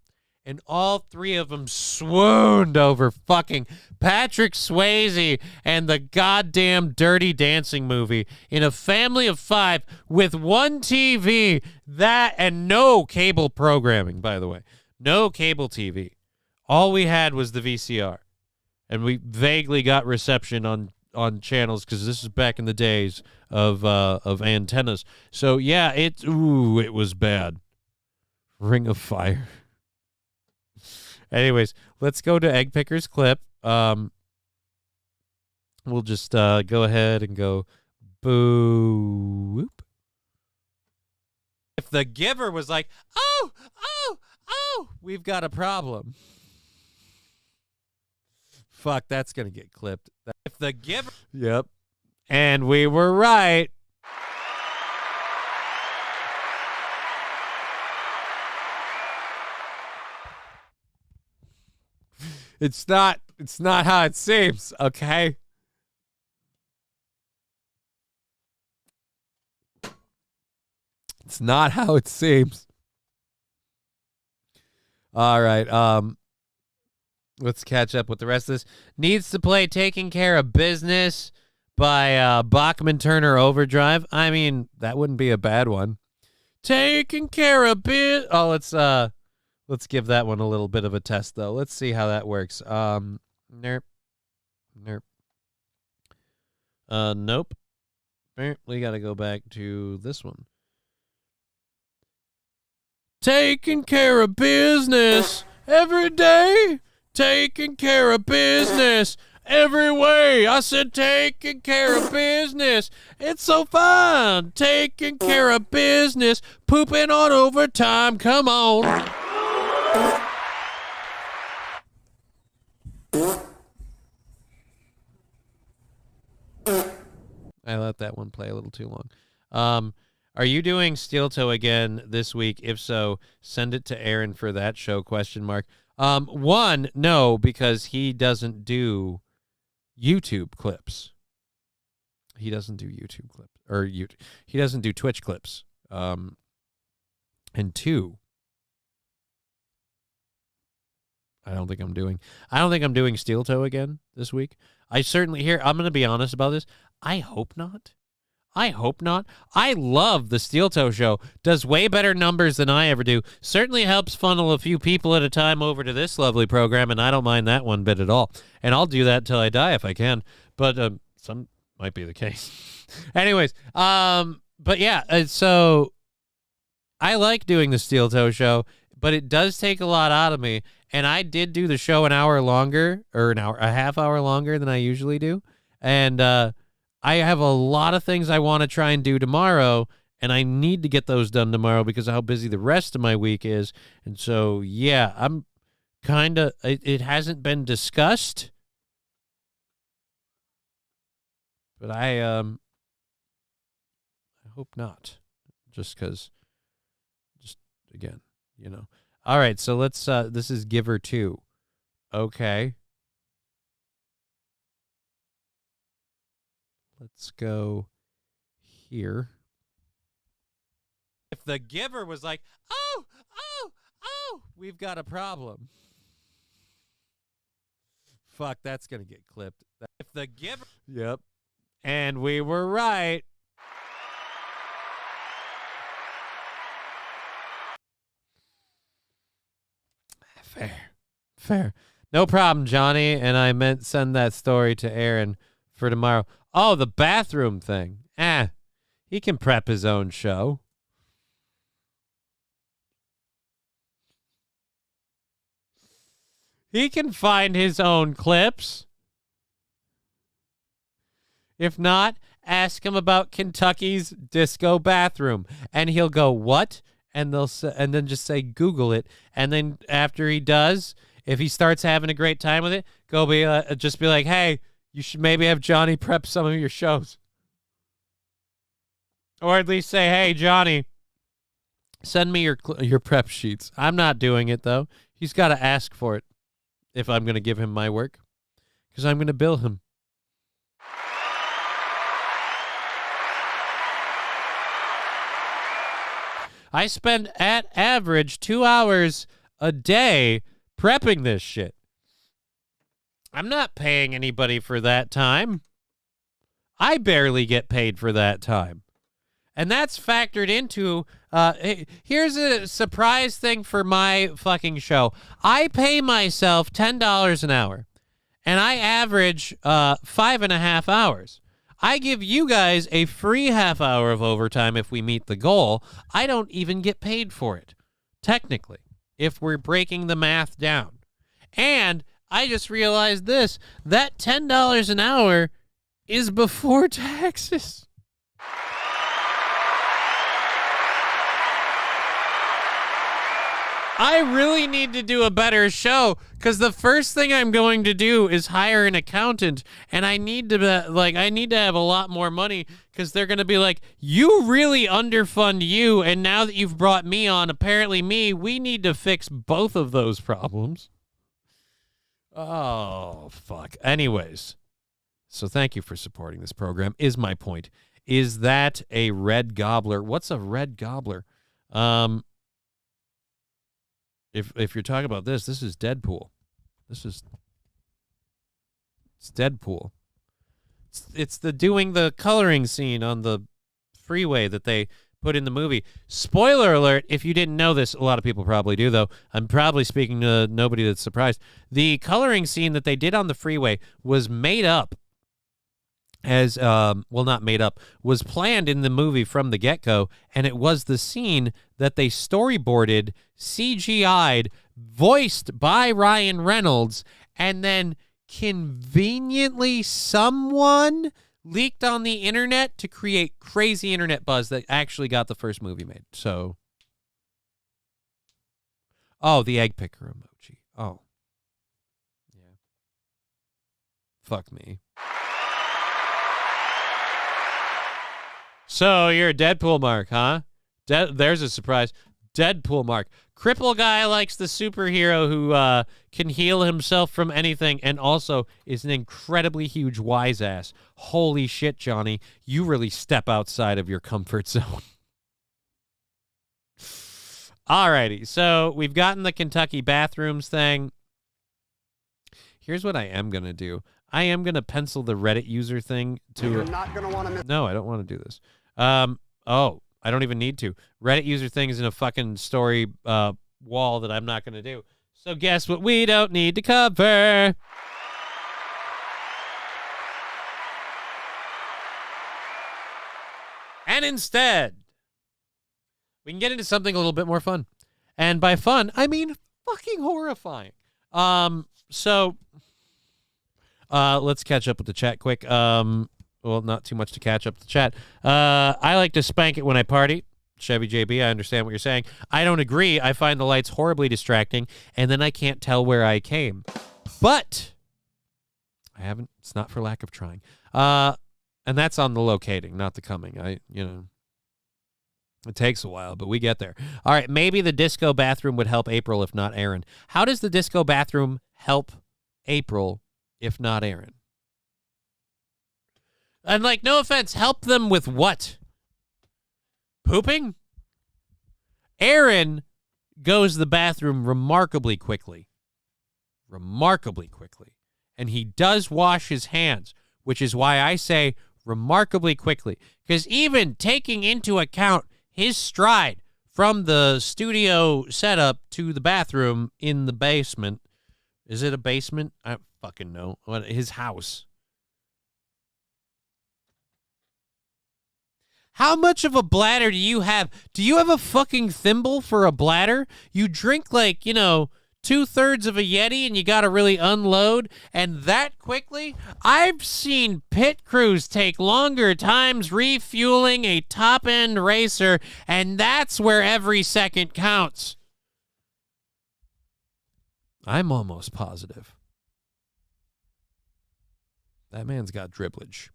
And all three of them swooned over fucking Patrick Swayze and the goddamn Dirty Dancing movie in a family of 5 with one TV, that and no cable programming, by the way. No cable TV. All we had was the VCR. And we vaguely got reception on on channels because this is back in the days of antennas. So yeah, it was bad. Ring of Fire. Anyways, let's go to Egg Picker's clip. We'll just go ahead and go boo. Whoop. If the giver was like, oh, we've got a problem. Fuck, that's going to get clipped. If the giver... Yep. And we were right. It's not how it seems, okay? It's not how it seems. All right, let's catch up with the rest of this. Needs to play Taking Care of Business by Bachman Turner Overdrive. I mean, that wouldn't be a bad one. Taking care of business. Oh, let's give that one a little bit of a test, though. Let's see how that works. Nope. Nope. We got to go back to this one. Taking care of business every day. Taking care of business every way. I said taking care of business. It's so fun. Taking care of business. Pooping on overtime. Come on. I let that one play a little too long. Are you doing Steel Toe again this week? If so, send it to Aaron for that show, ? One, no, because he doesn't do YouTube clips. He doesn't do YouTube clips. He doesn't do Twitch clips. And two, I don't think I'm doing Steel Toe again this week. I'm going to be honest about this. I hope not. I love the Steel Toe Show. Does way better numbers than I ever do. Certainly helps funnel a few people at a time over to this lovely program, and I don't mind that one bit at all. And I'll do that till I die if I can. But some might be the case. Anyways, but yeah, so I like doing the Steel Toe Show, but it does take a lot out of me. And I did do the show an hour longer, or a half hour longer than I usually do. And I have a lot of things I want to try and do tomorrow, and I need to get those done tomorrow because of how busy the rest of my week is. And so, yeah, I'm kind of, it hasn't been discussed, but I hope not, just again, All right, so let's, this is Giver 2. Okay. Let's go here. If the giver was like, oh, we've got a problem. Fuck, that's going to get clipped. If the giver... Yep. And we were right. Fair. No problem, Johnny. And I meant send that story to Aaron for tomorrow. Oh, the bathroom thing. He can prep his own show. He can find his own clips. If not, ask him about Kentucky's disco bathroom. And he'll go, what? And then just say, Google it. And then after he does, if he starts having a great time with it, just be like, hey, you should maybe have Johnny prep some of your shows. Or at least say, hey, Johnny, send me your prep sheets. I'm not doing it, though. He's got to ask for it if I'm going to give him my work, because I'm going to bill him. I spend, at average, 2 hours a day prepping this shit. I'm not paying anybody for that time. I barely get paid for that time. And that's factored into, here's a surprise thing for my fucking show. I pay myself $10 an hour. and I average 5.5 hours. I give you guys a free half hour of overtime if we meet the goal. I don't even get paid for it, technically, if we're breaking the math down. And I just realized this, that $10 an hour is before taxes. I really need to do a better show because the first thing I'm going to do is hire an accountant, and I need to have a lot more money because they're going to be like, you really underfund you, and now that you've brought me on, apparently we need to fix both of those problems. Oh, fuck. Anyways, so thank you for supporting this program, is my point. Is that a red gobbler? What's a red gobbler? If you're talking about this is Deadpool. It's Deadpool. It's doing the coloring scene on the freeway that they put in the movie. Spoiler alert, if you didn't know this, a lot of people probably do, though. I'm probably speaking to nobody that's surprised. The coloring scene that they did on the freeway was made up as, not made up, was planned in the movie from the get-go, and it was the scene that they storyboarded, CGI'd, voiced by Ryan Reynolds, and then conveniently someone leaked on the internet to create crazy internet buzz that actually got the first movie made. So, the egg picker emoji. Oh. Yeah. Fuck me. So, you're a Deadpool mark, huh? There's a surprise. Deadpool mark. Cripple guy likes the superhero who can heal himself from anything and also is an incredibly huge wise ass. Holy shit, Johnny. You really step outside of your comfort zone. Alrighty, so we've gotten the Kentucky bathrooms thing. Here's what I am going to do. I am going to pencil the Reddit user thing to... You're not going to want to... No, I don't want to do this. I don't even need to. Reddit user thing is in a fucking story wall that I'm not going to do. So guess what we don't need to cover? And instead, we can get into something a little bit more fun. And by fun, I mean fucking horrifying. So let's catch up with the chat quick. Well, not too much to catch up the chat. I like to spank it when I party. Chevy JB, I understand what you're saying. I don't agree. I find the lights horribly distracting, and then I can't tell where I came. But I haven't. It's not for lack of trying. And that's on the locating, not the coming. It takes a while, but we get there. All right, maybe the disco bathroom would help April, if not Aaron. How does the disco bathroom help April, if not Aaron? And, no offense, help them with what? Pooping? Aaron goes to the bathroom remarkably quickly. And he does wash his hands, which is why I say remarkably quickly. Because even taking into account his stride from the studio setup to the bathroom in the basement. Is it a basement? I don't fucking know. His house. How much of a bladder do you have? Do you have a fucking thimble for a bladder? You drink 2/3 of a Yeti and you got to really unload, and that quickly? I've seen pit crews take longer times refueling a top-end racer, and that's where every second counts. I'm almost positive. That man's got dribblage.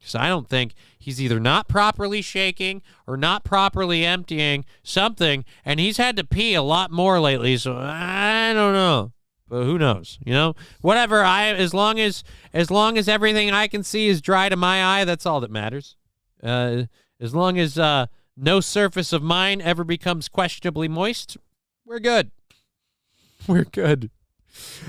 So I don't think he's either not properly shaking or not properly emptying something, and he's had to pee a lot more lately, so I don't know. But who knows? Whatever. As long as everything I can see is dry to my eye, that's all that matters. As long as no surface of mine ever becomes questionably moist, we're good. We're good.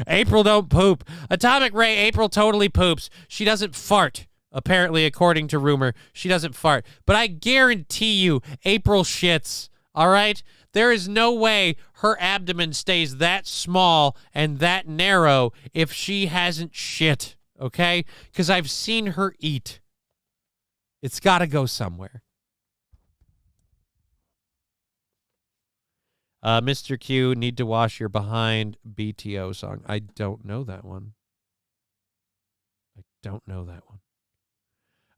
April don't poop. Atomic Ray, April totally poops. She doesn't fart. Apparently, according to rumor, she doesn't fart. But I guarantee you, April shits. All right? There is no way her abdomen stays that small and that narrow if she hasn't shit, okay? Because I've seen her eat. It's got to go somewhere. Mr. Q, need to wash your behind BTO song. I don't know that one.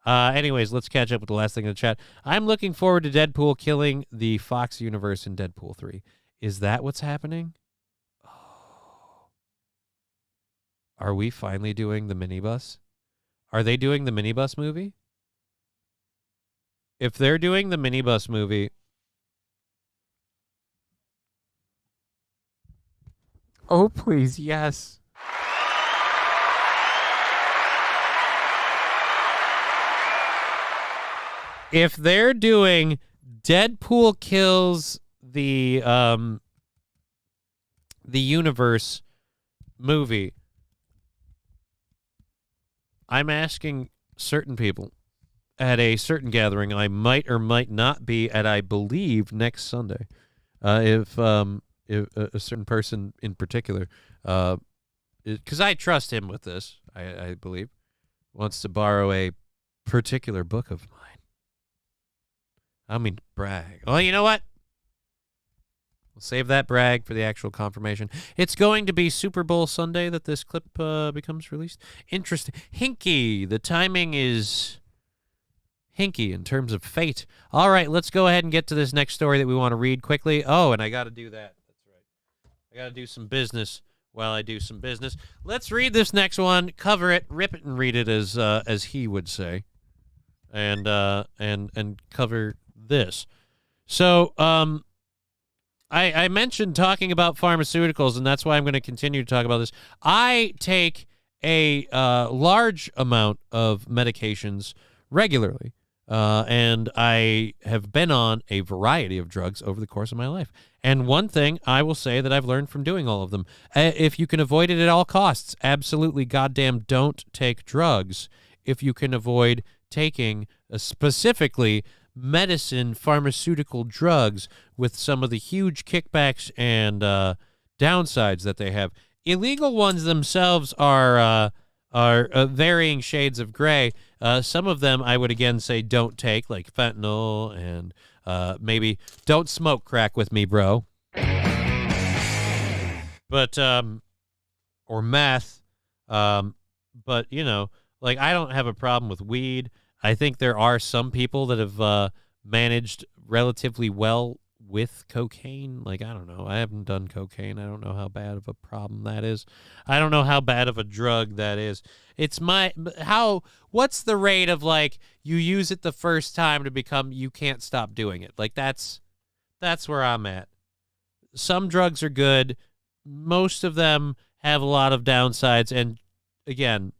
Anyways, let's catch up with the last thing in the chat. I'm looking forward to Deadpool killing the Fox universe in Deadpool 3. Is that what's happening? Oh. Are we finally doing the minibus? Are they doing the minibus movie? If they're doing the minibus movie... Oh, please, yes. If they're doing Deadpool kills the universe movie, I'm asking certain people at a certain gathering I might or might not be at, I believe, next Sunday, if a certain person in particular, because I trust him with this, I believe, wants to borrow a particular book of mine. I mean, brag. Oh, you know what? We'll save that brag for the actual confirmation. It's going to be Super Bowl Sunday that this clip becomes released. Interesting. Hinky. The timing is hinky in terms of fate. All right, let's go ahead and get to this next story that we want to read quickly. Oh, and I got to do that. That's right. I got to do some business while I do some business. Let's read this next one. Cover it, rip it, and read it, as he would say, and cover this. So, I mentioned talking about pharmaceuticals, and that's why I'm going to continue to talk about this. I take a large amount of medications regularly, and I have been on a variety of drugs over the course of my life. And one thing I will say that I've learned from doing all of them, if you can avoid it at all costs, absolutely goddamn don't take drugs if you can avoid taking specifically medicine, pharmaceutical drugs with some of the huge kickbacks and downsides that they have. Illegal ones themselves are varying shades of gray. Some of them I would again say don't take, like fentanyl, and maybe don't smoke crack with me, bro. But or meth. But you know, like I don't have a problem with weed. I think there are some people that have managed relatively well with cocaine. Like, I don't know. I haven't done cocaine. I don't know how bad of a problem that is. I don't know how bad of a drug that is. What's the rate of, like, you use it the first time to become, you can't stop doing it? Like, that's where I'm at. Some drugs are good. Most of them have a lot of downsides. And, again,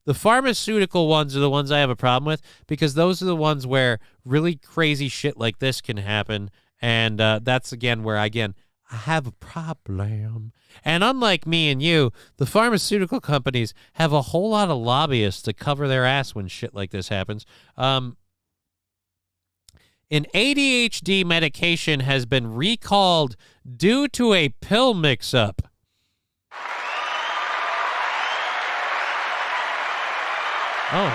the pharmaceutical ones are the ones I have a problem with, because those are the ones where really crazy shit like this can happen. And that's, again, where, I have a problem. And unlike me and you, the pharmaceutical companies have a whole lot of lobbyists to cover their ass when shit like this happens. An ADHD medication has been recalled due to a pill mix-up. Oh,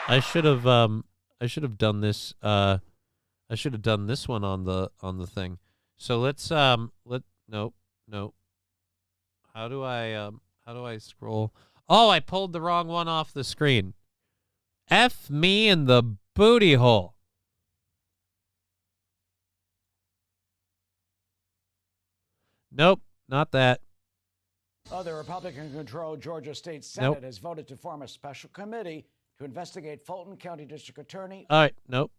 I should have done this. I should have done this one on the thing. So let's nope. How do I scroll? Oh, I pulled the wrong one off the screen. F me in the booty hole. Nope, not that. The Republican-controlled Georgia State Senate has voted to form a special committee to investigate Fulton County District Attorney. All right, nope.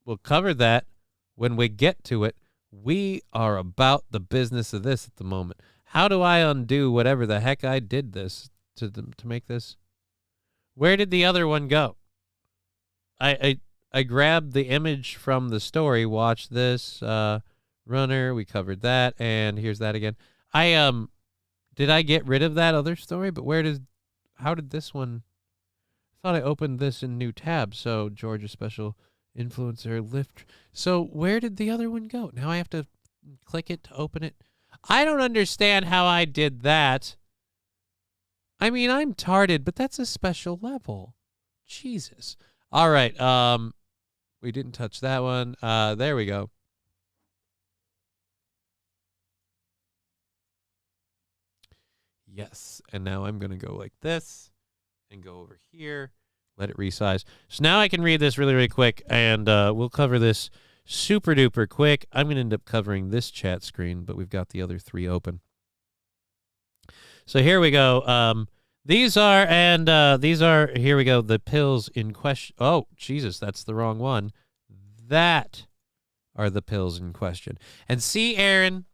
We'll cover that when we get to it. We are about the business of this at the moment. How do I undo whatever the heck I did this to make this? Where did the other one go? I grabbed the image from the story. Watch this. Runner, we covered that, and here's that again. Did I get rid of that other story? But how did this one? I thought I opened this in new tab. So Georgia Special Influencer, Lyft. So where did the other one go? Now I have to click it to open it. I don't understand how I did that. I mean, I'm tarded, but that's a special level. Jesus. All right. We didn't touch that one. There we go. Yes. And now I'm going to go like this and go over here. Let it resize. So now I can read this really, really quick, and we'll cover this super duper quick. I'm going to end up covering this chat screen, but we've got the other three open. So here we go. These are, here we go, the pills in question. Oh, Jesus, that's the wrong one. That are the pills in question. And see, Aaron,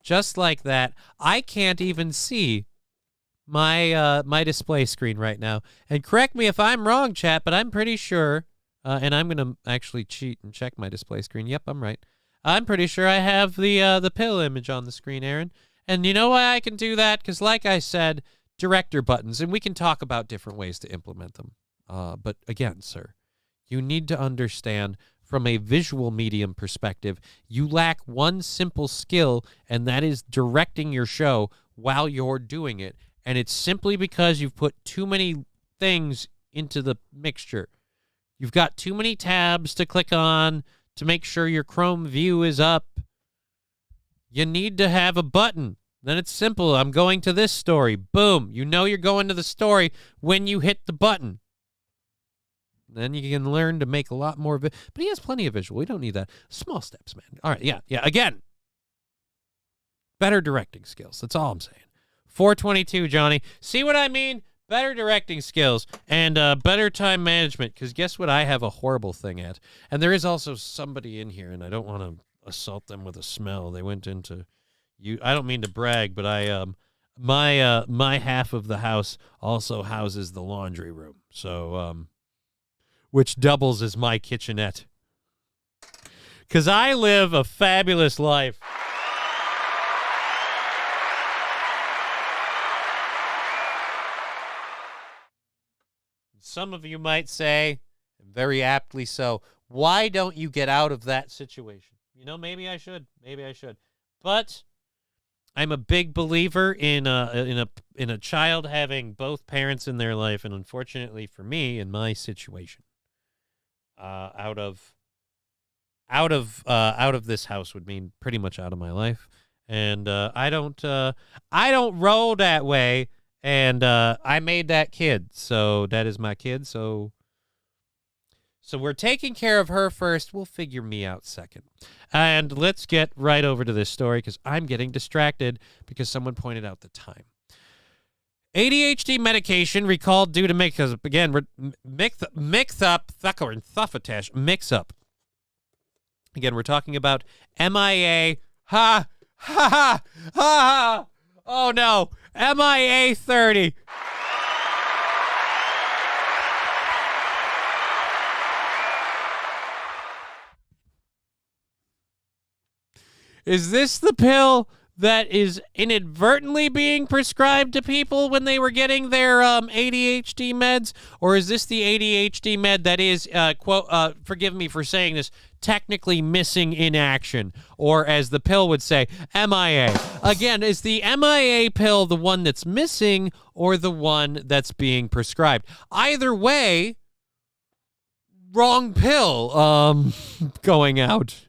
just like that, I can't even see my display screen right now. And correct me if I'm wrong, chat, but I'm pretty sure, and I'm going to actually cheat and check my display screen. Yep, I'm right. I'm pretty sure I have the pill image on the screen, Aaron. And you know why I can do that? Because like I said, director buttons, and we can talk about different ways to implement them. But again, sir, you need to understand from a visual medium perspective, you lack one simple skill, and that is directing your show while you're doing it. And it's simply because you've put too many things into the mixture. You've got too many tabs to click on to make sure your Chrome view is up. You need to have a button. Then it's simple. I'm going to this story. Boom. You know you're going to the story when you hit the button. Then you can learn to make a lot more. But he has plenty of visual. We don't need that. Small steps, man. All right. Yeah. Again, better directing skills. That's all I'm saying. 422, Johnny. See what I mean? Better directing skills and better time management. Because guess what I have a horrible thing at? And there is also somebody in here, and I don't want to assault them with a smell. They went into... I don't mean to brag, but my half of the house also houses the laundry room, so which doubles as my kitchenette. 'Cause I live a fabulous life. Some of you might say, very aptly so, why don't you get out of that situation? You know, maybe I should. But I'm a big believer in a child having both parents in their life, and unfortunately for me, in my situation, out of this house would mean pretty much out of my life, and I don't roll that way, and I made that kid, so that is my kid, so we're taking care of her first. We'll figure me out second. And let's get right over to this story because I'm getting distracted because someone pointed out the time. ADHD medication recalled due to mix-up. Again, mix-up. Again, we're talking about MIA. Ha, ha, ha, ha, ha. Oh, no. MIA 30. Is this the pill that is inadvertently being prescribed to people when they were getting their ADHD meds? Or is this the ADHD med that is, forgive me for saying this, technically missing in action? Or as the pill would say, MIA. Again, is the MIA pill the one that's missing or the one that's being prescribed? Either way, wrong pill going out.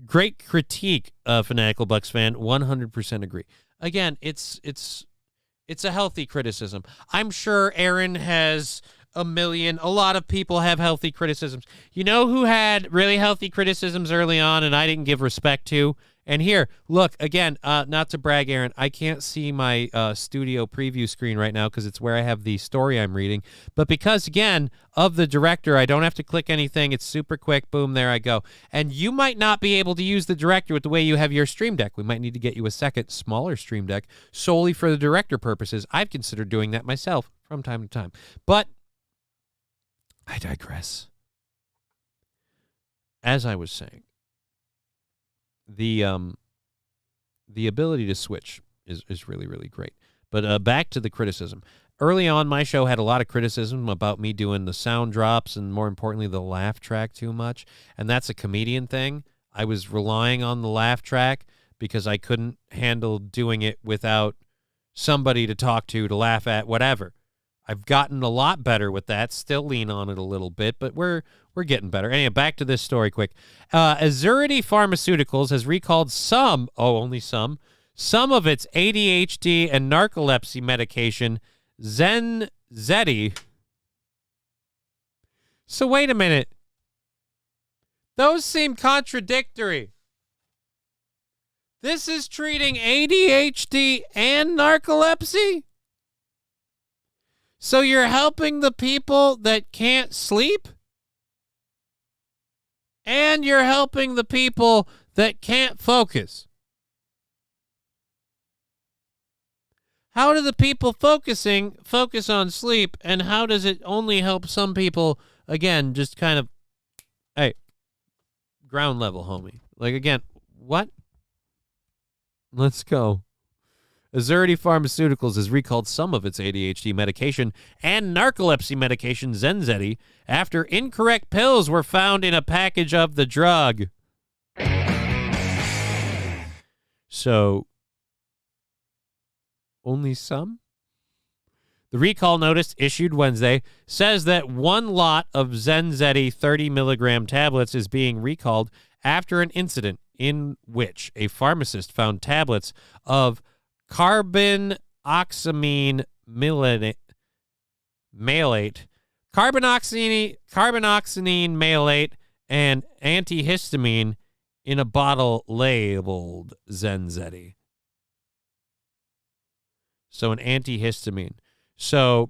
Great critique, Fanatical Bucks fan. 100% agree. Again, it's a healthy criticism. I'm sure Aaron has a lot of people have healthy criticisms. You know who had really healthy criticisms early on and I didn't give respect to? And here, look, again, not to brag, Aaron, I can't see my studio preview screen right now because it's where I have the story I'm reading. But because, again, of the director, I don't have to click anything. It's super quick. Boom, there I go. And you might not be able to use the director with the way you have your Stream Deck. We might need to get you a second, smaller Stream Deck solely for the director purposes. I've considered doing that myself from time to time. But I digress. As I was saying, the ability to switch is really, really great. But back to the criticism. early on, my show had a lot of criticism about me doing the sound drops and, more importantly, the laugh track too much. And that's a comedian thing. I was relying on the laugh track because I couldn't handle doing it without somebody to talk to laugh at, whatever. I've gotten a lot better with that. Still lean on it a little bit, but we're getting better. Anyway, back to this story quick. Azurity Pharmaceuticals has recalled only some of its ADHD and narcolepsy medication, Zenzeti. So wait a minute. Those seem contradictory. This is treating ADHD and narcolepsy? So you're helping the people that can't sleep? And you're helping the people that can't focus? How do the people focus on sleep, and how does it only help some people, again, just kind of, hey, ground level, homie. Like, again, what? Let's go. Azurity Pharmaceuticals has recalled some of its ADHD medication and narcolepsy medication, Zenzeti, after incorrect pills were found in a package of the drug. So, only some? The recall notice issued Wednesday says that one lot of Zenzeti 30 milligram tablets is being recalled after an incident in which a pharmacist found tablets of carboxamine malate, carboxamine malate, and antihistamine in a bottle labeled Zenzeti. So an antihistamine. So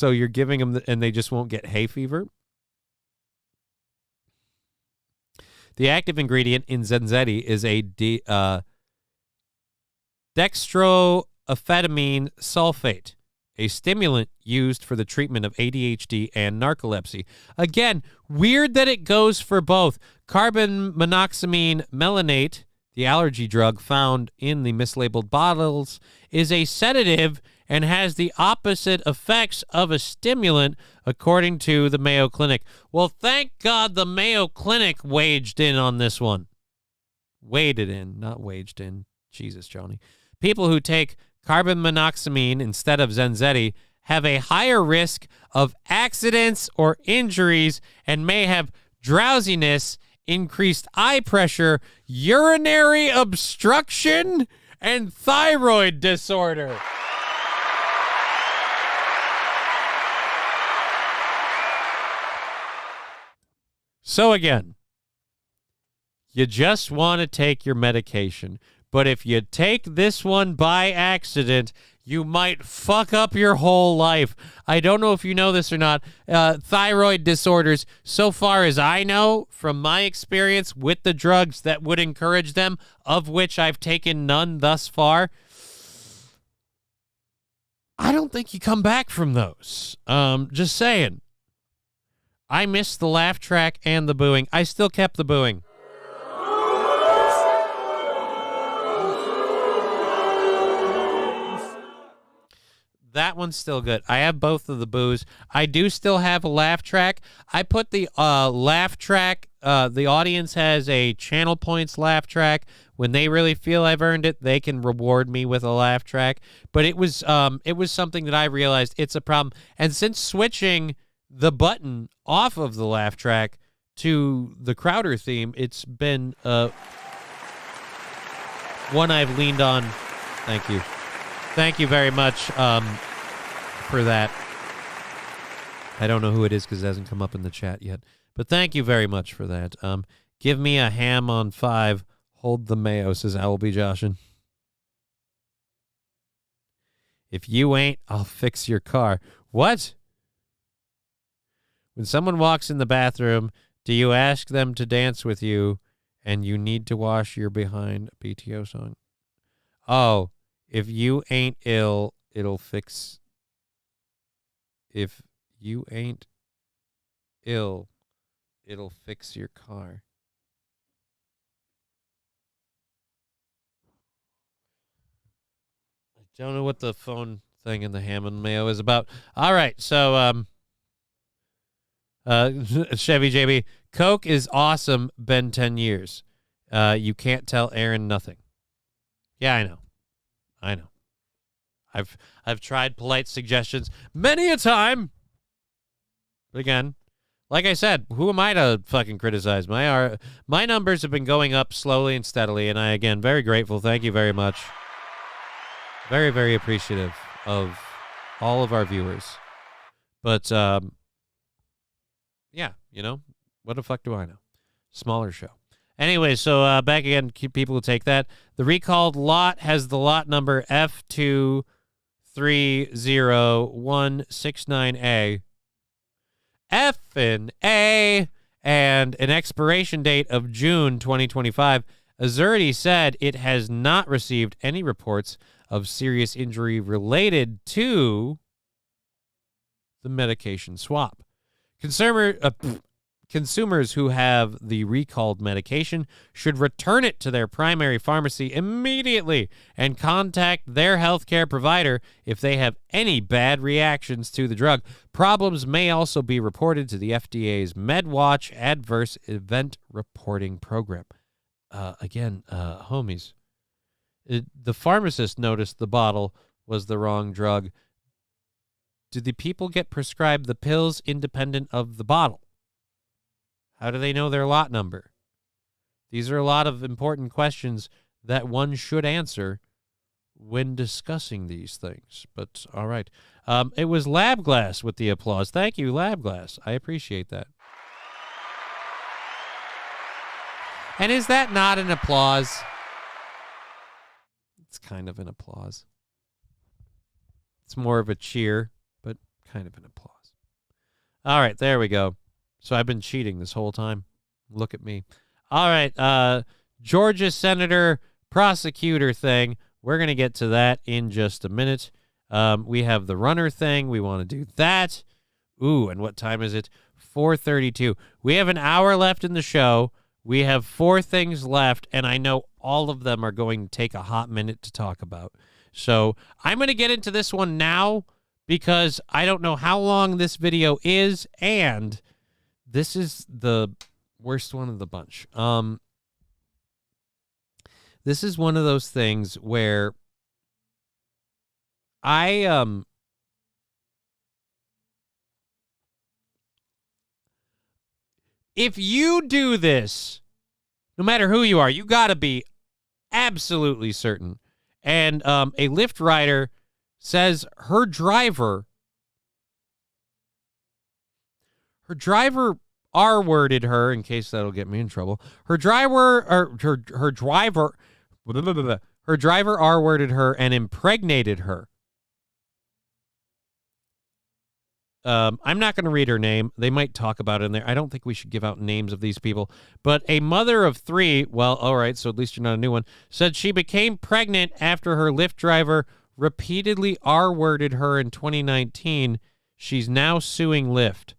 you're giving them, and they just won't get hay fever? The active ingredient in Zenzeti is a dextroamphetamine sulfate, a stimulant used for the treatment of ADHD and narcolepsy. Again, weird that it goes for both. Carbon-monoxamine melanate, the allergy drug found in the mislabeled bottles, is a sedative and has the opposite effects of a stimulant, according to the Mayo Clinic. Well, thank God the Mayo Clinic waged in on this one. Waded in, not waged in. Jesus, Johnny. People who take carbon-monoxamine instead of Zenzeti have a higher risk of accidents or injuries and may have drowsiness, increased eye pressure, urinary obstruction, and thyroid disorder. So again, you just want to take your medication, but if you take this one by accident, you might fuck up your whole life. I don't know if you know this or not. Thyroid disorders, so far as I know, from my experience with the drugs that would encourage them, of which I've taken none thus far, I don't think you come back from those. Just saying. I missed the laugh track and the booing. I still kept the booing. That one's still good. I have both of the boos. I do still have a laugh track. I put the laugh track. The audience has a channel points laugh track. When they really feel I've earned it, they can reward me with a laugh track. But it was something that I realized it's a problem. And since switching the button off of the laugh track to the Crowder theme, it's been one I've leaned on. Thank you. Thank you very much for that. I don't know who it is because it hasn't come up in the chat yet. But thank you very much for that. Give me a ham on 5. Hold the mayo, says Owl B. Joshin. If you ain't, I'll fix your car. What? When someone walks in the bathroom, do you ask them to dance with you and you need to wash your behind? PTO song. Oh, if you ain't ill, it'll fix. If you ain't ill, it'll fix your car. Don't know what the phone thing in the ham and mayo is about. All right, so Chevy JB, Coke is awesome. Been 10 years. You can't tell Aaron nothing. Yeah, I know. I've tried polite suggestions many a time. But again, like I said, who am I to fucking criticize? My numbers have been going up slowly and steadily, and I, again, very grateful. Thank you very much. Very, very appreciative of all of our viewers. But, yeah, what the fuck do I know? Smaller show. Anyway, so back again, keep people who take that. The recalled lot has the lot number F230169A. F&A, and an expiration date of June 2025. Azurity said it has not received any reports of serious injury related to the medication swap. Consumers who have the recalled medication should return it to their primary pharmacy immediately and contact their healthcare provider if they have any bad reactions to the drug. Problems may also be reported to the FDA's MedWatch Adverse Event Reporting Program. Homies, the pharmacist noticed the bottle was the wrong drug. Do the people get prescribed the pills independent of the bottle? How do they know their lot number? These are a lot of important questions that one should answer when discussing these things. But, all right. It was Lab Glass with the applause. Thank you, Lab Glass. I appreciate that. And is that not an applause? It's kind of an applause. It's more of a cheer, but kind of an applause. All right, there we go. So I've been cheating this whole time. Look at me. All right, Georgia Senator prosecutor thing. We're going to get to that in just a minute. We have the runner thing. We want to do that. Ooh, and what time is it? 4:32. We have an hour left in the show. We have 4 things left, and I know all of them are going to take a hot minute to talk about. So I'm going to get into this one now because I don't know how long this video is, and this is the worst one of the bunch. This is one of those things where if you do this, no matter who you are, you got to be absolutely certain. And a Lyft rider says her driver R-worded her, in case that'll get me in trouble. Her driver R-worded her and impregnated her. I'm not going to read her name. They might talk about it in there. I don't think we should give out names of these people. But a mother of 3, well, all right, so at least you're not a new one, said she became pregnant after her Lyft driver repeatedly R-worded her in 2019. She's now suing Lyft.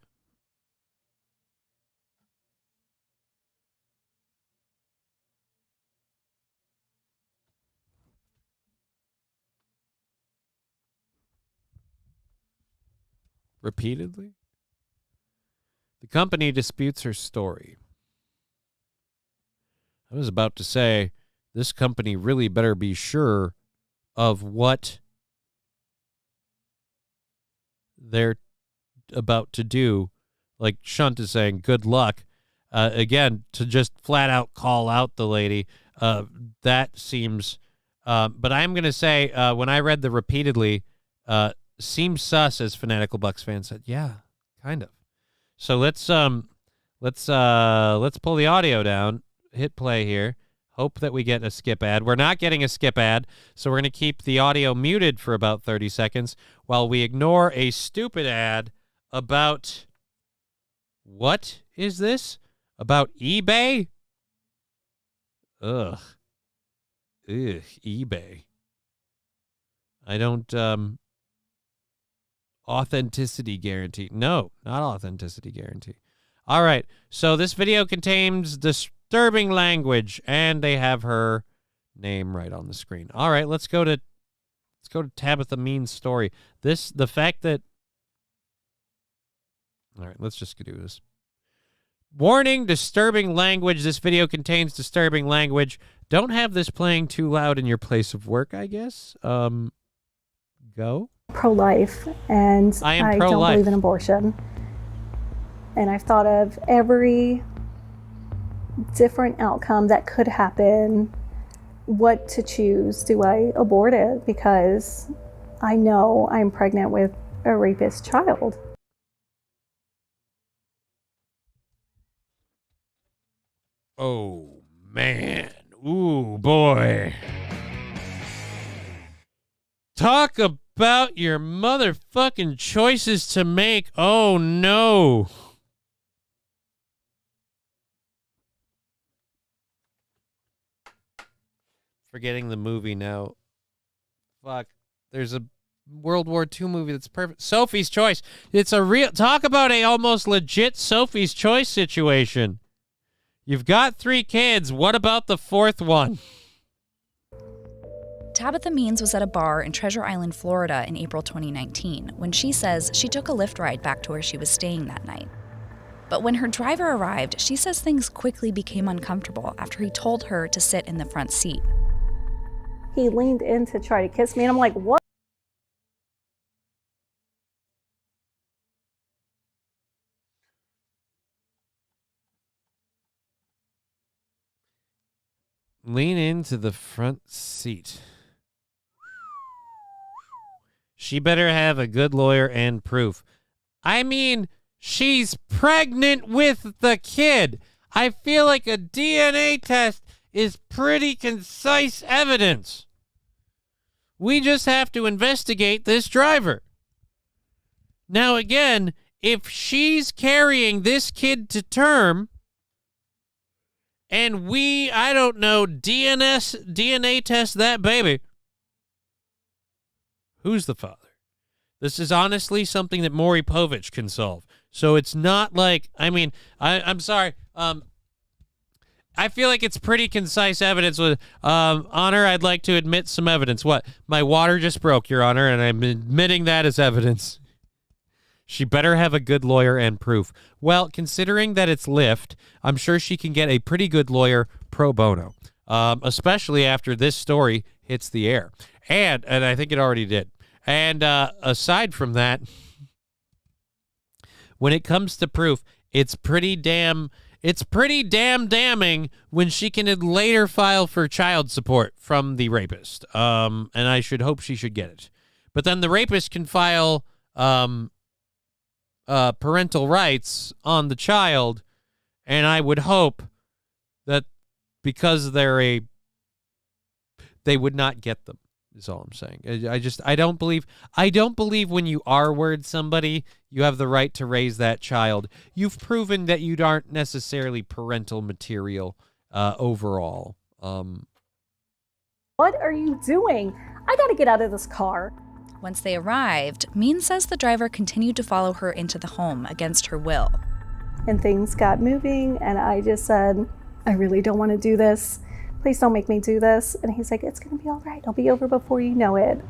Repeatedly? The company disputes her story. I was about to say, this company really better be sure of what they're about to do. Like Shunt is saying, good luck. Again, to just flat out call out the lady, that seems... but I'm going to say, when I read the repeatedly... seems sus, as Fanatical Bucks fan said. Yeah, kind of. So let's pull the audio down, hit play here. Hope that we get a skip ad. We're not getting a skip ad, so we're going to keep the audio muted for about 30 seconds while we ignore a stupid ad about, what is this? About eBay? Ugh, eBay. I don't, authenticity guarantee. No, not authenticity guarantee. All right, so this video contains disturbing language, and they have her name right on the screen. All right, let's go to Let's go to Tabitha Mean's story. The fact that... All right, let's just do this. Warning, disturbing language. This video contains disturbing language. Don't have this playing too loud in your place of work, I guess. Go. Pro-life, and I don't believe in abortion. And I've thought of every different outcome that could happen, what to choose. Do I abort it because I know I'm pregnant with a rapist child? Oh, man. Ooh, boy. Talk about your motherfucking choices to make. Oh, no. Forgetting the movie now. Fuck. There's a World War II movie that's perfect. Sophie's Choice. It's a real... Talk about a almost legit Sophie's Choice situation. You've got 3 kids. What about the 4th one? Tabitha Means was at a bar in Treasure Island, Florida in April 2019 when she says she took a Lyft ride back to where she was staying that night. But when her driver arrived, she says things quickly became uncomfortable after he told her to sit in the front seat. He leaned in to try to kiss me, and I'm like, what? Lean into the front seat. She better have a good lawyer and proof. I mean, she's pregnant with the kid. I feel like a DNA test is pretty concise evidence. We just have to investigate this driver. Now, again, if she's carrying this kid to term, and I don't know, DNA test that baby, who's the father? This is honestly something that Maury Povich can solve. So it's not like, I mean, I'm sorry. I feel like it's pretty concise evidence. With Honor, I'd like to admit some evidence. What? My water just broke, Your Honor, and I'm admitting that as evidence. She better have a good lawyer and proof. Well, considering that it's Lyft, I'm sure she can get a pretty good lawyer pro bono, especially after this story hits the air. And I think it already did. And aside from that, when it comes to proof, it's pretty damn damning when she can later file for child support from the rapist. And I should hope she should get it. But then the rapist can file parental rights on the child, and I would hope that because they would not get them, is all I'm saying. I don't believe when you R-word somebody, you have the right to raise that child. You've proven that you aren't necessarily parental material overall. What are you doing? I gotta get out of this car. Once they arrived, Means says the driver continued to follow her into the home against her will. And things got moving, and I just said, I really don't want to do this. Please don't make me do this. And he's like, it's going to be all right. It'll be over before you know it.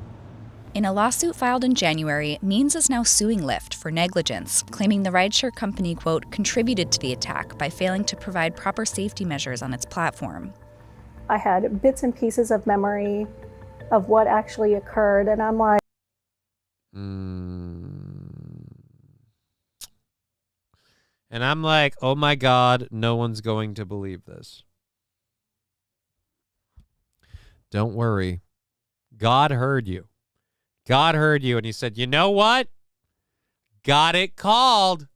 In a lawsuit filed in January, Means is now suing Lyft for negligence, claiming the rideshare company, quote, contributed to the attack by failing to provide proper safety measures on its platform. I had bits and pieces of memory of what actually occurred, and I'm like, And I'm like, oh my God, no one's going to believe this. Don't worry. God heard you. God heard you, and he said, you know what? Got it called.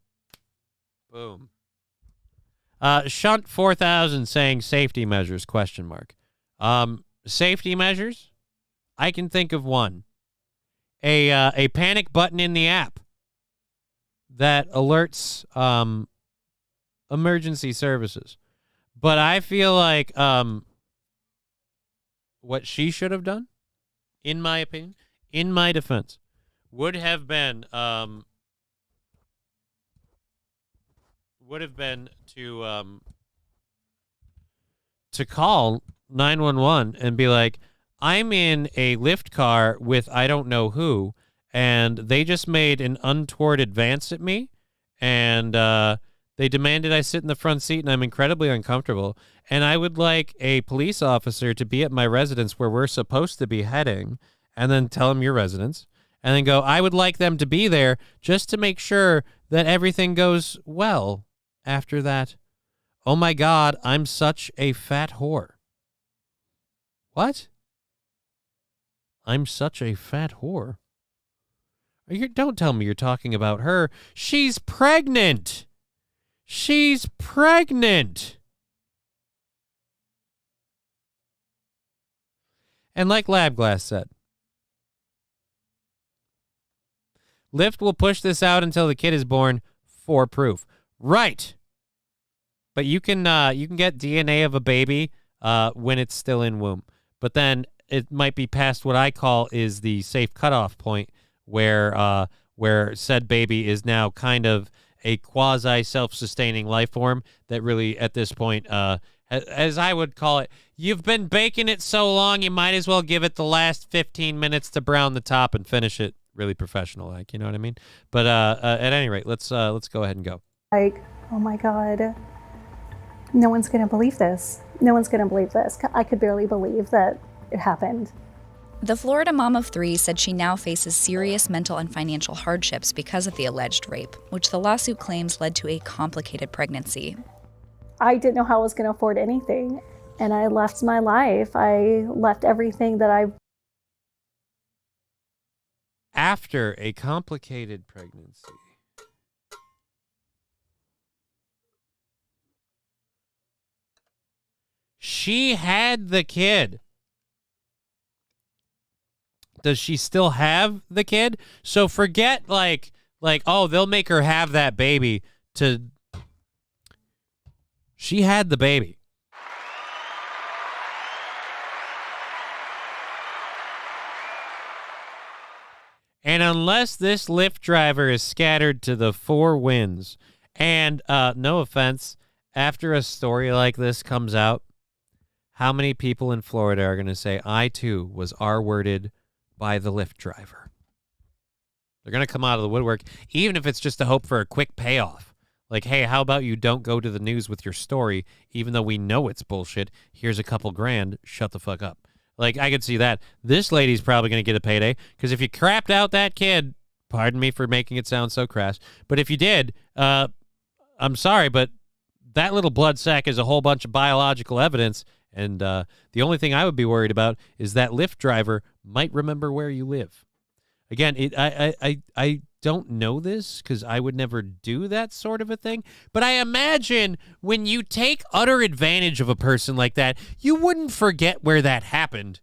Boom. Shunt 4000 saying safety measures, question mark. Safety measures? I can think of one. A panic button in the app that alerts emergency services. But I feel like what she should have done, in my opinion, in my defense, would have been to call 911 and be like, I'm in a Lyft car with I don't know who, and they just made an untoward advance at me, and they demanded I sit in the front seat, and I'm incredibly uncomfortable. And I would like a police officer to be at my residence where we're supposed to be heading, and then tell them your residence, and then go, I would like them to be there just to make sure that everything goes well after that. Oh my God, I'm such a fat whore. What? I'm such a fat whore. Don't tell me you're talking about her. She's pregnant. She's pregnant. And like Labglass said, Lyft will push this out until the kid is born for proof. Right. But you can get DNA of a baby when it's still in womb. But then it might be past what I call is the safe cutoff point where said baby is now kind of a quasi self-sustaining life form that really at this point, as I would call it, you've been baking it so long you might as well give it the last 15 minutes to brown the top and finish it really professional like, you know what I mean? But at any rate, let's go ahead and go. Like, oh my God, no one's going to believe this. No one's going to believe this. I could barely believe that it happened. The Florida mom of 3 said she now faces serious mental and financial hardships because of the alleged rape, which the lawsuit claims led to a complicated pregnancy. I didn't know how I was going to afford anything, and I left my life. I left everything that I... After a complicated pregnancy. She had the kid. Does she still have the kid? So forget like, oh, they'll make her have that baby to... She had the baby. And unless this Lyft driver is scattered to the 4 winds, and no offense, after a story like this comes out, how many people in Florida are going to say, I too was R-worded by the Lyft driver? They're going to come out of the woodwork, even if it's just a hope for a quick payoff. Like, hey, how about you don't go to the news with your story, even though we know it's bullshit. Here's a couple grand. Shut the fuck up. Like, I could see that. This lady's probably going to get a payday, because if you crapped out that kid, pardon me for making it sound so crass, but if you did, I'm sorry, but that little blood sack is a whole bunch of biological evidence, and the only thing I would be worried about is that Lyft driver might remember where you live. Again, I don't know this because I would never do that sort of a thing, but I imagine when you take utter advantage of a person like that, you wouldn't forget where that happened.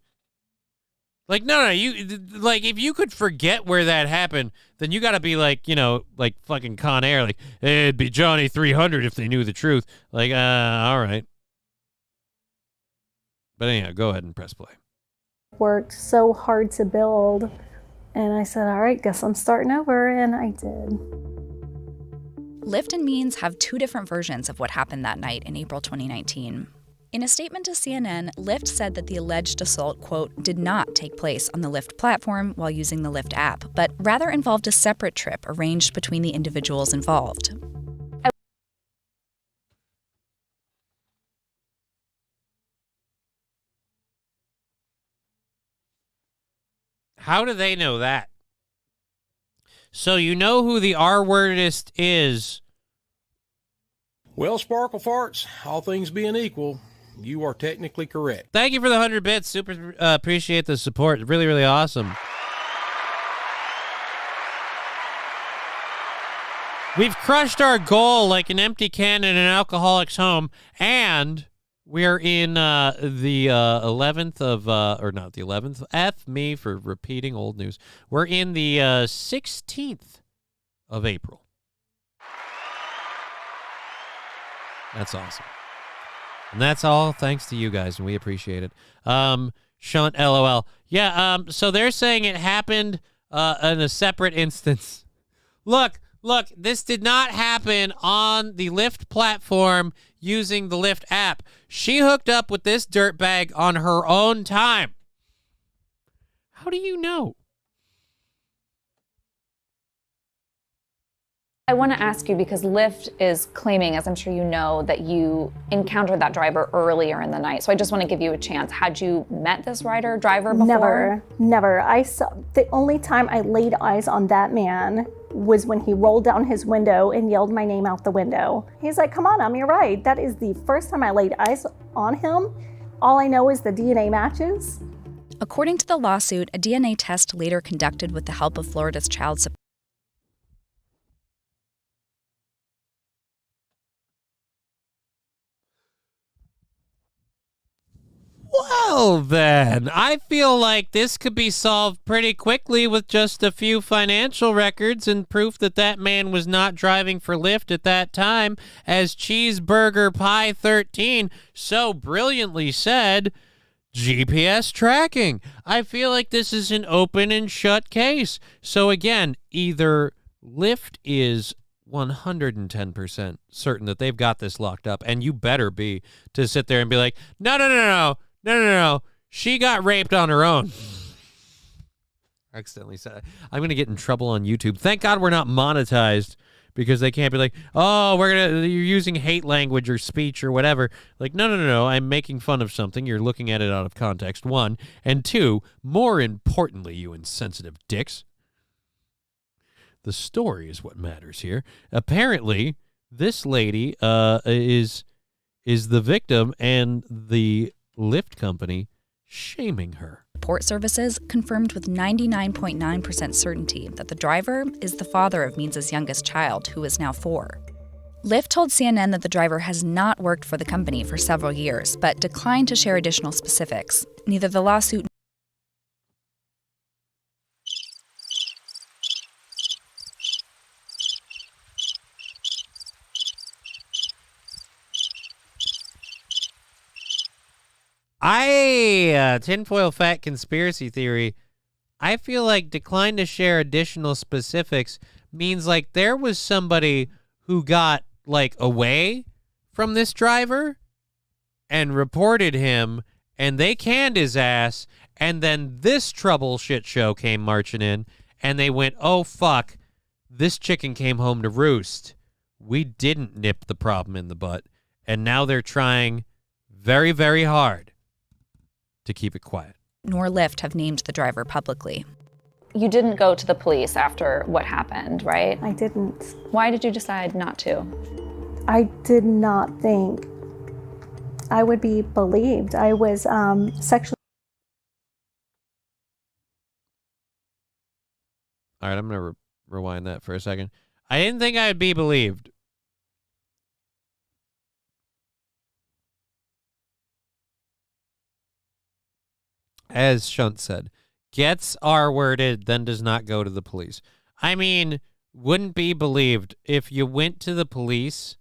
Like, no, you like if you could forget where that happened, then you got to be like, you know, like fucking Con Air, like it'd be Johnny 300 if they knew the truth. Like, all right. But anyhow, go ahead and press play. Worked so hard to build, and I said, all right, guess I'm starting over, and I did. Lyft and Means have 2 different versions of what happened that night in April 2019. In a statement to CNN, Lyft said that the alleged assault, quote, did not take place on the Lyft platform while using the Lyft app, but rather involved a separate trip arranged between the individuals involved. How do they know that? So you know who the R-wordist is. Well, Sparkle Farts, all things being equal, you are technically correct. Thank you for the 100 bits. Super appreciate the support. Really, really awesome. We've crushed our goal like an empty can in an alcoholic's home, and we're in the 11th of, or not the 11th, F me for repeating old news. We're in the 16th of April. That's awesome. And that's all thanks to you guys, and we appreciate it. Sean, LOL. Yeah, so they're saying it happened in a separate instance. Look, this did not happen on the Lyft platform using the Lyft app. She hooked up with this dirtbag on her own time. How do you know? I want to ask you, because Lyft is claiming, as I'm sure you know, that you encountered that driver earlier in the night. So I just want to give you a chance. Had you met this driver before? Never. The only time I laid eyes on that man was when he rolled down his window and yelled my name out the window. He's like, come on, I'm your ride. That is the first time I laid eyes on him. All I know is the DNA matches. According to the lawsuit, a DNA test later conducted with the help of Florida's child support. Well, then, I feel like this could be solved pretty quickly with just a few financial records and proof that that man was not driving for Lyft at that time, as Cheeseburger Pie 13 so brilliantly said, GPS tracking. I feel like this is an open and shut case. So again, either Lyft is 110% certain that they've got this locked up, and you better be, to sit there and be like, no, she got raped on her own. I accidentally said it. I'm going to get in trouble on YouTube. Thank God we're not monetized, because they can't be like, oh, you're using hate language or speech or whatever. Like, no, I'm making fun of something. You're looking at it out of context, one. And two, more importantly, you insensitive dicks, the story is what matters here. Apparently, this lady is the victim, and the Lyft company shaming her. Support services confirmed with 99.9% certainty that the driver is the father of Means' youngest child, who is now 4. Lyft told CNN that the driver has not worked for the company for several years, but declined to share additional specifics. Neither the lawsuit tinfoil fat conspiracy theory, I feel like decline to share additional specifics means like there was somebody who got like away from this driver and reported him, and they canned his ass, and then this trouble shit show came marching in, and they went, oh fuck, this chicken came home to roost. We didn't nip the problem in the butt, and now they're trying very, very hard to keep it quiet. Nor Lyft have named the driver publicly. You didn't go to the police after what happened, right? I didn't. Why did you decide not to? I did not think I would be believed. I was sexually... All right, I'm going to rewind that for a second. I didn't think I would be believed. As Shunt said, gets R-worded, then does not go to the police. I mean, wouldn't be believed if you went to the police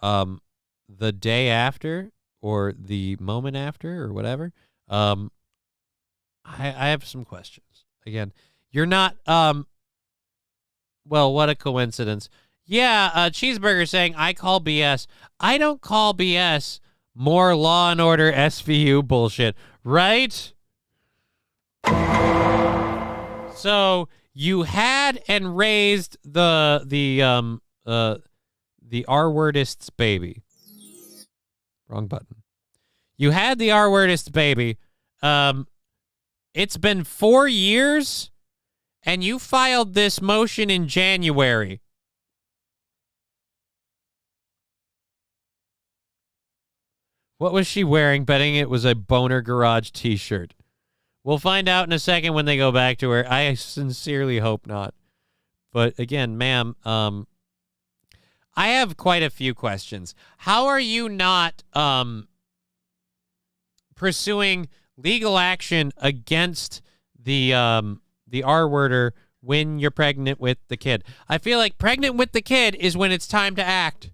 the day after or the moment after or whatever. I have some questions. Again, you're not, well, what a coincidence. Yeah, Cheeseburger saying, I call BS. I don't call BS. More Law and Order SVU bullshit, right? So you had and raised the R-wordist's baby. Wrong button. You had the R-wordist's baby. It's been 4 years, and you filed this motion in January. What was she wearing? Betting it was a Boner Garage t-shirt. We'll find out in a second when they go back to her. I sincerely hope not. But again, ma'am, I have quite a few questions. How are you not pursuing legal action against the R-worder when you're pregnant with the kid? I feel like pregnant with the kid is when it's time to act.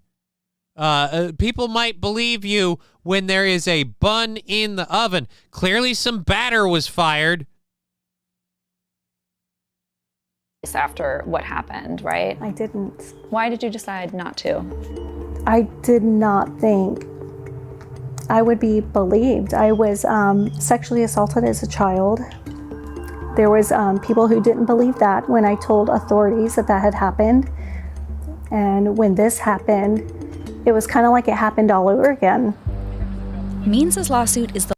People might believe you when there is a bun in the oven. Clearly some batter was fired. After what happened, right? I didn't. Why did you decide not to? I did not think I would be believed. I was sexually assaulted as a child. There was people who didn't believe that when I told authorities that that had happened. And when this happened, it was kind of like it happened all over again. Means' lawsuit is the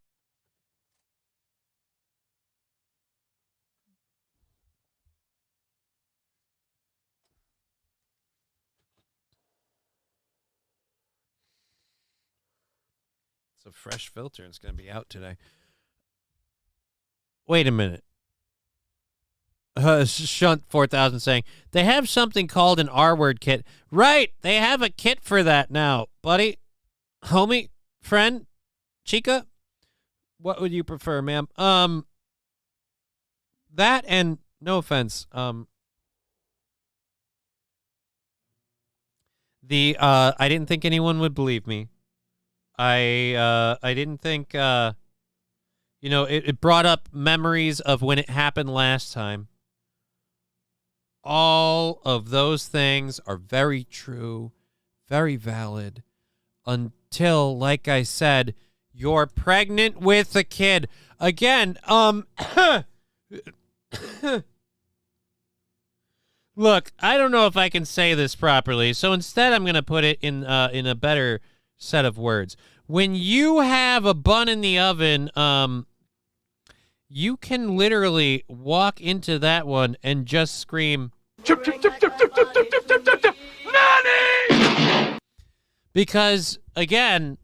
It's a fresh filter. It's going to be out today. Wait a minute. Shunt 4000 saying, they have something called an R-word kit. Right. They have a kit for that now. Buddy, homie, friend, chica, what would you prefer, ma'am? That and, no offense, I didn't think anyone would believe me. I didn't think, it brought up memories of when it happened last time. All of those things are very true, very valid, until, like I said, you're pregnant with a kid. Again, look, I don't know if I can say this properly, so instead I'm going to put it in a better set of words. When you have a bun in the oven, you can literally walk into that one and just scream, Nanny! Because, again,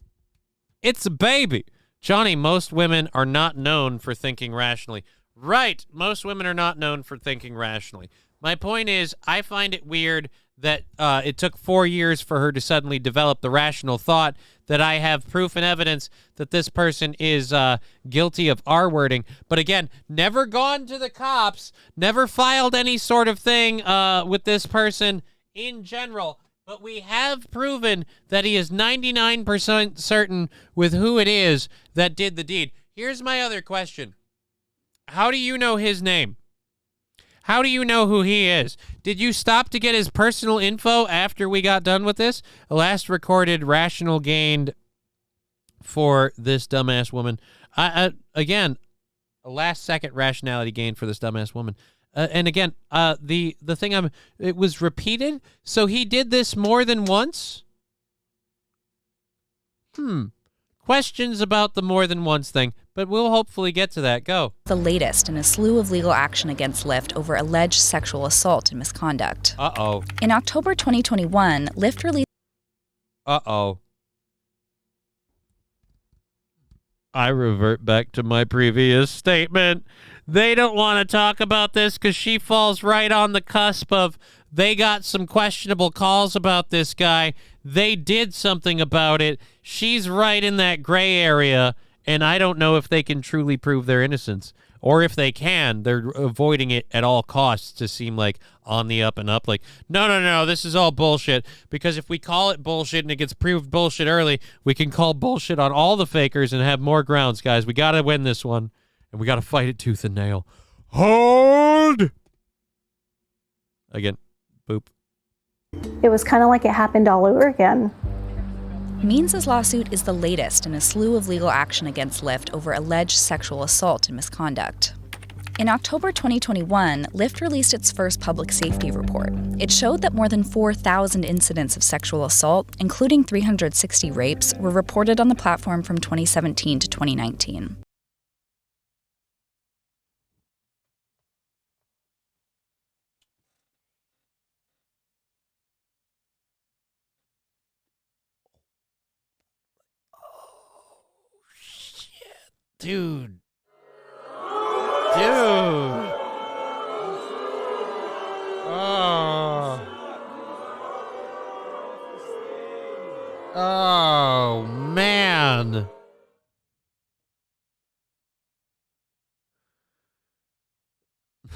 it's a baby. Johnny, most women are not known for thinking rationally. Right, most women are not known for thinking rationally. My point is, I find it weird that it took 4 years for her to suddenly develop the rational thought that I have proof and evidence that this person is guilty of R-wording. But again, never gone to the cops, never filed any sort of thing with this person in general. But we have proven that he is 99% certain with who it is that did the deed. Here's my other question. How do you know his name? How do you know who he is? Did you stop to get his personal info after we got done with this? A last recorded rational gained for this dumbass woman. Again, a last second rationality gain for this dumbass woman. And again, the thing it was repeated. So he did this more than once? Questions about the more than once thing, but we'll hopefully get to that. Go. The latest in a slew of legal action against Lyft over alleged sexual assault and misconduct. Uh-oh. In October 2021, Lyft released... Uh-oh. I revert back to my previous statement. They don't want to talk about this because she falls right on the cusp of they got some questionable calls about this guy. They did something about it. She's right in that gray area, and I don't know if they can truly prove their innocence. Or if they can, they're avoiding it at all costs to seem like on the up and up. Like, no, this is all bullshit. Because if we call it bullshit and it gets proved bullshit early, we can call bullshit on all the fakers and have more grounds, guys. We got to win this one. And we got to fight it tooth and nail. Hold! Again, boop. It was kind of like it happened all over again. Means' lawsuit is the latest in a slew of legal action against Lyft over alleged sexual assault and misconduct. In October 2021, Lyft released its first public safety report. It showed that more than 4,000 incidents of sexual assault, including 360 rapes, were reported on the platform from 2017 to 2019. Dude. Oh, man.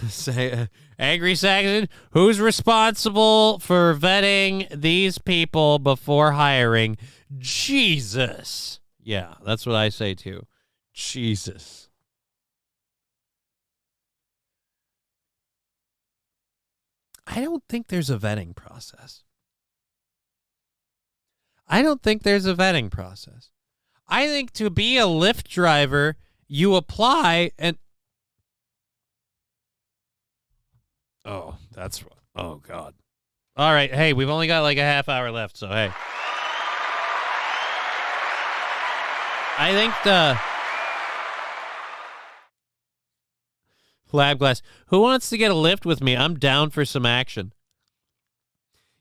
Say, Angry Saxon, who's responsible for vetting these people before hiring? Jesus. Yeah, that's what I say too. Jesus. I don't think there's a vetting process. I think to be a Lyft driver, you apply and Oh, oh, God. All right. Hey, we've only got like a half hour left, so hey. I think the Lab Glass, who wants to get a lift with me? I'm down for some action.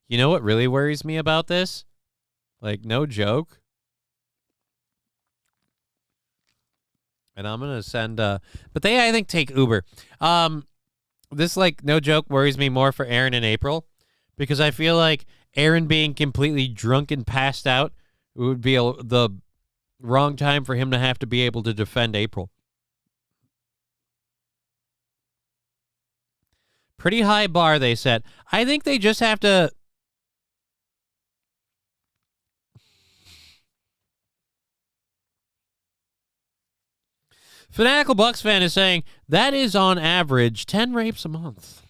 You know what really worries me about this? Like, no joke. And I'm going to send, but they, I think, take Uber. This, like, no joke worries me more for Aaron and April, because I feel like Aaron being completely drunk and passed out would be the wrong time for him to have to be able to defend April. Pretty high bar, they set. I think they just have to... Fanatical Bucks fan is saying that is on average 10 rapes a month.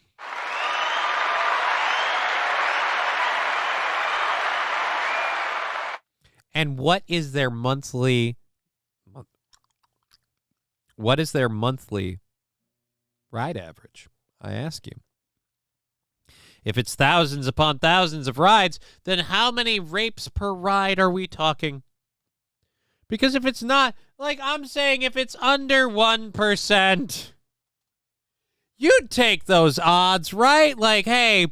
And what is their monthly ride average? I ask you. If it's thousands upon thousands of rides, then how many rapes per ride are we talking? Because if it's not, like I'm saying, if it's under 1%, you'd take those odds, right? Like, hey,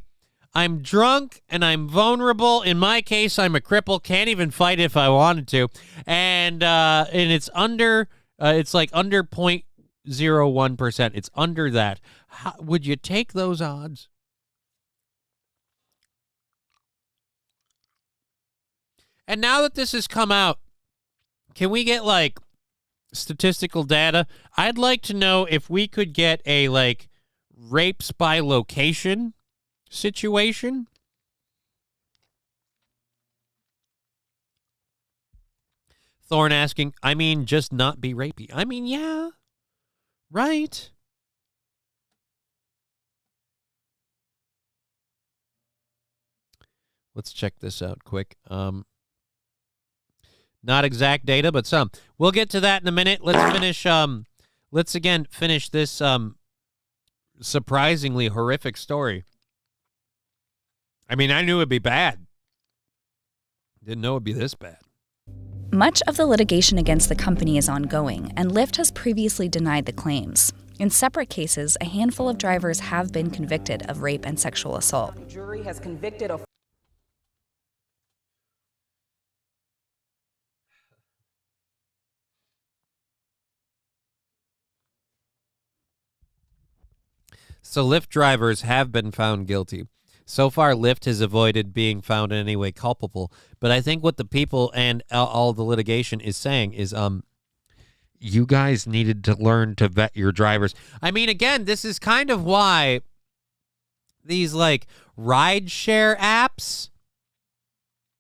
I'm drunk and I'm vulnerable. In my case, I'm a cripple, can't even fight if I wanted to. And it's under, it's like under 0.01%. It's under that. How, would you take those odds? And now that this has come out, can we get, like, statistical data? I'd like to know if we could get a, like, rapes by location situation. Thorne asking, I mean, just not be rapey. I mean, yeah, right. Let's check this out quick. Not exact data, but some. We'll get to that in a minute. Let's finish. Let's again finish this surprisingly horrific story. I mean, I knew it'd be bad. Didn't know it'd be this bad. Much of the litigation against the company is ongoing, and Lyft has previously denied the claims. In separate cases, a handful of drivers have been convicted of rape and sexual assault. The jury has convicted of So Lyft drivers have been found guilty. So far, Lyft has avoided being found in any way culpable. But I think what the people and all the litigation is saying is, you guys needed to learn to vet your drivers. I mean, again, this is kind of why these, like, ride-share apps,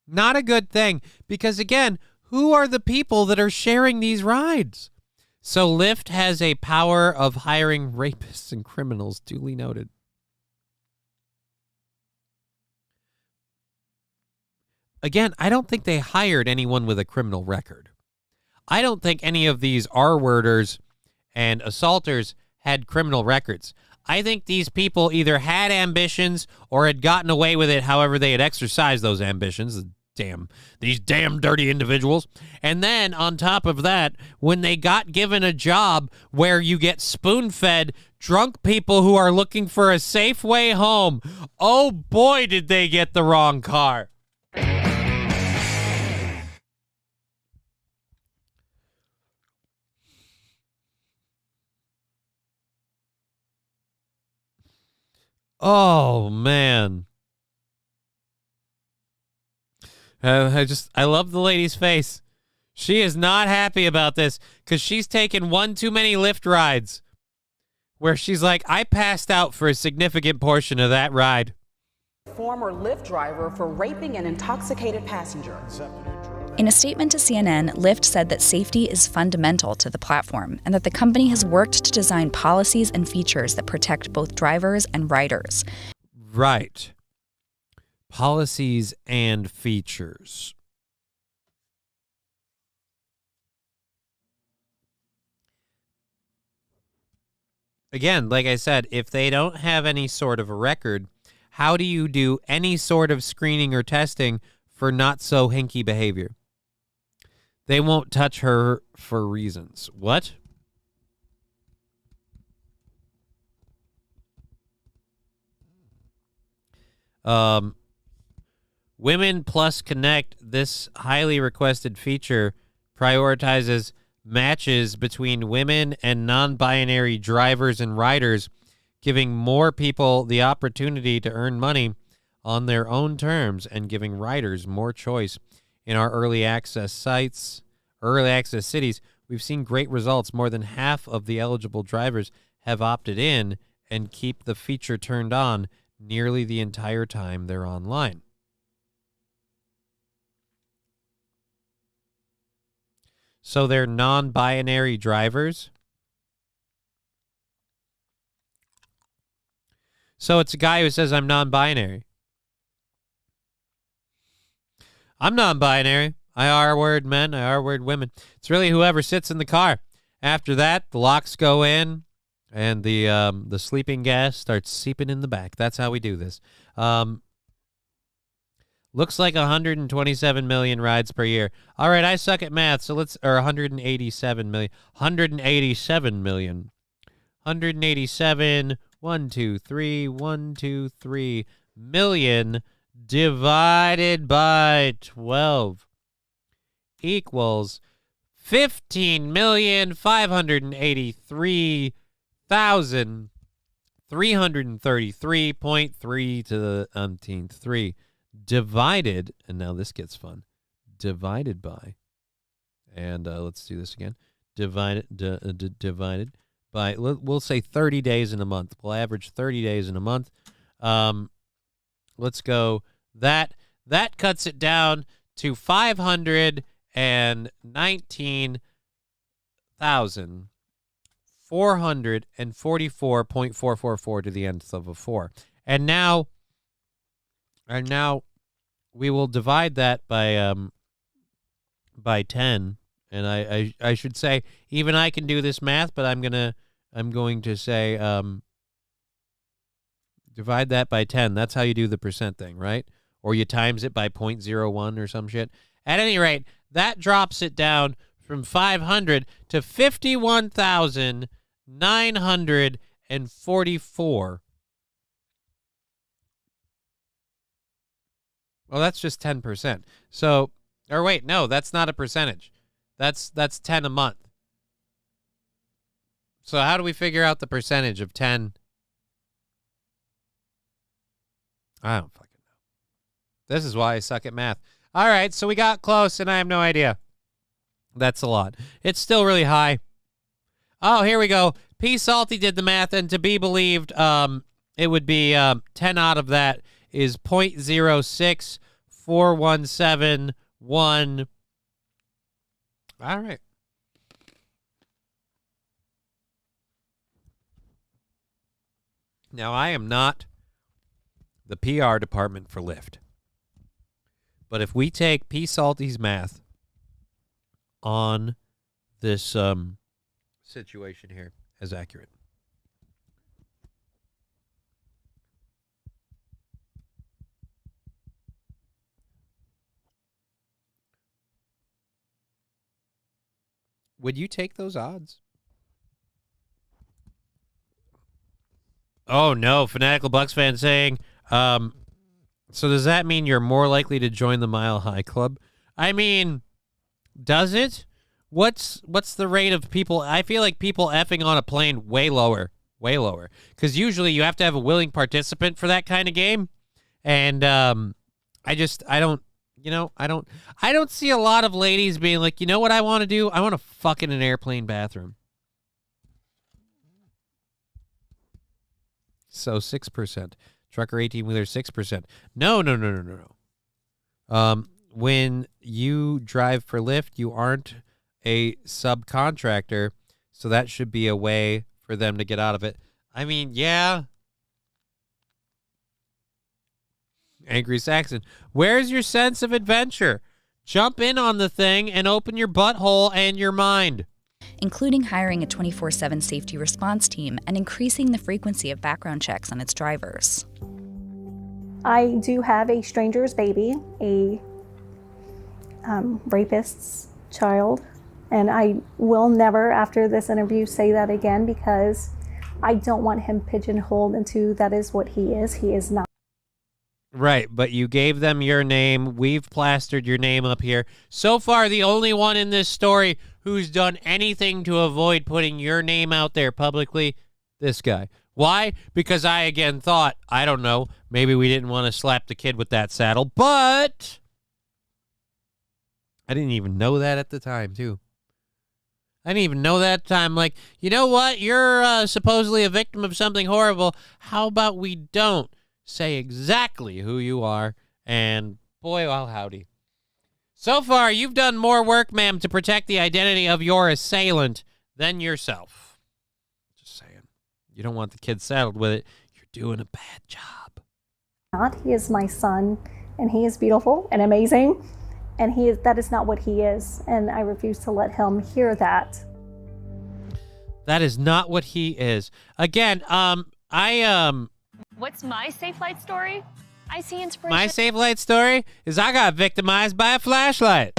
not a good thing. Because, again, who are the people that are sharing these rides? So Lyft has a power of hiring rapists and criminals, duly noted. Again, I don't think they hired anyone with a criminal record. I don't think any of these R-worders and assaulters had criminal records. I think these people either had ambitions or had gotten away with it however they had exercised those ambitions. These damn dirty individuals. And then on top of that, when they got given a job where you get spoon-fed drunk people who are looking for a safe way home, oh boy, did they get the wrong car. Oh, man. I love the lady's face. She is not happy about this because she's taken one too many Lyft rides where she's like, I passed out for a significant portion of that ride. former Lyft driver for raping an intoxicated passenger. In a statement to CNN, Lyft said that safety is fundamental to the platform and that the company has worked to design policies and features that protect both drivers and riders. Right. Policies and features. again, like I said, if they don't have any sort of a record, how do you do any sort of screening or testing for not so hinky behavior? They won't touch her for reasons. What? Women Plus Connect, this highly requested feature, prioritizes matches between women and non-binary drivers and riders, giving more people the opportunity to earn money on their own terms and giving riders more choice. In our early access cities, we've seen great results. More than half of the eligible drivers have opted in and keep the feature turned on nearly the entire time they're online. So they're non-binary drivers. So it's a guy who says, I'm non-binary. I'm non-binary. I R-word men, I R-word women. It's really whoever sits in the car. After that, the locks go in, and the sleeping gas starts seeping in the back. That's how we do this. Looks like 127 million rides per year. All right, I suck at math, so or 187 million. 187 million. 187, 1, 2, 3 million divided by 12 equals 15,583,333.3 to the umpteenth 3 divided, and now this gets fun, divided by, and let's do this again, divided by, we'll say 30 days in a month. We'll average 30 days in a month. Let's go. That cuts it down to 519,444.444 to the nth of a 4. And now we will divide that by 10. And I should say, even I can do this math, but I'm going to say divide that by 10. That's how you do the percent thing, right? Or you times it by 0.01 or some shit. At any rate, that drops it down from 500 to 51,944. Well, that's just 10%. So, or wait, no, that's not a percentage. That's 10 a month. So how do we figure out the percentage of 10? I don't fucking know. This is why I suck at math. All right, so we got close, and I have no idea. That's a lot. It's still really high. Oh, here we go. P. Salty did the math, and to be believed, it would be 10 out of that is 0.06417 All right. Now, I am not the PR department for Lyft. But if we take P. Salty's math on this situation here as accurate. Would you take those odds? Oh, no. Fanatical Bucks fan saying, so does that mean you're more likely to join the Mile High Club? I mean, does it? What's the rate of people? I feel like people effing on a plane way lower. Way lower. Because usually you have to have a willing participant for that kind of game. And I don't see a lot of ladies being like, you know what I want to do? I want to fuck in an airplane bathroom. So 6%. Trucker 18-wheeler, 6%. No. When you drive for Lyft, you aren't a subcontractor, so that should be a way for them to get out of it. I mean, yeah. Angry Saxon, where's your sense of adventure? Jump in on the thing and open your butthole and your mind. including hiring a 24/7 safety response team and increasing the frequency of background checks on its drivers. I do have a stranger's baby, a rapist's child, and I will never, after this interview, say that again because I don't want him pigeonholed into that is what he is. He is not. Right, but you gave them your name. We've plastered your name up here. So far, the only one in this story who's done anything to avoid putting your name out there publicly, this guy. Why? Because I, again, thought, I don't know, maybe we didn't want to slap the kid with that saddle, but I didn't even know that at the time, too. I didn't even know that at the time. Like, you know what? You're supposedly a victim of something horrible. How about we don't say exactly who you are? And boy, well, howdy. So far, you've done more work, ma'am, to protect the identity of your assailant than yourself. Just saying. You don't want the kid saddled with it. You're doing a bad job. He is my son, and he is beautiful and amazing. And that is not what he is, and I refuse to let him hear that. That is not what he is. Again, What's my safe light story? I see inspiration. My safe light story is I got victimized by a flashlight.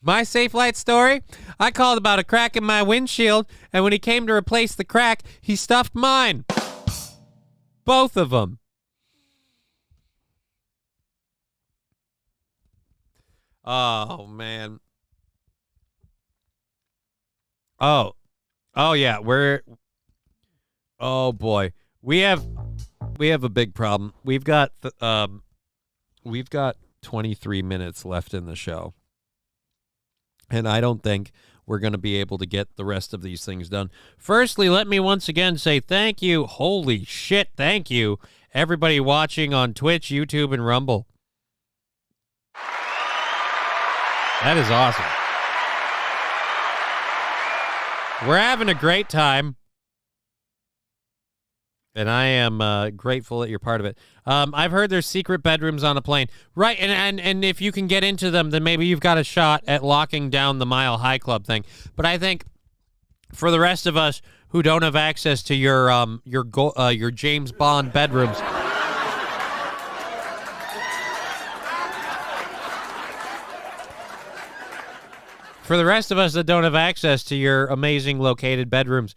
My safe light story, I called about a crack in my windshield, and when he came to replace the crack, he stuffed mine. Both of them. Oh, man. Oh yeah, oh boy. We have a big problem. We've got 23 minutes left in the show. And I don't think we're going to be able to get the rest of these things done. Firstly, let me once again say thank you. Holy shit, thank you, everybody watching on Twitch, YouTube, and Rumble. That is awesome. We're having a great time. And I am grateful that you're part of it. I've heard there's secret bedrooms on a plane. Right, and if you can get into them, then maybe you've got a shot at locking down the Mile High Club thing. But I think for the rest of us who don't have access to your James Bond bedrooms, for the rest of us that don't have access to your amazing located bedrooms,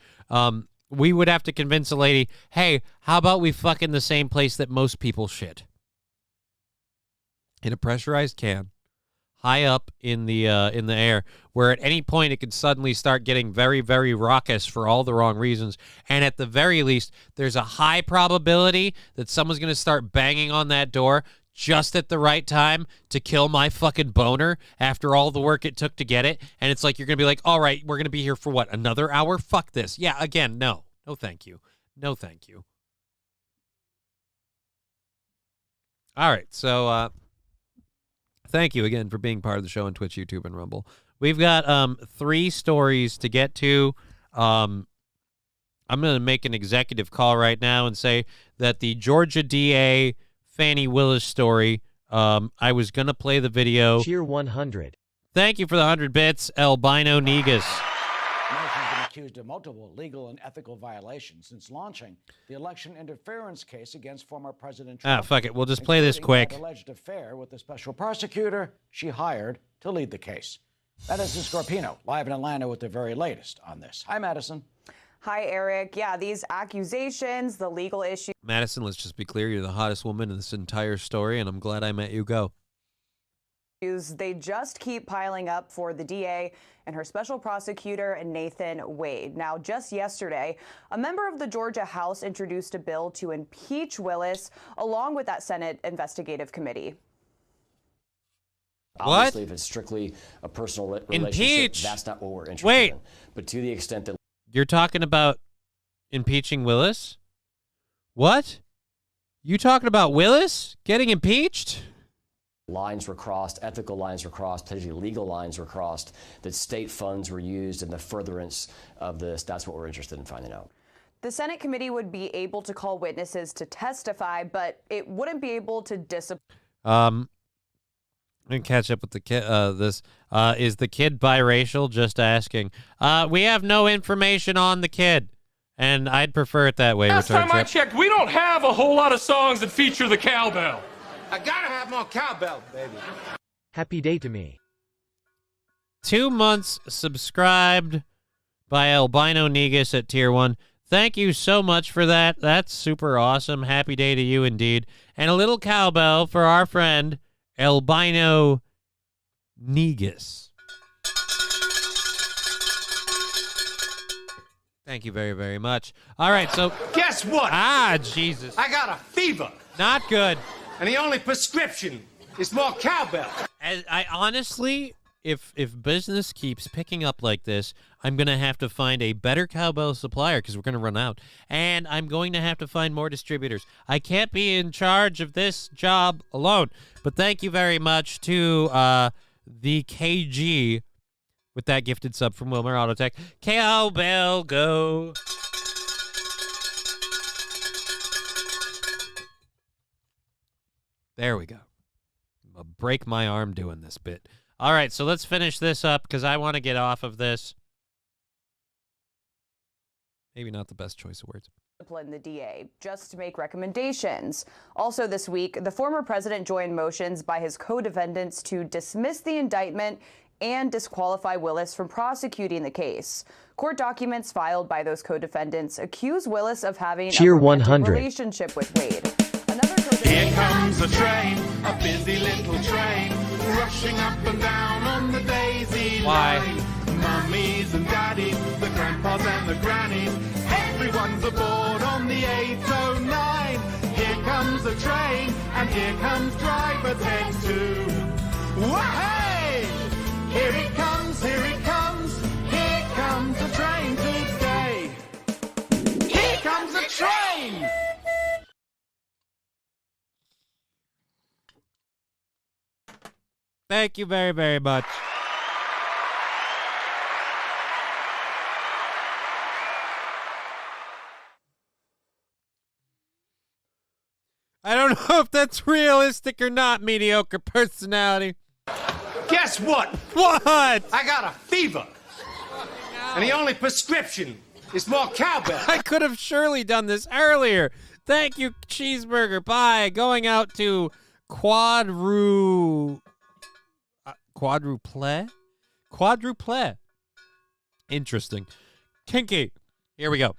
we would have to convince a lady, hey, how about we fuck in the same place that most people shit? In a pressurized can, high up in the air, where at any point it could suddenly start getting very, very raucous for all the wrong reasons. And at the very least, there's a high probability that someone's going to start banging on that door just at the right time to kill my fucking boner after all the work it took to get it. And it's like, you're going to be like, all right, we're going to be here for what, another hour? Fuck this. Yeah, again, no. No, thank you. No, thank you. All right, so thank you again for being part of the show on Twitch, YouTube, and Rumble. We've got 3 stories to get to. I'm going to make an executive call right now and say that the Georgia DA Fannie Willis story, I was going to play the video. Cheer 100. Thank you for the 100 bits, Albino Negus. Morrison's been accused of multiple legal and ethical violations since launching the election interference case against former President Trump. Fuck it. We'll just play this quick. That alleged affair with the special prosecutor she hired to lead the case. Madison Scorpino, live in Atlanta with the very latest on this. Hi, Madison. Hi, Eric. Yeah, these accusations, the legal issue. Madison, let's just be clear. You're the hottest woman in this entire story, and I'm glad I met you. Go. They just keep piling up for the DA and her special prosecutor, Nathan Wade. Now, just yesterday, a member of the Georgia House introduced a bill to impeach Willis, along with that Senate investigative committee. What? Obviously, if it's strictly a personal relationship, Impeach? that's not what we're interested in. But to the extent that You're talking about impeaching Willis? What? You talking about Willis getting impeached? lines were crossed, ethical lines were crossed, potentially legal lines were crossed, that state funds were used in the furtherance of this, that's what we're interested in finding out. The Senate committee would be able to call witnesses to testify, but it wouldn't be able to discipline. I'm gonna catch up with the kid. Is the kid biracial? Just asking. We have no information on the kid, and I'd prefer it that way. Last time I checked, we don't have a whole lot of songs that feature the cowbell. I gotta have more cowbell, baby. Happy day to me. 2 months subscribed by Albino Negus at tier 1. Thank you so much for that. That's super awesome. Happy day to you indeed. And a little cowbell for our friend Albino Negus. Thank you very, very much. All right, so guess what? Jesus. I got a fever. Not good. And the only prescription is more cowbell. I honestly, if business keeps picking up like this, I'm going to have to find a better cowbell supplier because we're going to run out. And I'm going to have to find more distributors. I can't be in charge of this job alone. But thank you very much to the KG with that gifted sub from Wilmer Autotech. Cowbell, go. There we go. I'll break my arm doing this bit. All right, so let's finish this up because I want to get off of this. Maybe not the best choice of words. Discipline the DA just to make recommendations. Also this week, the former president joined motions by his co-defendants to dismiss the indictment and disqualify Willis from prosecuting the case. Court documents filed by those co-defendants accuse Willis of having a romantic relationship with Wade. Here comes a train, a busy little train, rushing up and down on the daisy line. Mummies and daddies, the grandpas and the grannies, everyone's aboard on the 809. Here comes a train, and here comes driver 10-2. Wah-hey! Here it comes, here it comes, here comes the train today. Here comes a train! Thank you very, very much. I don't know if that's realistic or not, mediocre personality. Guess what? What? I got a fever. And the only prescription is more cowbell. I could have surely done this earlier. Thank you, Cheeseburger. Bye. Going out to Quadruple. Interesting. Kinky. Here we go.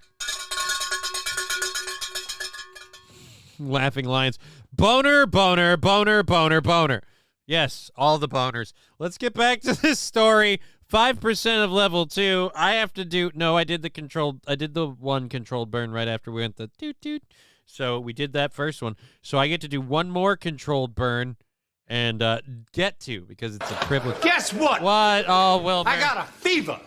Laughing Lions. Boner, boner, boner, boner, boner. Yes, all the boners. Let's get back to this story. 5% of level 2. I have to do... No, I did the one controlled burn right after we went the toot-toot. So we did that first one. So I get to do one more controlled burn. And get to, because it's a privilege. Guess what? What? Oh, well. I got a fever.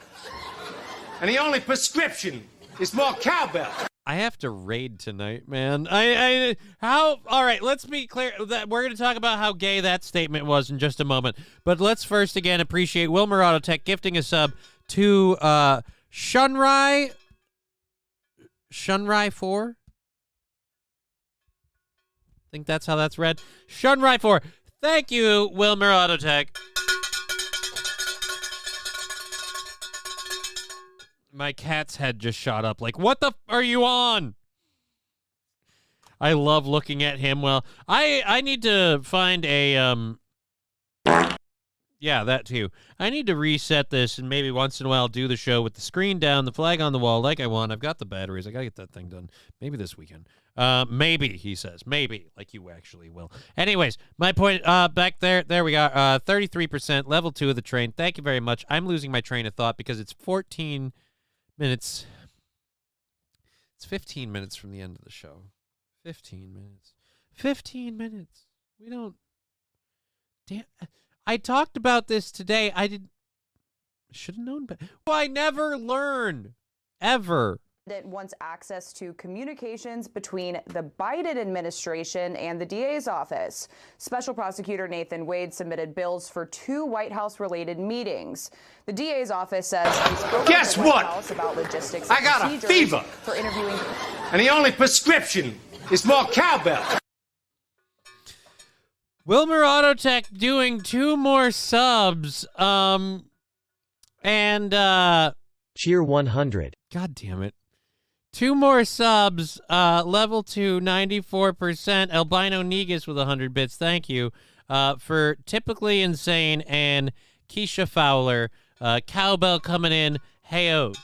And the only prescription is more cowbell. I have to raid tonight, man. All right, let's be clear. That we're going to talk about how gay that statement was in just a moment. But let's first again appreciate Wilmer Autotech gifting a sub to Shunrai 4. I think that's how that's read. Shunrai 4. Thank you, Wilmer Autotech. My cat's head just shot up. Like, what the are you on? I love looking at him. Well, I need to find a yeah, that too. I need to reset this and maybe once in a while do the show with the screen down, the flag on the wall like I want. I've got the batteries. I got to get that thing done. Maybe this weekend. Maybe, he says. Maybe, like you actually will. Anyways, my point, back there we got 33%, level 2 of the train. Thank you very much. I'm losing my train of thought because it's 14 minutes. It's 15 minutes from the end of the show. 15 minutes. 15 minutes. We don't... Damn... I talked about this today. I should have known better. I never learn. Ever. Wants access to communications between the Biden administration and the DA's office. Special prosecutor Nathan Wade submitted bills for 2 White House-related meetings. The DA's office says he spoke Guess to the White what? House about logistics I and got a procedures fever. for interviewing. And the only prescription is more cowbell. Wilmer Autotech doing 2 more subs. Cheer 100. God damn it. 2 more subs, level 2, 94%. Albino Negus with 100 bits, thank you. For Typically Insane and Keisha Fowler, cowbell coming in, hey-o.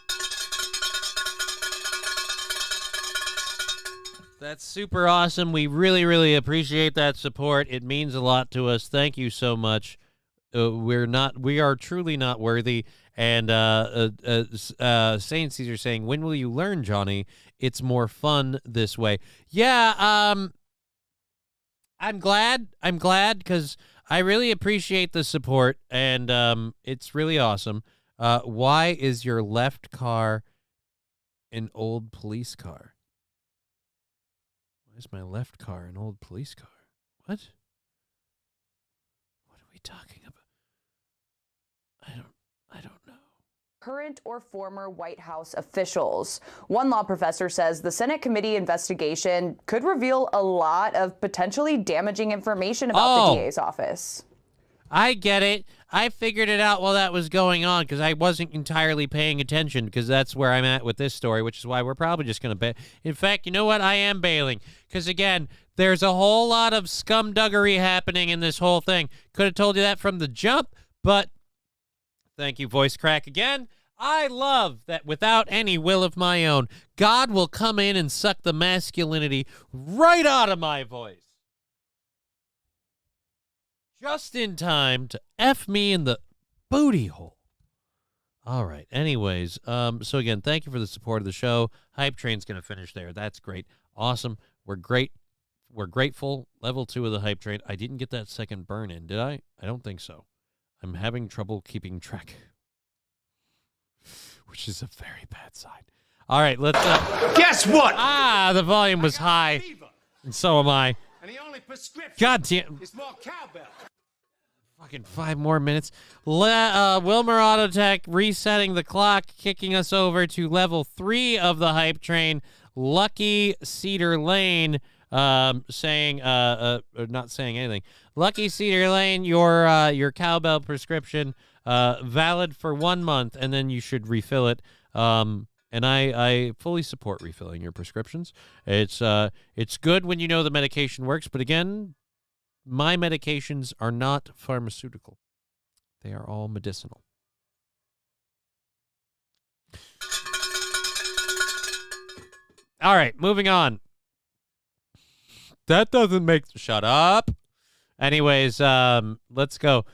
That's super awesome. We really, really appreciate that support. It means a lot to us. Thank you so much. We are truly not worthy. And Saint Caesar saying, when will you learn, Johnny? It's more fun this way. Yeah, I'm glad because I really appreciate the support, and it's really awesome. Why is your left car an old police car? Why is my left car an old police car? What? What are we talking about? I don't know. Current or former White House officials. One law professor says the Senate committee investigation could reveal a lot of potentially damaging information about the DA's office. I get it. I figured it out while that was going on because I wasn't entirely paying attention because that's where I'm at with this story, which is why we're probably just going to bail. In fact, you know what? I am bailing because, again, there's a whole lot of scumduggery happening in this whole thing. Could have told you that from the jump, but thank you, voice crack again. I love that without any will of my own, God will come in and suck the masculinity right out of my voice. Just in time to F me in the booty hole. All right. Anyways, so again, thank you for the support of the show. Hype Train's going to finish there. That's great. Awesome. We're great. We're grateful. Level 2 of the Hype Train. I didn't get that second burn in, did I? I don't think so. I'm having trouble keeping track, which is a very bad sign. All right, let's... Guess what? The volume was high, and so am I. And the only prescription God damn... is more cowbell. Fucking 5 more minutes. Wilmer Autotech resetting the clock, kicking us over to level 3 of the Hype Train. Lucky Cedar Lane saying, not saying anything. Lucky Cedar Lane, your cowbell prescription, valid for 1 month, and then you should refill it. And I fully support refilling your prescriptions. It's good when you know the medication works, but again, my medications are not pharmaceutical. They are all medicinal. All right, moving on. That doesn't make... Shut up. Anyways, let's go.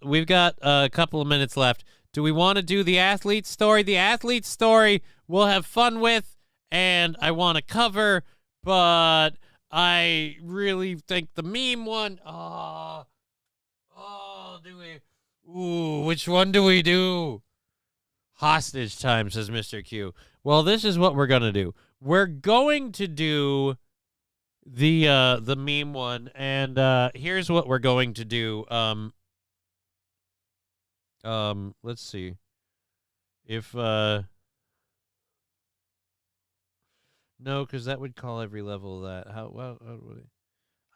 We've got a couple of minutes left. Do we want to do the athlete story? The athlete story we'll have fun with, and I want to cover, but I really think the meme one... do we... Ooh, which one do we do? Hostage time, says Mr. Q. Well, this is what we're going to do. We're going to do the meme one, and here's what we're going to do. Let's see. If no, because that would call every level of that.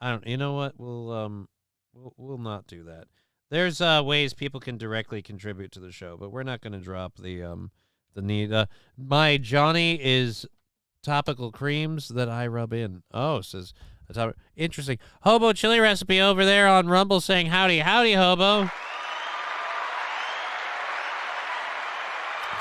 I don't. You know what? We'll not do that. There's ways people can directly contribute to the show, but we're not going to drop the need. My Johnny is topical creams that I rub in. Oh, says interesting. Hobo chili recipe over there on Rumble saying howdy, Hobo.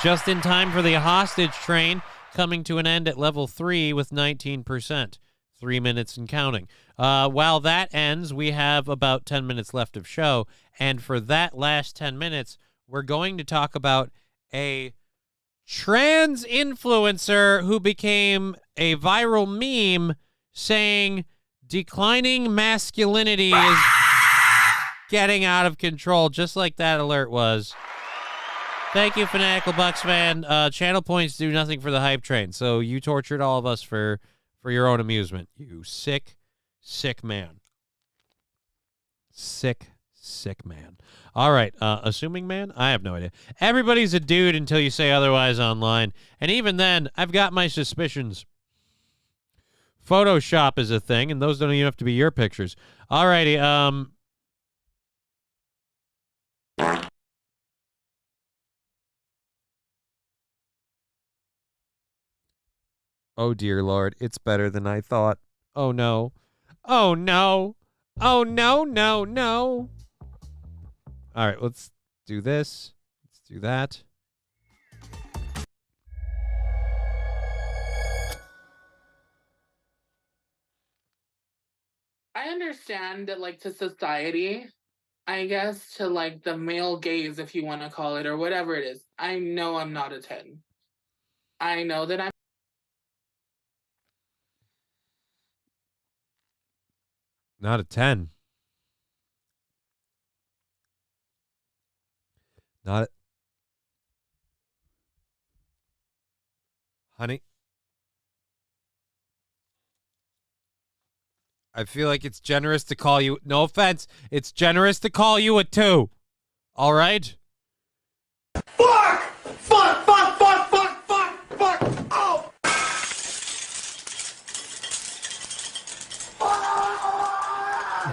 Just in time for the hostage train coming to an end at level 3 with 19%. 3 minutes and counting. While that ends, we have about 10 minutes left of show. And for that last 10 minutes, we're going to talk about a trans influencer who became a viral meme saying declining masculinity is getting out of control, just like that alert was. Thank you, Fanatical Bucks fan. Channel points do nothing for the hype train, so you tortured all of us for your own amusement. You sick, sick man. Sick man. All right, assuming man? I have no idea. Everybody's a dude until you say otherwise online, and even then, I've got my suspicions. Photoshop is a thing, and those don't even have to be your pictures. All righty, oh, dear Lord, it's better than I thought. Oh, no. Oh, no. Oh, no, no, no. All right, let's do this. Let's do that. I understand that, like, to society, I guess, to, like, the male gaze, if you want to call it, or whatever it is, I know I'm not a 10. I know that I'm Not a 10. Not a... Honey, I feel like it's generous to call you... No offense. It's generous to call you a 2. All right? Fuck! Fuck! Fuck! Fuck! Fuck! Fuck! Fuck! Oh!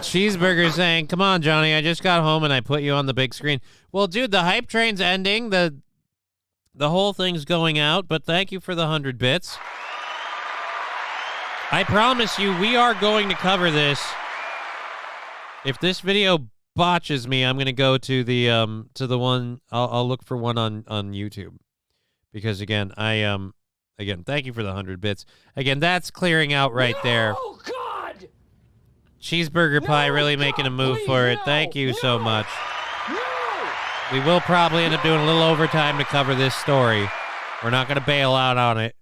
Cheeseburger saying, come on, Johnny, I just got home and I put you on the big screen. Well, dude, the hype train's ending. The whole thing's going out, but thank you for the 100 bits. I promise you, we are going to cover this. If this video botches me, I'm going to go to the one, I'll look for one on YouTube. Because again, again, thank you for the 100 bits. Again, that's clearing out right there. Oh, God! Cheeseburger Pie really making a move for it. Thank you so much. We will probably end up doing a little overtime to cover this story. We're not going to bail out on it.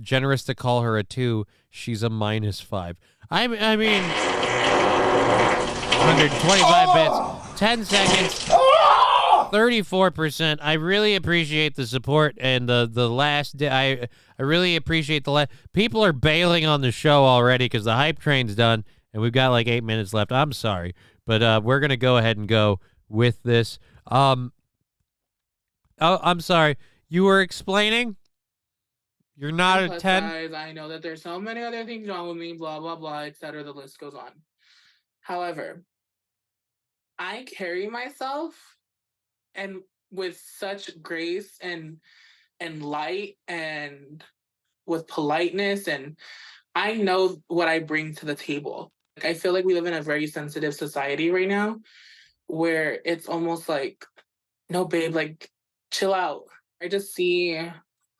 Generous to call her a 2. She's a -5. I mean, 125 bits, 10 seconds, 34%. I really appreciate the support and the last day. I really appreciate the people are bailing on the show already because the hype train's done and we've got like 8 minutes left. I'm sorry, but we're gonna go ahead and go with this. Oh, I'm sorry. You were explaining? You're not a 10? Guys, I know that there's so many other things wrong with me, blah, blah, blah, etc. The list goes on. However, I carry myself and with such grace and light and with politeness, and I know what I bring to the table. Like, I feel like we live in a very sensitive society right now where it's almost like, no, babe, like, chill out. I just see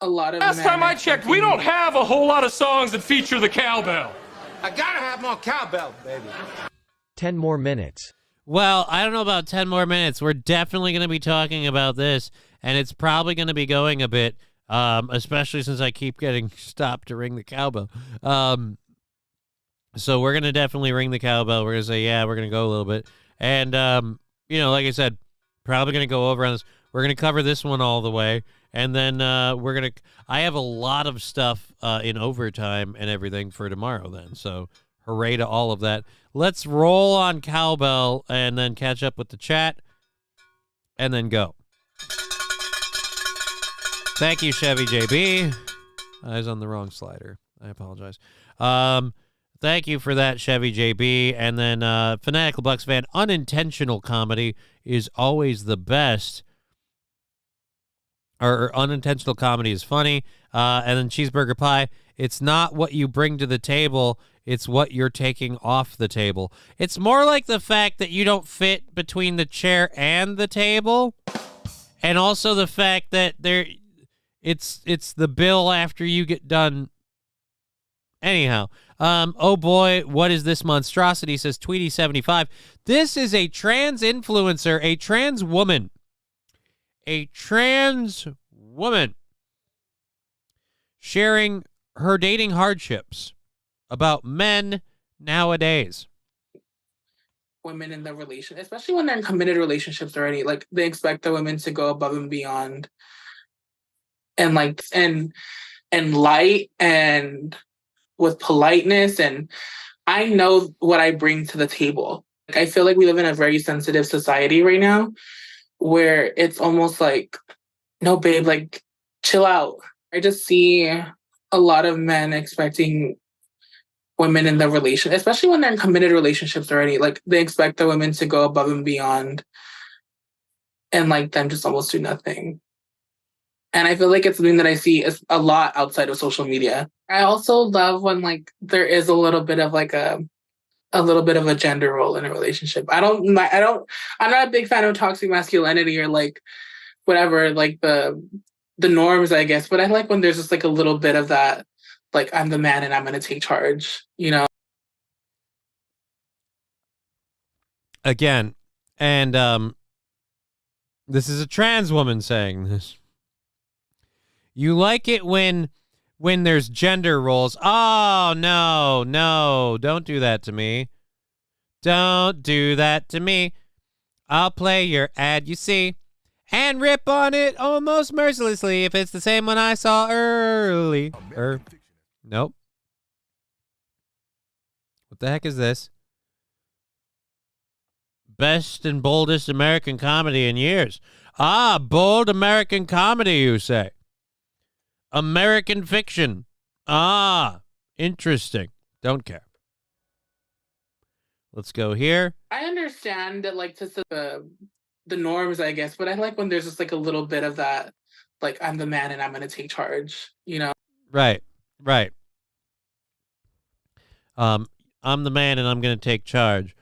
a lot of Last time I checked, we don't have a whole lot of songs that feature the cowbell. I gotta have more cowbell, baby. 10 more minutes. Well, I don't know about 10 more minutes. We're definitely going to be talking about this, and it's probably going to be going a bit, especially since I keep getting stopped to ring the cowbell. So we're going to definitely ring the cowbell. We're going to say, yeah, we're going to go a little bit. And, you know, like I said, probably going to go over on this. We're going to cover this one all the way. And then we're going to – I have a lot of stuff in overtime and everything for tomorrow then. So hooray to all of that. Let's roll on cowbell and then catch up with the chat and then go. Thank you, Chevy JB. I was on the wrong slider. I apologize. Thank you for that, Chevy JB. And then Fanatical Bucks fan, unintentional comedy is always the best. Or unintentional comedy is funny. And then Cheeseburger Pie, it's not what you bring to the table, it's what you're taking off the table. It's more like the fact that you don't fit between the chair and the table. And also the fact that it's the bill after you get done. Anyhow, oh boy, what is this monstrosity, says Tweety75. This is a trans influencer, a trans woman. A trans woman sharing her dating hardships about men nowadays. women in the relation, especially when they're in committed relationships already. Like they expect the women to go above and beyond and like and light and with politeness. And I know what I bring to the table. Like I feel like we live in a very sensitive society right now where it's almost like, no, babe, like chill out. I just see a lot of men expecting women in the relation, especially when they're in committed relationships already. Like they expect the women to go above and beyond and like them just almost do nothing. And I feel like it's something that I see a lot outside of social media. I also love when like there is a little bit of like a little bit of a gender role in a relationship. I'm not a big fan of toxic masculinity or like whatever, like the norms, I guess. But I like when there's just like a little bit of that, like I'm the man and I'm going to take charge, you know? Again, and this is a trans woman saying this. You like it when there's gender roles. Oh, no, don't do that to me. Don't do that to me. I'll play your ad, you see, and rip on it almost mercilessly if it's the same one I saw early. Nope. What the heck is this? Best and boldest American comedy in years. Ah, bold American comedy, you say. American fiction. Ah, interesting. Don't care. Let's go here. I understand that, like, to the norms, I guess, but I like when there's just like a little bit of that, like I'm the man and I'm going to take charge, you know? Right. I'm the man and I'm going to take charge.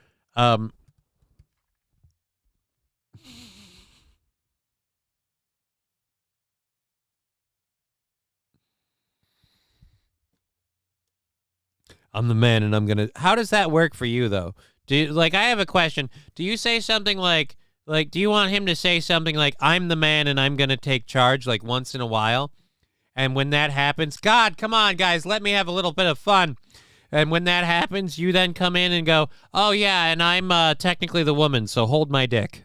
I'm the man and I'm going to... How does that work for you, though? I have a question. Do you say something like, do you want him to say something like, I'm the man and I'm going to take charge, like, once in a while? And when that happens, God, come on, guys, let me have a little bit of fun. And when that happens, you then come in and go, oh, yeah, and I'm technically the woman, so hold my dick.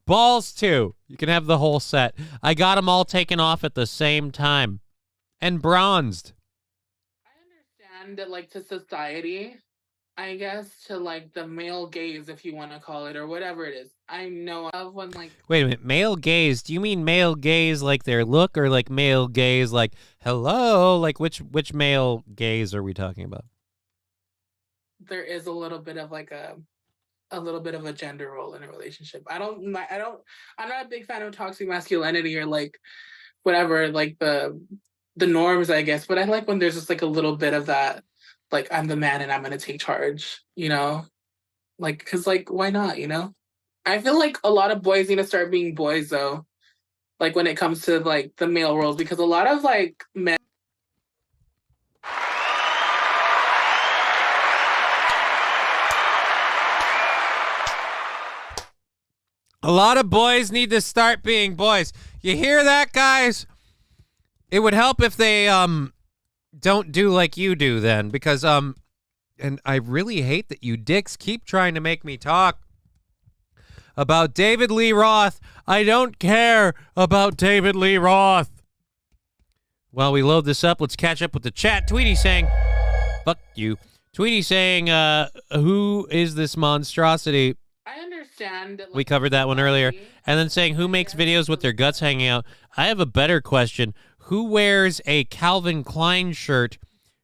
Balls, too. You can have the whole set. I got them all taken off at the same time. And bronzed. I understand that, like, to society, I guess, to, like, the male gaze, if you want to call it, or whatever it is. I know of when, like... Wait a minute. Male gaze? Do you mean male gaze like their look, or like male gaze like, hello? Like, which male gaze are we talking about? There is a little bit of, like, a little bit of a gender role in a relationship. I'm not a big fan of toxic masculinity or, like, whatever, like, the norms, I guess, but I like when there's just like a little bit of that, like I'm the man and I'm going to take charge, you know? Like, because like, why not, you know? I feel like a lot of boys need to start being boys, though, like when it comes to like the male roles, because a lot of like men... A lot of boys need to start being boys. You hear that, guys? It would help if they don't do like you do then, because and I really hate that you dicks keep trying to make me talk about David Lee Roth. I don't care about David Lee Roth. While we load this up, let's catch up with the chat. Tweety saying, fuck you. Tweety saying, who is this monstrosity? I understand that, like, we covered that one earlier. And then saying, who makes videos with their guts hanging out? I have a better question. Who wears a Calvin Klein shirt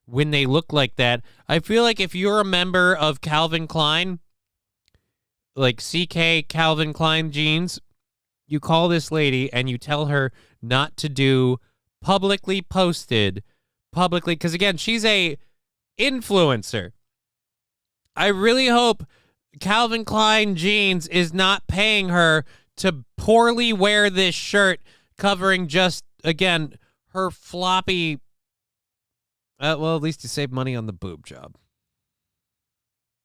when they look like that? I feel like if you're a member of Calvin Klein, like CK Calvin Klein jeans, you call this lady and you tell her not to do publicly posted, because again, she's a influencer. I really hope Calvin Klein jeans is not paying her to poorly wear this shirt covering just, again, her floppy, well, at least you save money on the boob job.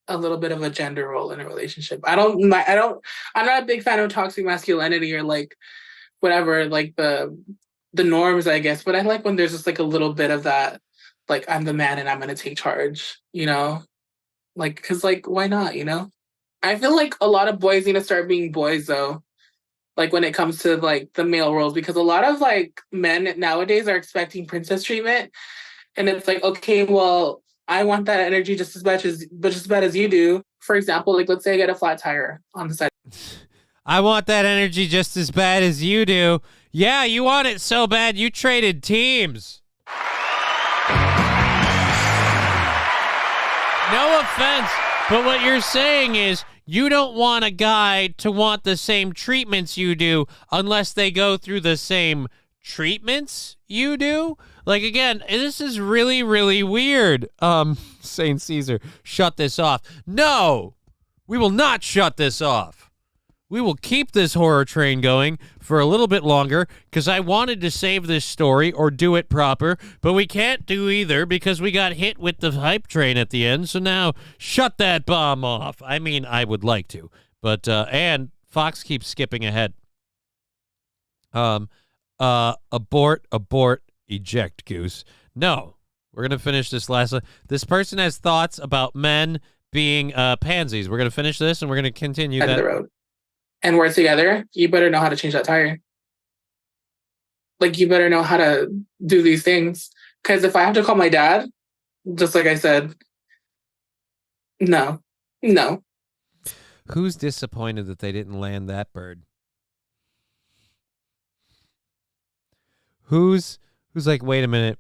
A little bit of a gender role in a relationship. I'm not a big fan of toxic masculinity or like whatever, like the norms, I guess, but I like when there's just like a little bit of that, like, I'm the man and I'm going to take charge, you know? Like, because, like, why not, you know? I feel like a lot of boys need to start being boys, though. Like, when it comes to, like, the male roles. Because a lot of, like, men nowadays are expecting princess treatment. And it's like, okay, well, I want that energy just as bad as you do. For example, like, let's say I get a flat tire on the side. I want that energy just as bad as you do. Yeah, you want it so bad you traded teams. No offense, but what you're saying is you don't want a guy to want the same treatments you do unless they go through the same treatments you do. Like, again, this is really, really weird. St. Caesar, shut this off. No, we will not shut this off. We will keep this horror train going for a little bit longer because I wanted to save this story or do it proper, but we can't do either because we got hit with the hype train at the end. So now shut that bomb off. I mean, I would like to, but and Fox keeps skipping ahead. Abort, eject, Goose. No, we're going to finish this last. This person has thoughts about men being pansies. We're going to finish this and we're going to continue that. The road. And we're together, you better know how to change that tire. Like, you better know how to do these things. Because if I have to call my dad, just like I said, no. Who's disappointed that they didn't land that bird? Who's like, wait a minute,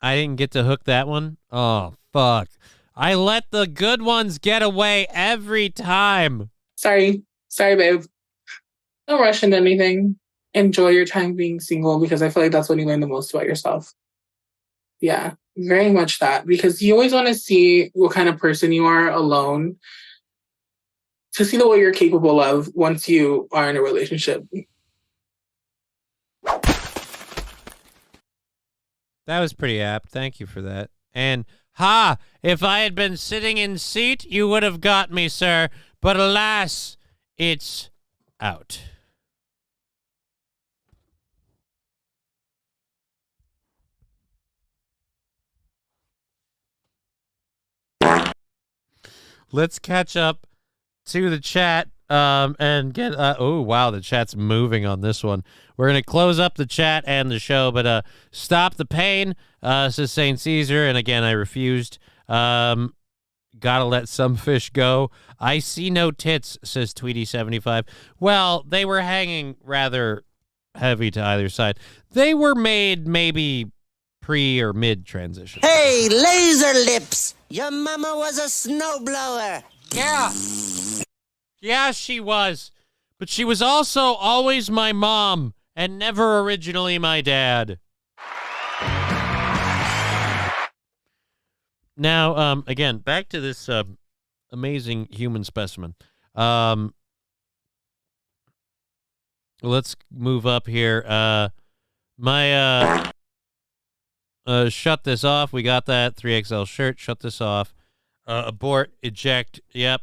I didn't get to hook that one? Oh, fuck. I let the good ones get away every time. Sorry, babe. Don't rush into anything. Enjoy your time being single because I feel like that's when you learn the most about yourself. Yeah, very much that. Because you always want to see what kind of person you are alone to see what you're capable of once you are in a relationship. That was pretty apt. Thank you for that. And, if I had been sitting in seat, you would have got me, sir. But alas, it's out. Let's catch up to the chat and get oh wow, the chat's moving on this one. We're gonna close up the chat and the show, but stop the pain, says St. Caesar, and again I refused. Gotta let some fish go. I see no tits, says Tweety75. Well, they were hanging rather heavy to either side. They were made maybe pre or mid transition. Hey, laser lips! Your mama was a snowblower. Yeah, she was. But she was also always my mom and never originally my dad. Now, again, back to this amazing human specimen. Let's move up here. Shut this off. We got that 3XL shirt. Shut this off. Abort, eject. Yep.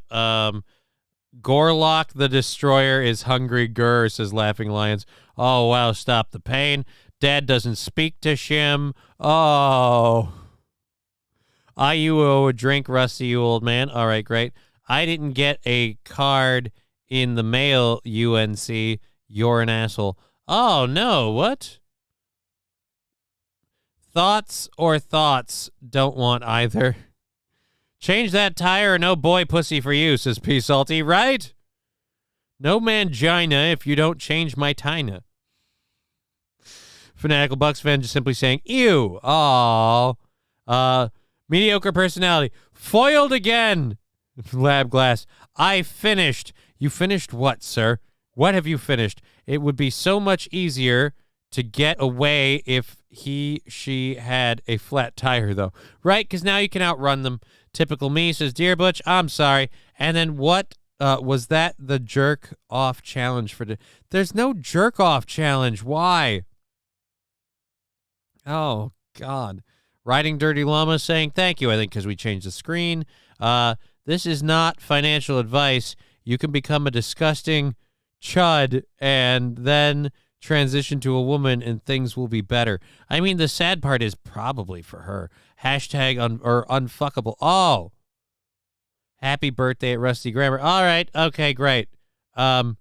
Gorlock the Destroyer is hungry. Grr, says Laughing Lions. Oh, wow. Stop the pain. Dad doesn't speak to Shim. Oh. You owe a drink, Rusty, you old man. All right, great. I didn't get a card in the mail, UNC. You're an asshole. Oh, no. What? Thoughts or thoughts? Don't want either. Change that tire or no boy pussy for you, says P. Salty. Right? No mangina if you don't change my tina. Fanatical Bucks fan just simply saying, ew. Aw. Mediocre personality. Foiled again. Lab Glass. I finished. You finished what, sir? What have you finished? It would be so much easier to get away if she had a flat tire, though. Right? Because now you can outrun them. Typical me, says Dear Butch. I'm sorry. And then what was that the jerk off challenge for? There's no jerk off challenge. Why? Oh, God. Riding Dirty Llama saying thank you, I think, because we changed the screen. This is not financial advice. You can become a disgusting chud and then transition to a woman and things will be better. I mean, the sad part is probably for her. Hashtag unfuckable. Oh, happy birthday at Rusty Grammar. All right. Okay, great. Do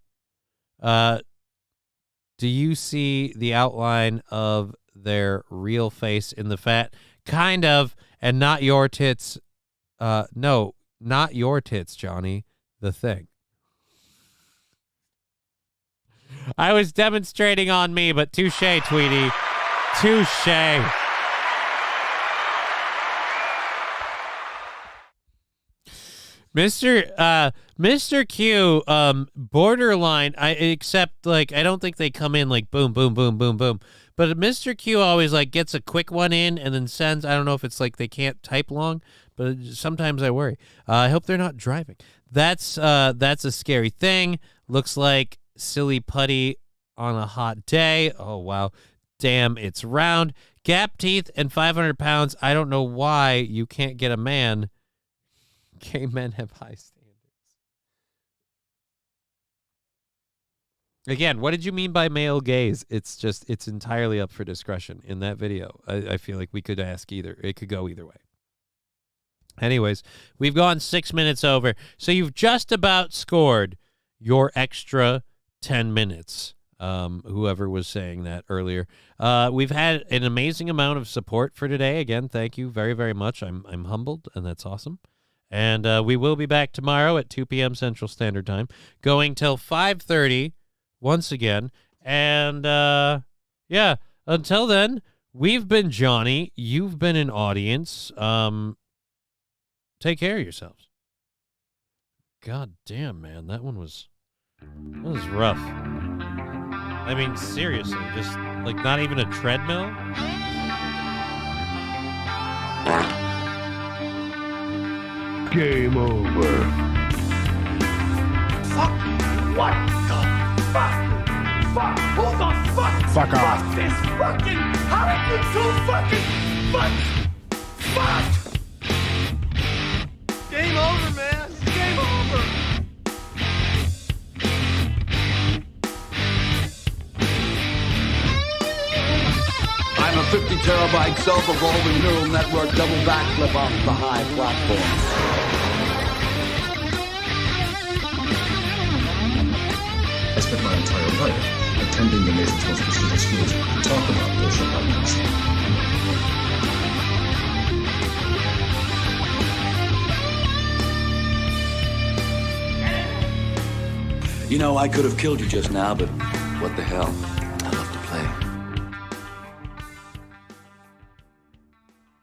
you see the outline of their real face in the fat? Kind of, and not your tits. No, not your tits, Johnny. The thing. I was demonstrating on me, but touche, Tweety. Touche. Mr. Q, borderline, except like I don't think they come in like boom, boom, boom, boom, boom. But Mr. Q always like gets a quick one in and then sends. I don't know if it's like they can't type long, but sometimes I worry. I hope they're not driving. That's a scary thing. Looks like silly putty on a hot day. Oh wow, damn, it's round. Gap teeth and 500 pounds. I don't know why you can't get a man. Gay men have high standards. Again, what did you mean by male gaze? It's entirely up for discretion in that video. I feel like we could ask either. It could go either way. Anyways, we've gone 6 minutes over. So you've just about scored your extra 10 minutes. Whoever was saying that earlier. We've had an amazing amount of support for today. Again, thank you very, very much. I'm humbled, and that's awesome. And we will be back tomorrow at 2 p.m. Central Standard Time, going till 5:30 once again. And, yeah, until then, we've been Johnny. You've been an audience. Take care of yourselves. God damn, man. That was rough. I mean, seriously, just, like, not even a treadmill? Game over. Fuck! What the fuck? Fuck! Who the fuck? Fuck off. Fuck this fucking... How did you do fucking... Fuck! Game over, man. Game over. I'm a 50 terabyte self-evolving neural network double backflip off the high platform. I spent my entire life attending the nation's most prestigious schools to talk about bullshit like this. You know, I could have killed you just now, but what the hell?